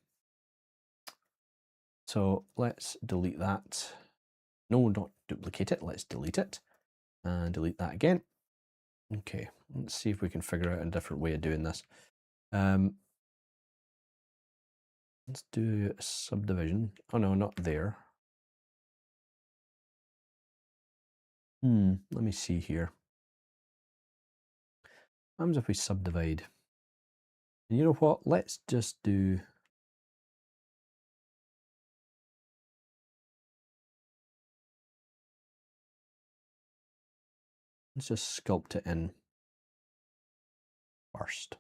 So let's delete that. No, not duplicate it. Let's delete it and delete that again. Okay, let's see if we can figure out a different way of doing this. Let's do a subdivision. Oh no, not there. Let me see here. What happens if we subdivide? And you know what? Let's just do. Let's just sculpt it in first.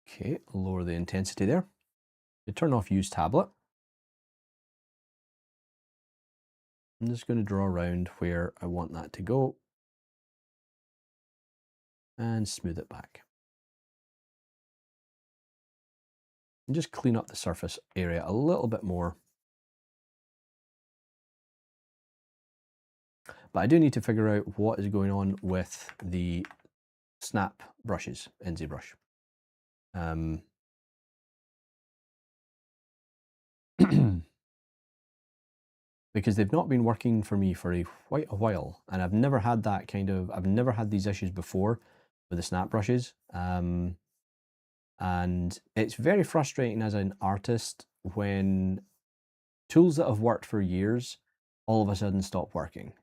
Okay, lower the intensity there. You turn off use tablet. I'm just going to draw around where I want that to go and smooth it back. And just clean up the surface area a little bit more. But I do need to figure out what is going on with the snap brushes in ZBrush. Because they've not been working for me for quite a while, and I've never had that I've never had these issues before with the snap brushes. And it's very frustrating as an artist when tools that have worked for years all of a sudden stop working.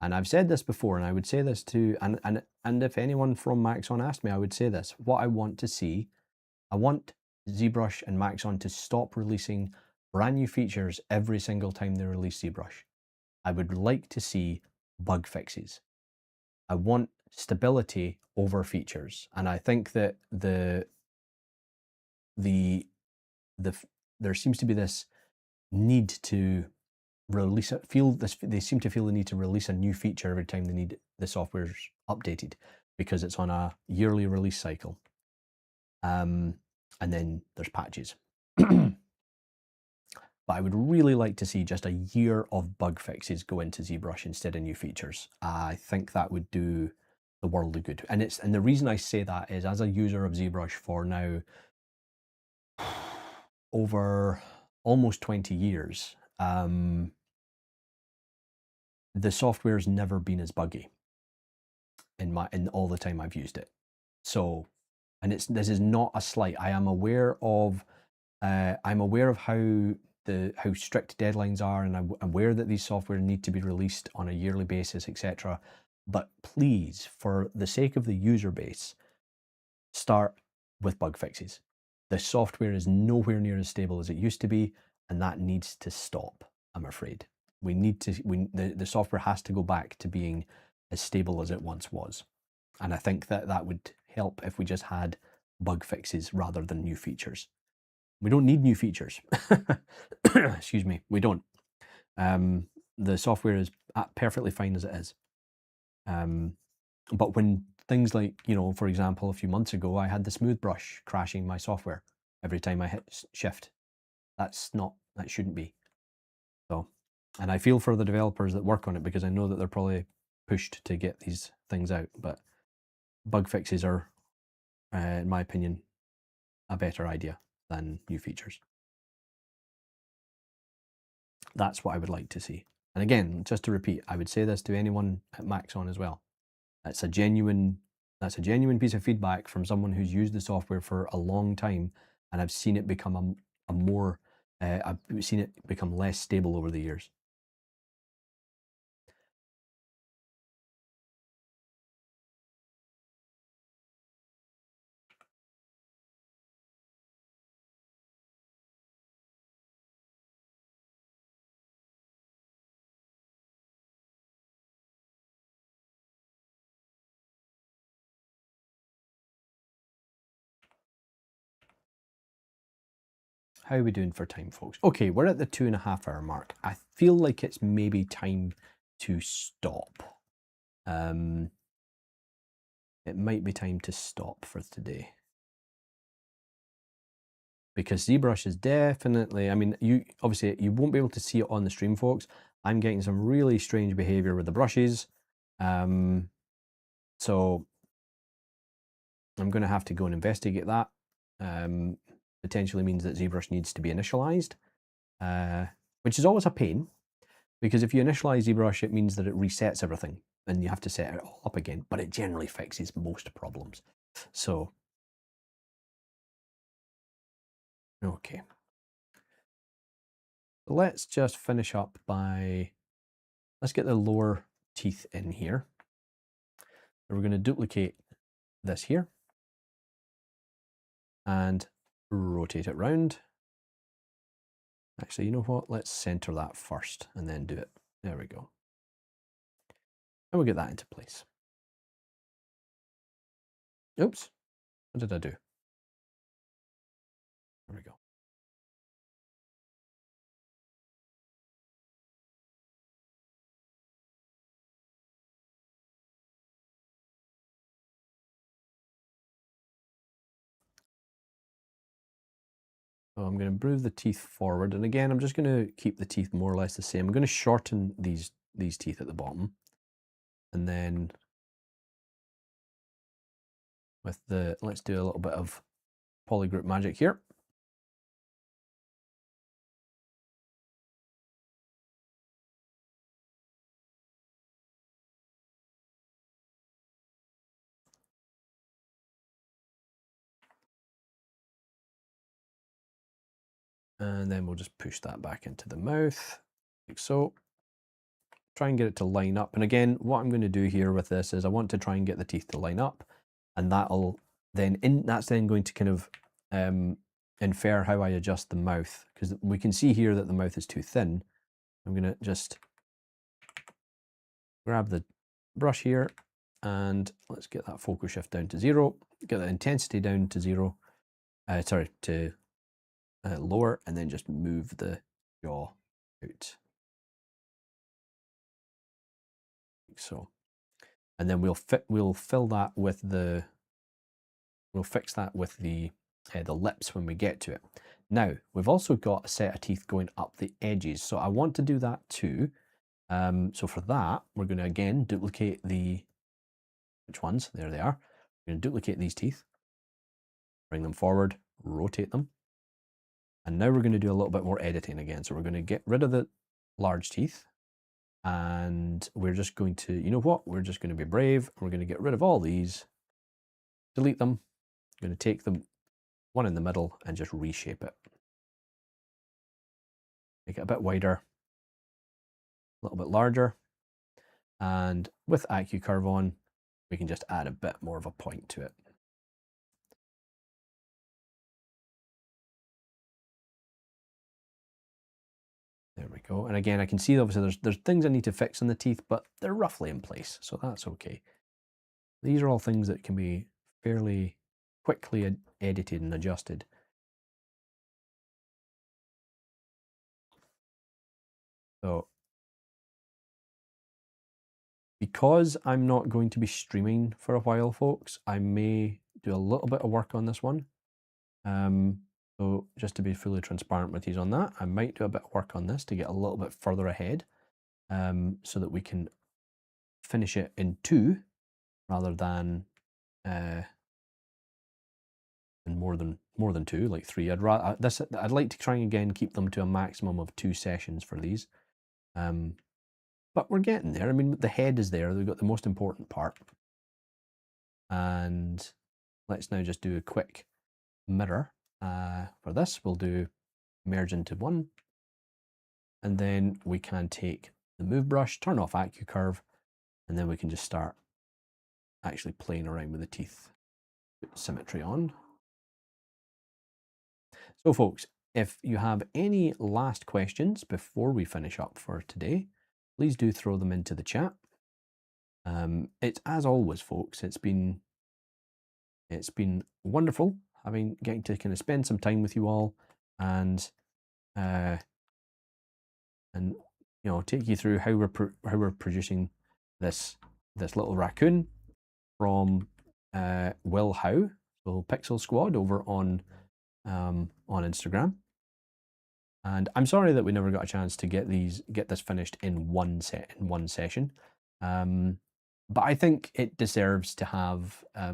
And I've said this before, and I would say this too, and if anyone from Maxon asked me, I would say this. What I want to see, I want ZBrush and Maxon to stop releasing brand new features every single time they release ZBrush. I would like to see bug fixes. I want stability over features. And I think that there seems to be this need to release it, they seem to feel the need to release a new feature every time they need the software's updated because it's on a yearly release cycle. And then there's patches. But I would really like to see just a year of bug fixes go into ZBrush instead of new features. I think that would do the world of good. And the reason I say that is, as a user of ZBrush for now over almost 20 years, the software's never been as buggy in all the time I've used it. So, and this is not a slight. I am aware of how strict deadlines are, and I'm aware that these software need to be released on a yearly basis, etc. But please, for the sake of the user base, start with bug fixes. The software is nowhere near as stable as it used to be, and that needs to stop, I'm afraid. The software has to go back to being as stable as it once was. And I think that would help if we just had bug fixes rather than new features. We don't need new features. Excuse me, we don't. The software is perfectly fine as it is. But when things like, for example, a few months ago, I had the Zbrush crashing my software every time I hit shift. That shouldn't be. So, and I feel for the developers that work on it, because I know that they're probably pushed to get these things out, but bug fixes are, in my opinion, a better idea than new features. That's what I would like to see. And again, just to repeat, I would say this to anyone at Maxon as well. That's a genuine piece of feedback from someone who's used the software for a long time, and I've seen it become I've seen it become less stable over the years. How are we doing for time, folks? Okay, we're at the 2.5 hour mark. I feel like it's maybe time to stop. It might be time to stop for today. Because Zbrush is definitely, I mean, obviously you won't be able to see it on the stream, folks. I'm getting some really strange behavior with the brushes. So I'm going to have to go and investigate that. Potentially means that Zbrush needs to be initialized, which is always a pain, because if you initialize Zbrush, it means that it resets everything and you have to set it all up again, but it generally fixes most problems. So, okay. Let's just finish up by, let's get the lower teeth in here. We're going to duplicate this here and rotate it round. Actually, you know what? Let's center that first and then do it. There we go. And we'll get that into place. Oops, what did I do? There we go. So I'm going to move the teeth forward. And again, I'm just going to keep the teeth more or less the same. I'm going to shorten these teeth at the bottom. And then with let's do a little bit of polygroup magic here. And then we'll just push that back into the mouth, like so. Try and get it to line up. And again, what I'm going to do here with this is I want to try and get the teeth to line up, and that's then going to kind of infer how I adjust the mouth, because we can see here that the mouth is too thin. I'm going to just grab the brush here and let's get that focus shift down to 0, get the intensity down to 0, to lower, and then just move the jaw out. Like so. And then we'll fill that with we'll fix that with the lips when we get to it. Now, we've also got a set of teeth going up the edges, so I want to do that too. So for that, we're going to again duplicate which ones? There they are. We're going to duplicate these teeth, bring them forward, rotate them. And now we're going to do a little bit more editing again. So we're going to get rid of the large teeth, and we're just going to, you know what? We're just going to be brave. We're going to get rid of all these, delete them. I'm going to take the one in the middle and just reshape it. Make it a bit wider, a little bit larger. And with AccuCurve on, we can just add a bit more of a point to it. There we go. And again, I can see obviously there's things I need to fix in the teeth, but they're roughly in place, so that's okay. These are all things that can be fairly quickly edited and adjusted. So because I'm not going to be streaming for a while, folks, I may do a little bit of work on this one. So just to be fully transparent with you on that, I might do a bit of work on this to get a little bit further ahead, so that we can finish it in 2 rather than in more than 2, like 3. I'd like to try and again keep them to a maximum of 2 sessions for these. But we're getting there. I mean, the head is there. They've got the most important part. And let's now just do a quick mirror. For this, we'll do merge into 1. And then we can take the move brush, turn off AccuCurve, and then we can just start actually playing around with the teeth. Put symmetry on. So folks, if you have any last questions before we finish up for today, please do throw them into the chat. It's as always, folks, it's been wonderful getting to kind of spend some time with you all and you know, take you through how we're producing this little raccoon from Will How, so Pixel Squad over on Instagram. And I'm sorry that we never got a chance to get this finished in one session. But I think it deserves to have a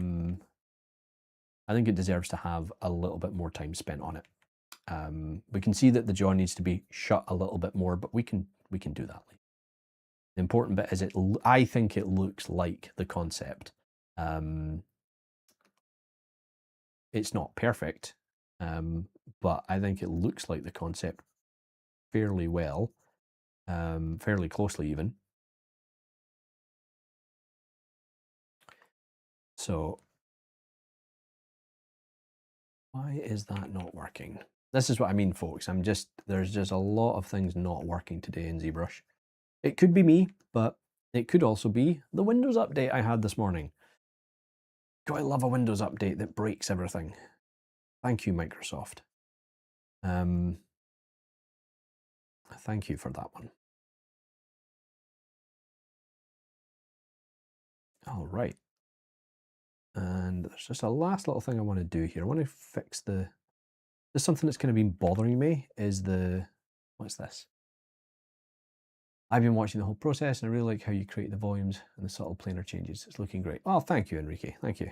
little bit more time spent on it. We can see that the jaw needs to be shut a little bit more, but we can do that. The important bit is I think it looks like the concept. It's not perfect, but I think it looks like the concept fairly well, fairly closely even. So why is that not working? This is what I mean, folks. There's just a lot of things not working today in ZBrush. It could be me, but it could also be the Windows update I had this morning. God, I love a Windows update that breaks everything. Thank you, Microsoft. Thank you for that one. All right. And there's just a last little thing I want to do here. I want to fix there's something that's kind of been bothering me is what's this? I've been watching the whole process and I really like how you create the volumes and the subtle planar changes. It's looking great. Oh, thank you, Enrique. Thank you.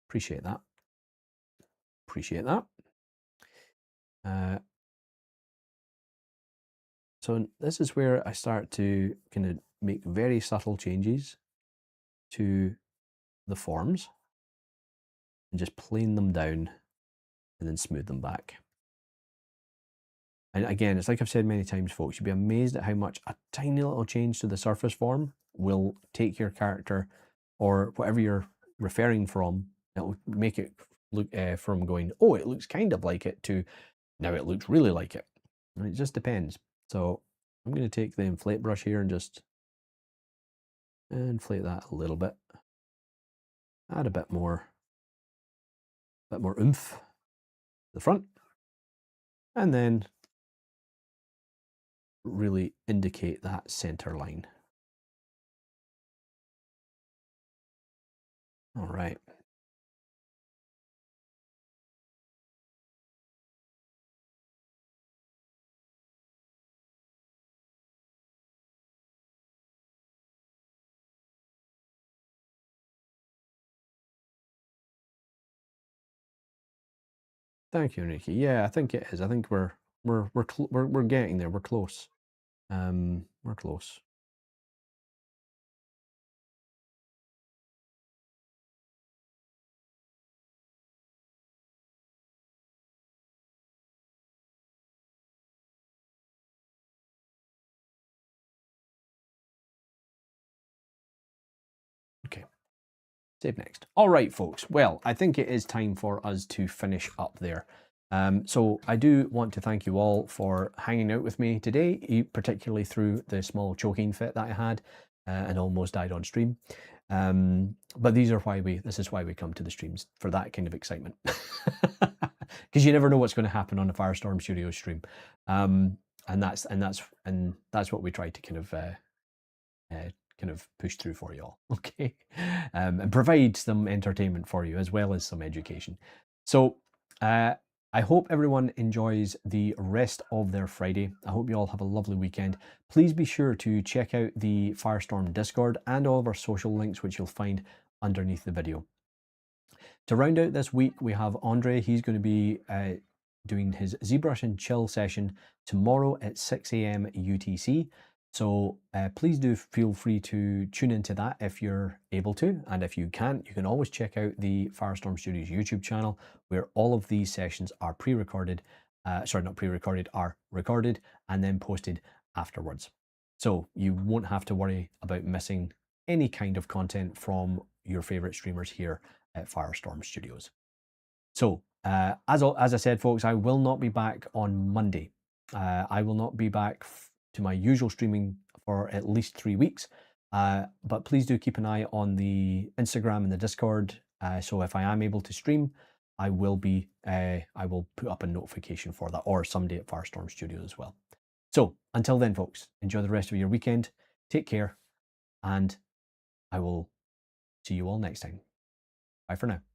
Appreciate that. Appreciate that. So this is where I start to kind of make very subtle changes to the forms and just plane them down and then smooth them back. And again, it's like I've said many times, folks, you'd be amazed at how much a tiny little change to the surface form will take your character or whatever you're referring from. It'll make it look from going, oh, it looks kind of like it, to now it looks really like it. And it just depends. So I'm going to take the inflate brush here and just inflate that a little bit. Add a bit more oomph to the front. And then really indicate that center line. All right. Thank you, Enrique. Yeah, I think it is. I think we're getting there. We're close. We're close. Save next. All right, folks. Well, I think it is time for us to finish up there. So I do want to thank you all for hanging out with me today, particularly through the small choking fit that I had and almost died on stream. But this is why we come to the streams, for that kind of excitement. Because you never know what's going to happen on a Firestorm Studio stream. And that's what we try to kind of push through for you all, okay? And provide some entertainment for you as well as some education. So I hope everyone enjoys the rest of their Friday. I hope you all have a lovely weekend. Please be sure to check out the Firestorm Discord and all of our social links, which you'll find underneath the video. To round out this week, we have Andre. He's going to be doing his ZBrush and Chill session tomorrow at 6 a.m. UTC. So please do feel free to tune into that if you're able to. And if you can't, you can always check out the Firestorm Studios YouTube channel, where all of these sessions are pre-recorded, not pre-recorded, are recorded and then posted afterwards. So you won't have to worry about missing any kind of content from your favorite streamers here at Firestorm Studios. So as I said, folks, I will not be back on Monday. I will not be back to my usual streaming for at least 3 weeks. But please do keep an eye on the Instagram and the Discord. So if I am able to stream, I will put up a notification for that, or someday at Firestorm Studios as well. So until then, folks, enjoy the rest of your weekend. Take care, and I will see you all next time. Bye for now.